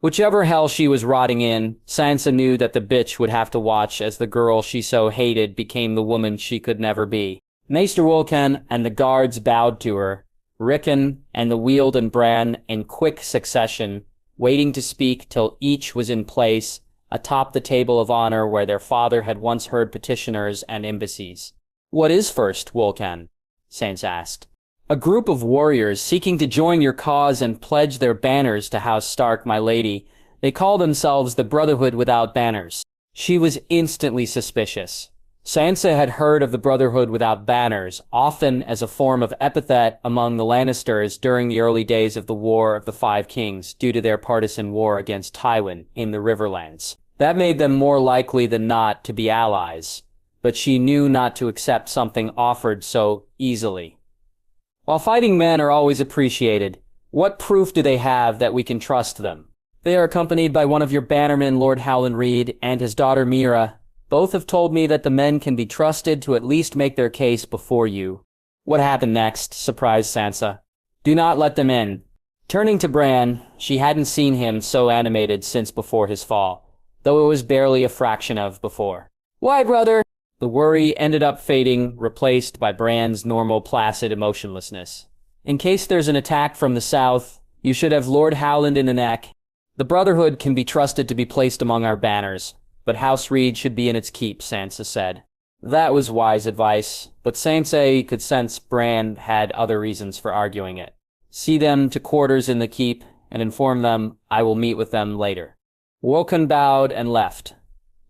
Whichever hell she was rotting in, Sansa knew that the bitch would have to watch as the girl she so hated became the woman she could never be. Maester Wolkan and the guards bowed to her, Rickon and the Weald and Bran in quick succession, waiting to speak till each was in place atop the table of honor where their father had once heard petitioners and embassies. "What is first, Wolkan?" Sansa asked. "A group of warriors seeking to join your cause and pledge their banners to House Stark, my lady. They call themselves the Brotherhood Without Banners." She was instantly suspicious. Sansa had heard of the Brotherhood Without Banners, often as a form of epithet among the Lannisters during the early days of the War of the Five Kings due to their partisan war against Tywin in the Riverlands. That made them more likely than not to be allies, but she knew not to accept something offered so easily. While fighting men are always appreciated, what proof do they have that we can trust them? They are accompanied by one of your bannermen, Lord Howland Reed, and his daughter Mira. Both have told me that the men can be trusted to at least make their case before you. What happened next? Surprised Sansa. Do not let them in. Turning to Bran, she hadn't seen him so animated since before his fall, though it was barely a fraction of before. Why, brother? The worry ended up fading, replaced by Bran's normal placid emotionlessness. In case there's an attack from the south, you should have Lord Howland in the neck. The Brotherhood can be trusted to be placed among our banners, but House Reed should be in its keep, Sansa said. That was wise advice, but Sansa could sense Bran had other reasons for arguing it. See them to quarters in the keep, and inform them I will meet with them later. Woken bowed and left,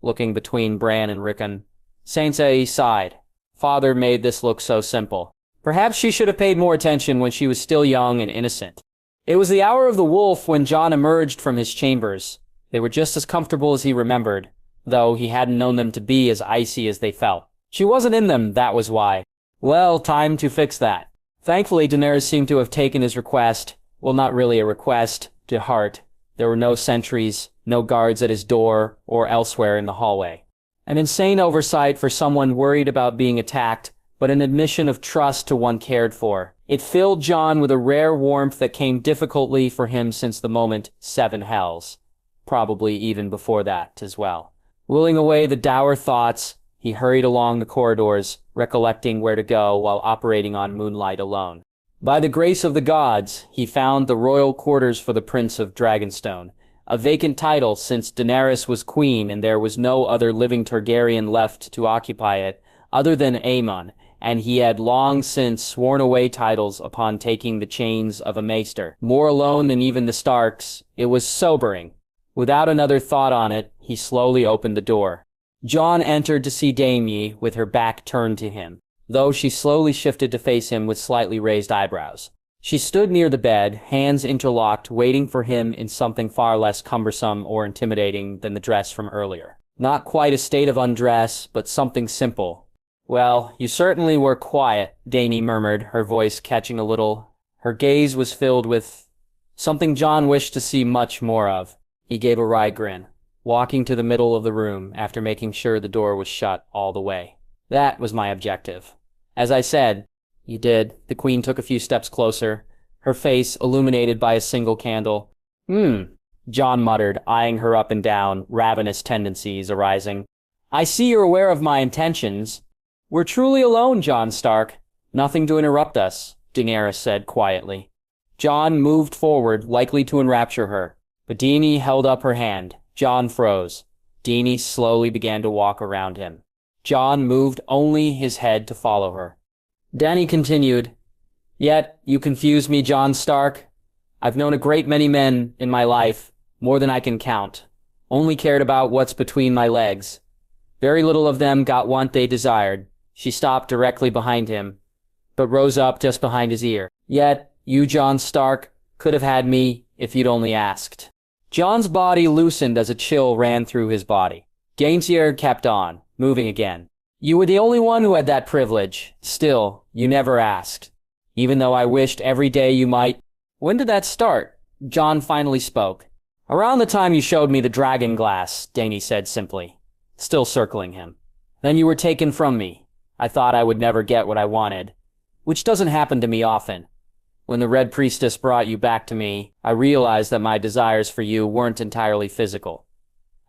looking between Bran and Rickon. Sansa sighed. Father made this look so simple. Perhaps she should have paid more attention when she was still young and innocent. It was the hour of the wolf when Jon emerged from his chambers. They were just as comfortable as he remembered, though he hadn't known them to be as icy as they felt. She wasn't in them, that was why. Well, time to fix that. Thankfully, Daenerys seemed to have taken his request, well, not really a request, to heart. There were no sentries, no guards at his door or elsewhere in the hallway. An insane oversight for someone worried about being attacked, but an admission of trust to one cared for. It filled Jon with a rare warmth that came difficultly for him since the moment 7 hells. Probably even before that as well. Willing away the dour thoughts, he hurried along the corridors, recollecting where to go while operating on moonlight alone. By the grace of the gods, he found the royal quarters for the Prince of Dragonstone, a vacant title since Daenerys was queen and there was no other living Targaryen left to occupy it other than Aemon, and he had long since sworn away titles upon taking the chains of a maester. More alone than even the Starks, it was sobering. Without another thought on it, he slowly opened the door. Jon entered to see Dany with her back turned to him, though she slowly shifted to face him with slightly raised eyebrows. She stood near the bed, hands interlocked, waiting for him in something far less cumbersome or intimidating than the dress from earlier. Not quite a state of undress, but something simple. Well, you certainly were quiet, Dany murmured, her voice catching a little. Her gaze was filled with something Jon wished to see much more of. He gave a wry grin, walking to the middle of the room after making sure the door was shut all the way. That was my objective. As I said, you did. The queen took a few steps closer, her face illuminated by a single candle. Jon muttered, eyeing her up and down, ravenous tendencies arising. I see you're aware of my intentions. We're truly alone, Jon Stark. Nothing to interrupt us, Daenerys said quietly. Jon moved forward, likely to enrapture her, but Dany held up her hand. Jon froze. Dany slowly began to walk around him. Jon moved only his head to follow her. Dany continued, Yet, you confuse me, Jon Stark. I've known a great many men in my life, more than I can count. Only cared about what's between my legs. Very little of them got what they desired. She stopped directly behind him, but rose up just behind his ear. Yet, you, Jon Stark, could have had me if you'd only asked. Jon's body loosened as a chill ran through his body. Gainsier kept on, moving again. You were the only one who had that privilege. Still, you never asked. Even though I wished every day you might. When did that start? Jon finally spoke. Around the time you showed me the dragon glass, Dany said simply, still circling him. Then you were taken from me. I thought I would never get what I wanted, which doesn't happen to me often. When the Red Priestess brought you back to me, I realized that my desires for you weren't entirely physical.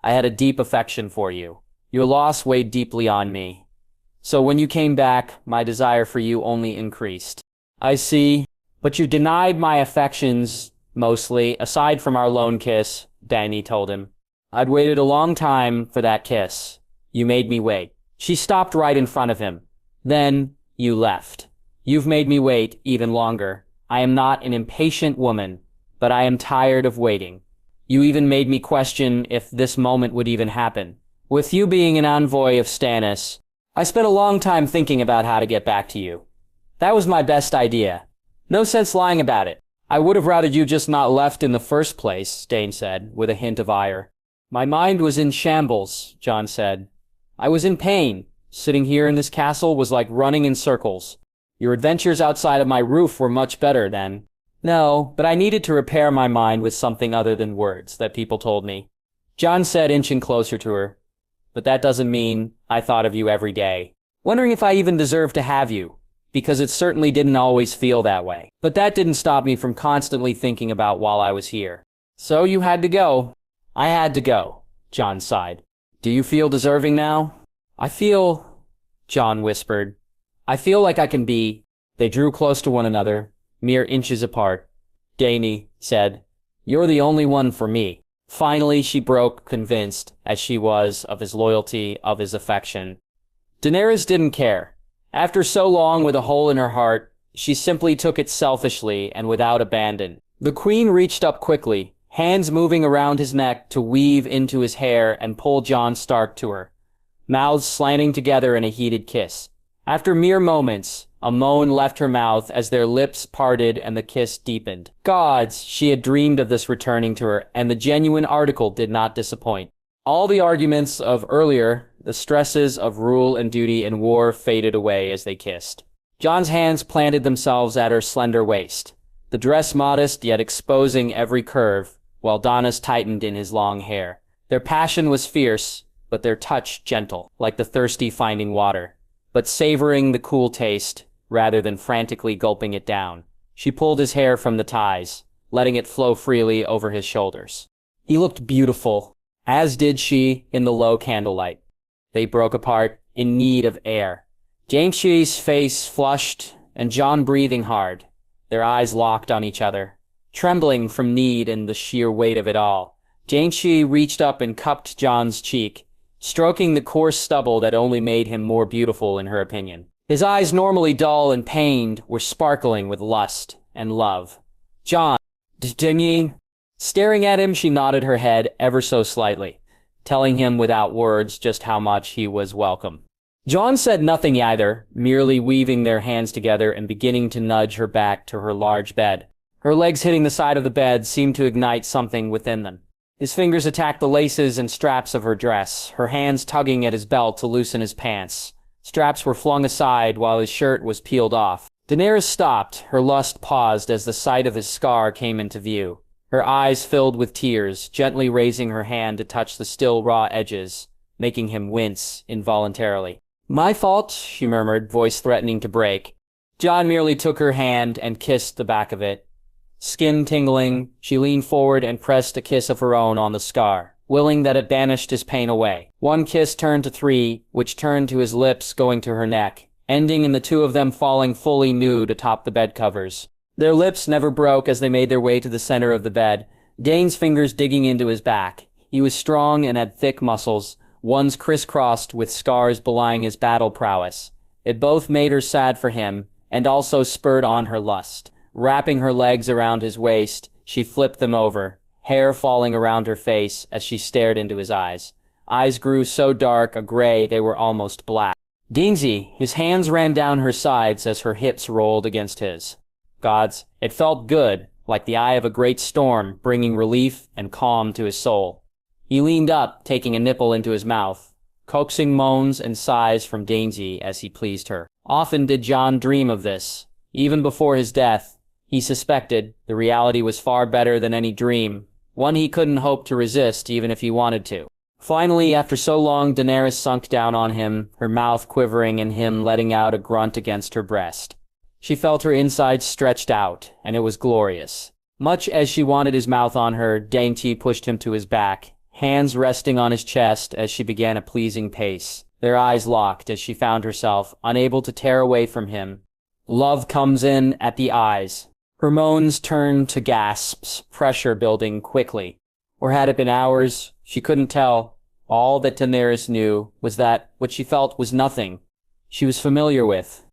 I had a deep affection for you. Your loss weighed deeply on me. So when you came back, my desire for you only increased. I see, but you denied my affections, mostly, aside from our lone kiss, Dany told him. I'd waited a long time for that kiss. You made me wait. She stopped right in front of him. Then, you left. You've made me wait even longer. I am not an impatient woman, but I am tired of waiting. You even made me question if this moment would even happen. With you being an envoy of Stannis, I spent a long time thinking about how to get back to you. That was my best idea. No sense lying about it. I would have rather you just not left in the first place, Dany said, with a hint of ire. My mind was in shambles, Jon said. I was in pain. Sitting here in this castle was like running in circles. Your adventures outside of my roof were much better then. No, but I needed to repair my mind with something other than words that people told me. Jon said, inching closer to her. But that doesn't mean I thought of you every day. Wondering if I even deserve to have you. because it certainly didn't always feel that way. But that didn't stop me from constantly thinking about while I was here. So you had to go. I had to go, Jon sighed. Do you feel deserving now? I feel, Jon whispered. I feel like I can be. They drew close to one another, mere inches apart. Dany said, You're the only one for me. Finally, she broke, convinced, as she was, of his loyalty, of his affection. Daenerys didn't care. After so long with a hole in her heart, she simply took it selfishly and without abandon. The queen reached up quickly, hands moving around his neck to weave into his hair and pull Jon Stark to her, mouths slanting together in a heated kiss. After mere moments, a moan left her mouth as their lips parted and the kiss deepened. Gods, she had dreamed of this returning to her, and the genuine article did not disappoint. All the arguments of earlier, the stresses of rule and duty and war faded away as they kissed. Jon's hands planted themselves at her slender waist, the dress modest yet exposing every curve, while Donna's tightened in his long hair. Their passion was fierce, but their touch gentle, like the thirsty finding water, but savoring the cool taste, rather than frantically gulping it down. She pulled his hair from the ties, letting it flow freely over his shoulders. He looked beautiful, as did she in the low candlelight. They broke apart, in need of air. Jamechi's face flushed, and Jon breathing hard, their eyes locked on each other, trembling from need and the sheer weight of it all. Jamechi reached up and cupped Jon's cheek, stroking the coarse stubble that only made him more beautiful in her opinion. His eyes, normally dull and pained, were sparkling with lust and love. Jon, Dany? Staring at him, she nodded her head ever so slightly, telling him without words just how much he was welcome. Jon said nothing either, merely weaving their hands together and beginning to nudge her back to her large bed. Her legs hitting the side of the bed seemed to ignite something within them. His fingers attacked the laces and straps of her dress, her hands tugging at his belt to loosen his pants. Straps were flung aside while his shirt was peeled off. Daenerys stopped, her lust paused as the sight of his scar came into view. Her eyes filled with tears, gently raising her hand to touch the still raw edges, making him wince involuntarily. My fault, she murmured, voice threatening to break. Jon merely took her hand and kissed the back of it. Skin tingling, she leaned forward and pressed a kiss of her own on the scar, willing that it banished his pain away. One kiss turned to three, which turned to his lips going to her neck, ending in the two of them falling fully nude atop the bed covers. Their lips never broke as they made their way to the center of the bed, Dane's fingers digging into his back. He was strong and had thick muscles, ones crisscrossed with scars belying his battle prowess. It both made her sad for him, and also spurred on her lust. Wrapping her legs around his waist, she flipped them over, hair falling around her face as she stared into his eyes. Eyes grew so dark a gray they were almost black. Dingsy, his hands ran down her sides as her hips rolled against his. Gods, it felt good, like the eye of a great storm, bringing relief and calm to his soul. He leaned up, taking a nipple into his mouth, coaxing moans and sighs from Daisy as he pleased her. Often did Jon dream of this. Even before his death, he suspected the reality was far better than any dream, one he couldn't hope to resist even if he wanted to. Finally, after so long, Daenerys sunk down on him, her mouth quivering and him letting out a grunt against her breast. She felt her insides stretched out, and it was glorious. Much as she wanted his mouth on her, Dainty pushed him to his back, hands resting on his chest as she began a pleasing pace. Their eyes locked as she found herself unable to tear away from him. Love comes in at the eyes. Her moans turned to gasps, pressure building quickly. Or had it been hours? She couldn't tell. All that Daenerys knew was that what she felt was nothing she was familiar with.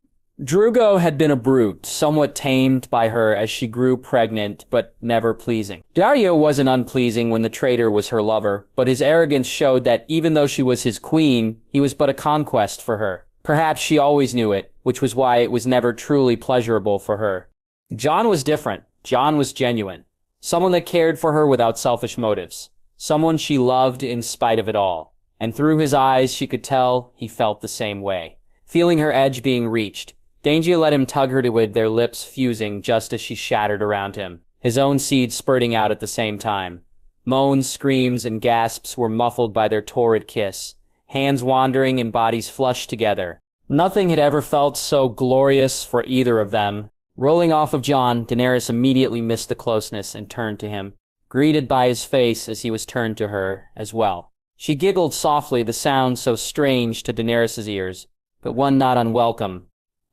Drogo had been a brute, somewhat tamed by her as she grew pregnant, but never pleasing. Daario wasn't unpleasing when the traitor was her lover, but his arrogance showed that even though she was his queen, he was but a conquest for her. Perhaps she always knew it, which was why it was never truly pleasurable for her. Jon was different. Jon was genuine. Someone that cared for her without selfish motives. Someone she loved in spite of it all. And through his eyes she could tell he felt the same way. Feeling her edge being reached, Danger let him tug her to it, their lips fusing just as she shattered around him, his own seed spurting out at the same time. Moans, screams, and gasps were muffled by their torrid kiss, hands wandering and bodies flushed together. Nothing had ever felt so glorious for either of them. Rolling off of Jon, Daenerys immediately missed the closeness and turned to him, greeted by his face as he was turned to her as well. She giggled softly, the sound so strange to Daenerys' ears, but one not unwelcome.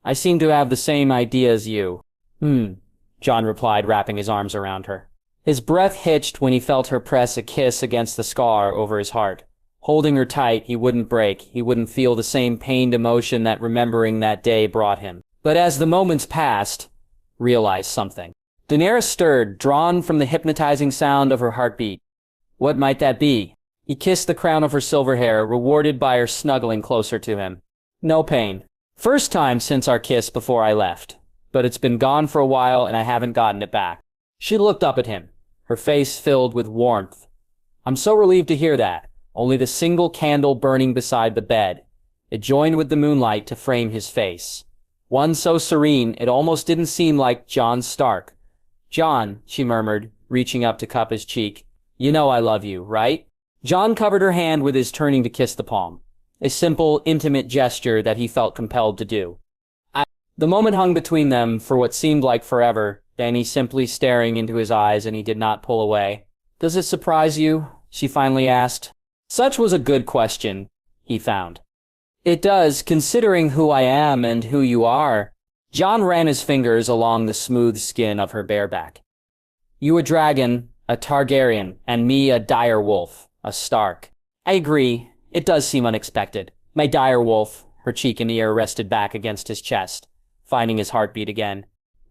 I seem to have the same idea as you. Jon replied, wrapping his arms around her. His breath hitched when he felt her press a kiss against the scar over his heart. Holding her tight, he wouldn't break. He wouldn't feel the same pained emotion that remembering that day brought him. But as the moments passed, realized something. Daenerys stirred, drawn from the hypnotizing sound of her heartbeat. What might that be? He kissed the crown of her silver hair, rewarded by her snuggling closer to him. No pain. First time since our kiss before I left. But it's been gone for a while and I haven't gotten it back. She looked up at him, her face filled with warmth. I'm so relieved to hear that. Only the single candle burning beside the bed. It joined with the moonlight to frame his face. One so serene, it almost didn't seem like Jon Stark. Jon, she murmured, reaching up to cup his cheek. You know I love you, right? Jon covered her hand with his turning to kiss the palm. A simple, intimate gesture that he felt compelled to do. The moment hung between them for what seemed like forever, Dany simply staring into his eyes, and he did not pull away. Does it surprise you? She finally asked. Such was a good question, he found. It does, considering who I am and who you are. Jon ran his fingers along the smooth skin of her bare back. You a dragon, a Targaryen, and me a dire wolf, a Stark. I agree, it does seem unexpected. My dire wolf, her cheek and ear rested back against his chest, finding his heartbeat again.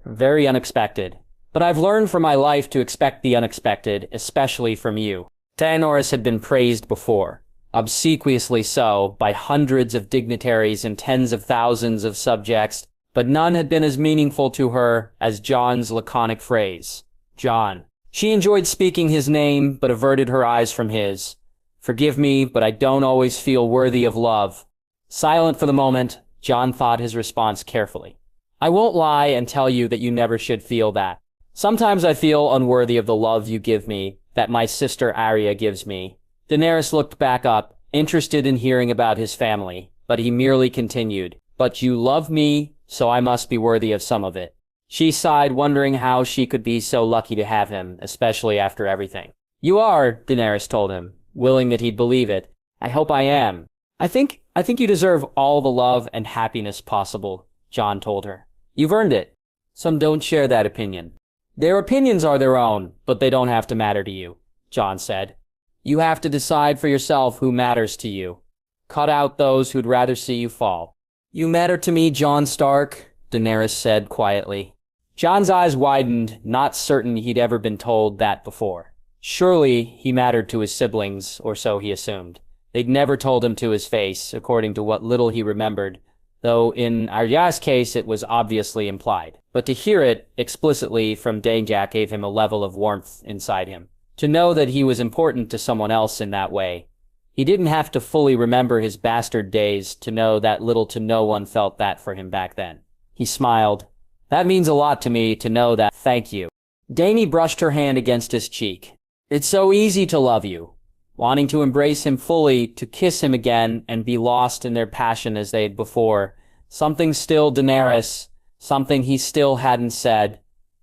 Very unexpected. But I've learned from my life to expect the unexpected, especially from you. Daenerys had been praised before, obsequiously so, by hundreds of dignitaries and tens of thousands of subjects, but none had been as meaningful to her as Jon's laconic phrase. Jon. She enjoyed speaking his name, but averted her eyes from his. Forgive me, but I don't always feel worthy of love. Silent for the moment, Jon thought his response carefully. I won't lie and tell you that you never should feel that. Sometimes I feel unworthy of the love you give me, that my sister Arya gives me. Daenerys looked back up, interested in hearing about his family, but he merely continued, But you love me, so I must be worthy of some of it. She sighed, wondering how she could be so lucky to have him, especially after everything. You are, Daenerys told him, willing that he'd believe it. I hope I am. I think you deserve all the love and happiness possible, Jon told her. You've earned it. Some don't share that opinion. Their opinions are their own, but they don't have to matter to you, Jon said. You have to decide for yourself who matters to you. Cut out those who'd rather see you fall. You matter to me, Jon Stark, Daenerys said quietly. Jon's eyes widened, not certain he'd ever been told that before. Surely he mattered to his siblings, or so he assumed. They'd never told him to his face, according to what little he remembered, though in Arya's case it was obviously implied. But to hear it explicitly from Daenjak gave him a level of warmth inside him. To know that he was important to someone else in that way. He didn't have to fully remember his bastard days to know that little to no one felt that for him back then. He smiled. That means a lot to me to know that. Thank you. Dany brushed her hand against his cheek. It's so easy to love you. Wanting to embrace him fully, to kiss him again, and be lost in their passion as they'd before. Something still Daenerys, something he still hadn't said.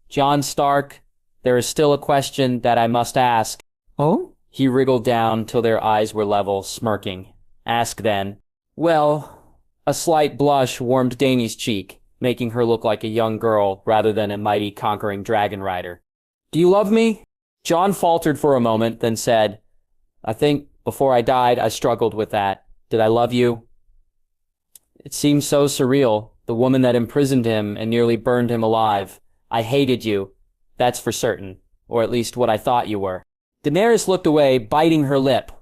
Jon Stark, there is still a question that I must ask. Oh? He wriggled down till their eyes were level, smirking. Ask then. Well, a slight blush warmed Dany's cheek, making her look like a young girl rather than a mighty conquering dragon rider. Do you love me? Jon faltered for a moment, then said, I think before I died, I struggled with that. Did I love you? It seemed so surreal, the woman that imprisoned him and nearly burned him alive. I hated you. That's for certain, or at least what I thought you were. Daenerys looked away, biting her lip.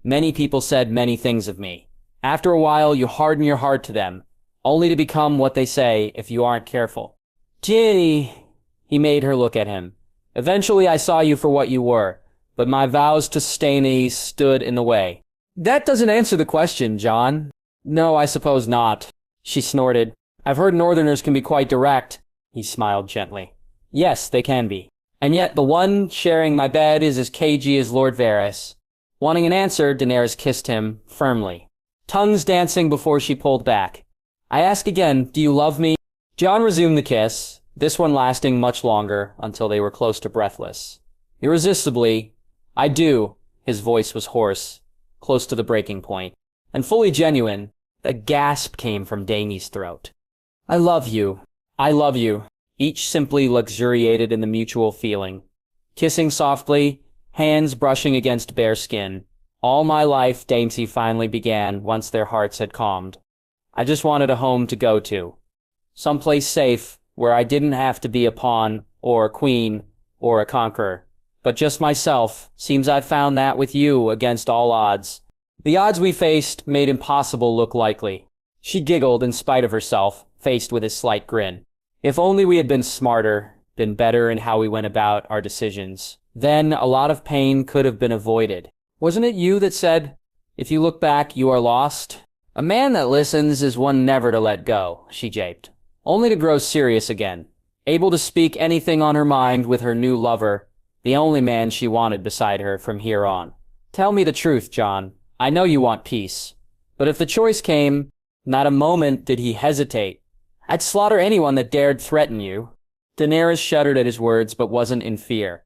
Many people said many things of me. After a while, you harden your heart to them, only to become what they say if you aren't careful. Ginny, he made her look at him. Eventually I saw you for what you were, but my vows to Stannis stood in the way. That doesn't answer the question, Jon. No, I suppose not. She snorted. I've heard Northerners can be quite direct. He smiled gently. Yes, they can be. And yet the one sharing my bed is as cagey as Lord Varys. Wanting an answer, Daenerys kissed him firmly, tongues dancing before she pulled back. I ask again, do you love me? Jon resumed the kiss, this one lasting much longer, until they were close to breathless. Irresistibly, I do, his voice was hoarse, close to the breaking point, and fully genuine. A gasp came from Dany's throat. I love you. I love you. Each simply luxuriated in the mutual feeling. Kissing softly, hands brushing against bare skin. All my life, Dainty finally began once their hearts had calmed. I just wanted a home to go to. Someplace safe, where I didn't have to be a pawn, or a queen, or a conqueror. But just myself. Seems I've found that with you against all odds. The odds we faced made impossible look likely. She giggled in spite of herself, faced with a slight grin. If only we had been smarter, been better in how we went about our decisions. Then a lot of pain could have been avoided. Wasn't it you that said, if you look back, you are lost? A man that listens is one never to let go, she japed, only to grow serious again. Able to speak anything on her mind with her new lover, the only man she wanted beside her from here on. Tell me the truth, Jon. I know you want peace. But if the choice came, not a moment did he hesitate. I'd slaughter anyone that dared threaten you. Daenerys shuddered at his words, but wasn't in fear.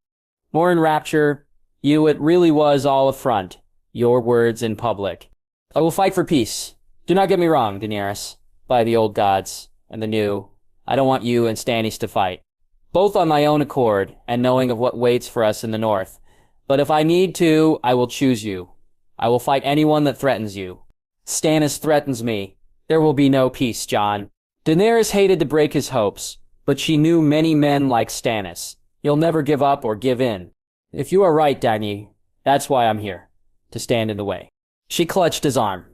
More in rapture, it really was all a front. Your words in public. I will fight for peace. Do not get me wrong, Daenerys. By the old gods, and the new, I don't want you and Stannis to fight. Both on my own accord, and knowing of what waits for us in the north. But if I need to, I will choose you. I will fight anyone that threatens you. Stannis threatens me. There will be no peace, Jon. Daenerys hated to break his hopes, but she knew many men like Stannis. He'll never give up or give in. If you are right, Dany, that's why I'm here. To stand in the way. She clutched his arm.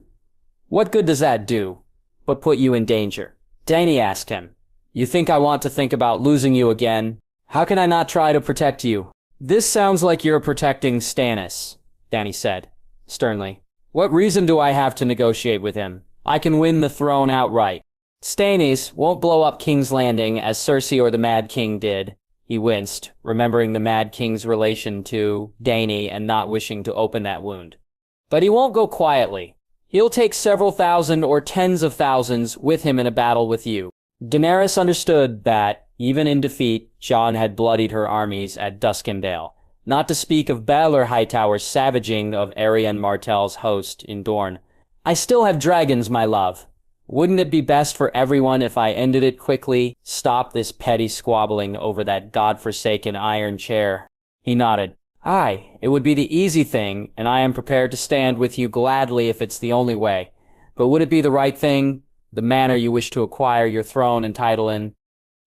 What good does that do, but put you in danger? Dany asked him. You think I want to think about losing you again? How can I not try to protect you? This sounds like you're protecting Stannis, Dany said, sternly. What reason do I have to negotiate with him? I can win the throne outright. Stannis won't blow up King's Landing as Cersei or the Mad King did. He winced, remembering the Mad King's relation to Dany and not wishing to open that wound. But he won't go quietly. He'll take several thousand or tens of thousands with him in a battle with you. Daenerys understood that, even in defeat, Jon had bloodied her armies at Duskendale, not to speak of Baelor Hightower's savaging of Arianne Martell's host in Dorne. I still have dragons, my love. Wouldn't it be best for everyone if I ended it quickly, stop this petty squabbling over that godforsaken iron chair? He nodded. Aye, it would be the easy thing, and I am prepared to stand with you gladly if it's the only way. But would it be the right thing? The manner you wish to acquire your throne and title in?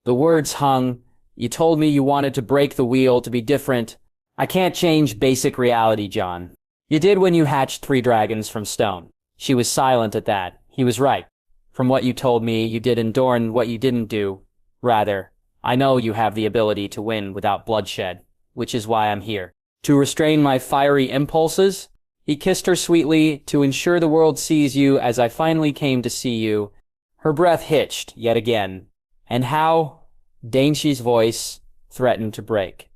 The words hung. You told me you wanted to break the wheel, to be different. I can't change basic reality, Jon. You did when you hatched 3 dragons from stone. She was silent at that. He was right. From what you told me, you did in Dorne what you didn't do. Rather, I know you have the ability to win without bloodshed, which is why I'm here. To restrain my fiery impulses? He kissed her sweetly, to ensure the world sees you as I finally came to see you. Her breath hitched, yet again. And how? Dainty's voice threatened to break.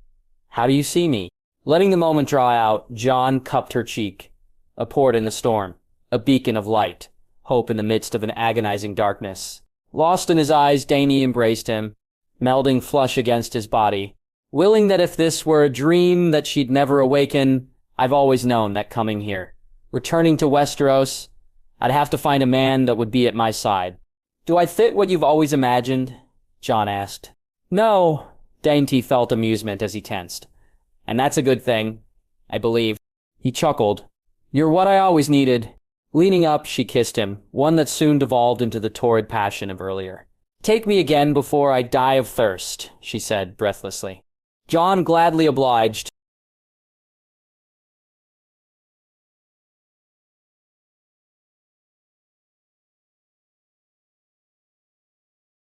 How do you see me? Letting the moment draw out, Jon cupped her cheek. A port in the storm. A beacon of light. Hope in the midst of an agonizing darkness. Lost in his eyes, Dany embraced him, melding flush against his body. Willing that if this were a dream that she'd never awaken, I've always known that coming here, returning to Westeros, I'd have to find a man that would be at my side. Do I fit what you've always imagined? Jon asked. No. Dainty felt amusement as he tensed. And that's a good thing, I believe. He chuckled. You're what I always needed. Leaning up, she kissed him, one that soon devolved into the torrid passion of earlier. Take me again before I die of thirst, she said breathlessly. Jon gladly obliged,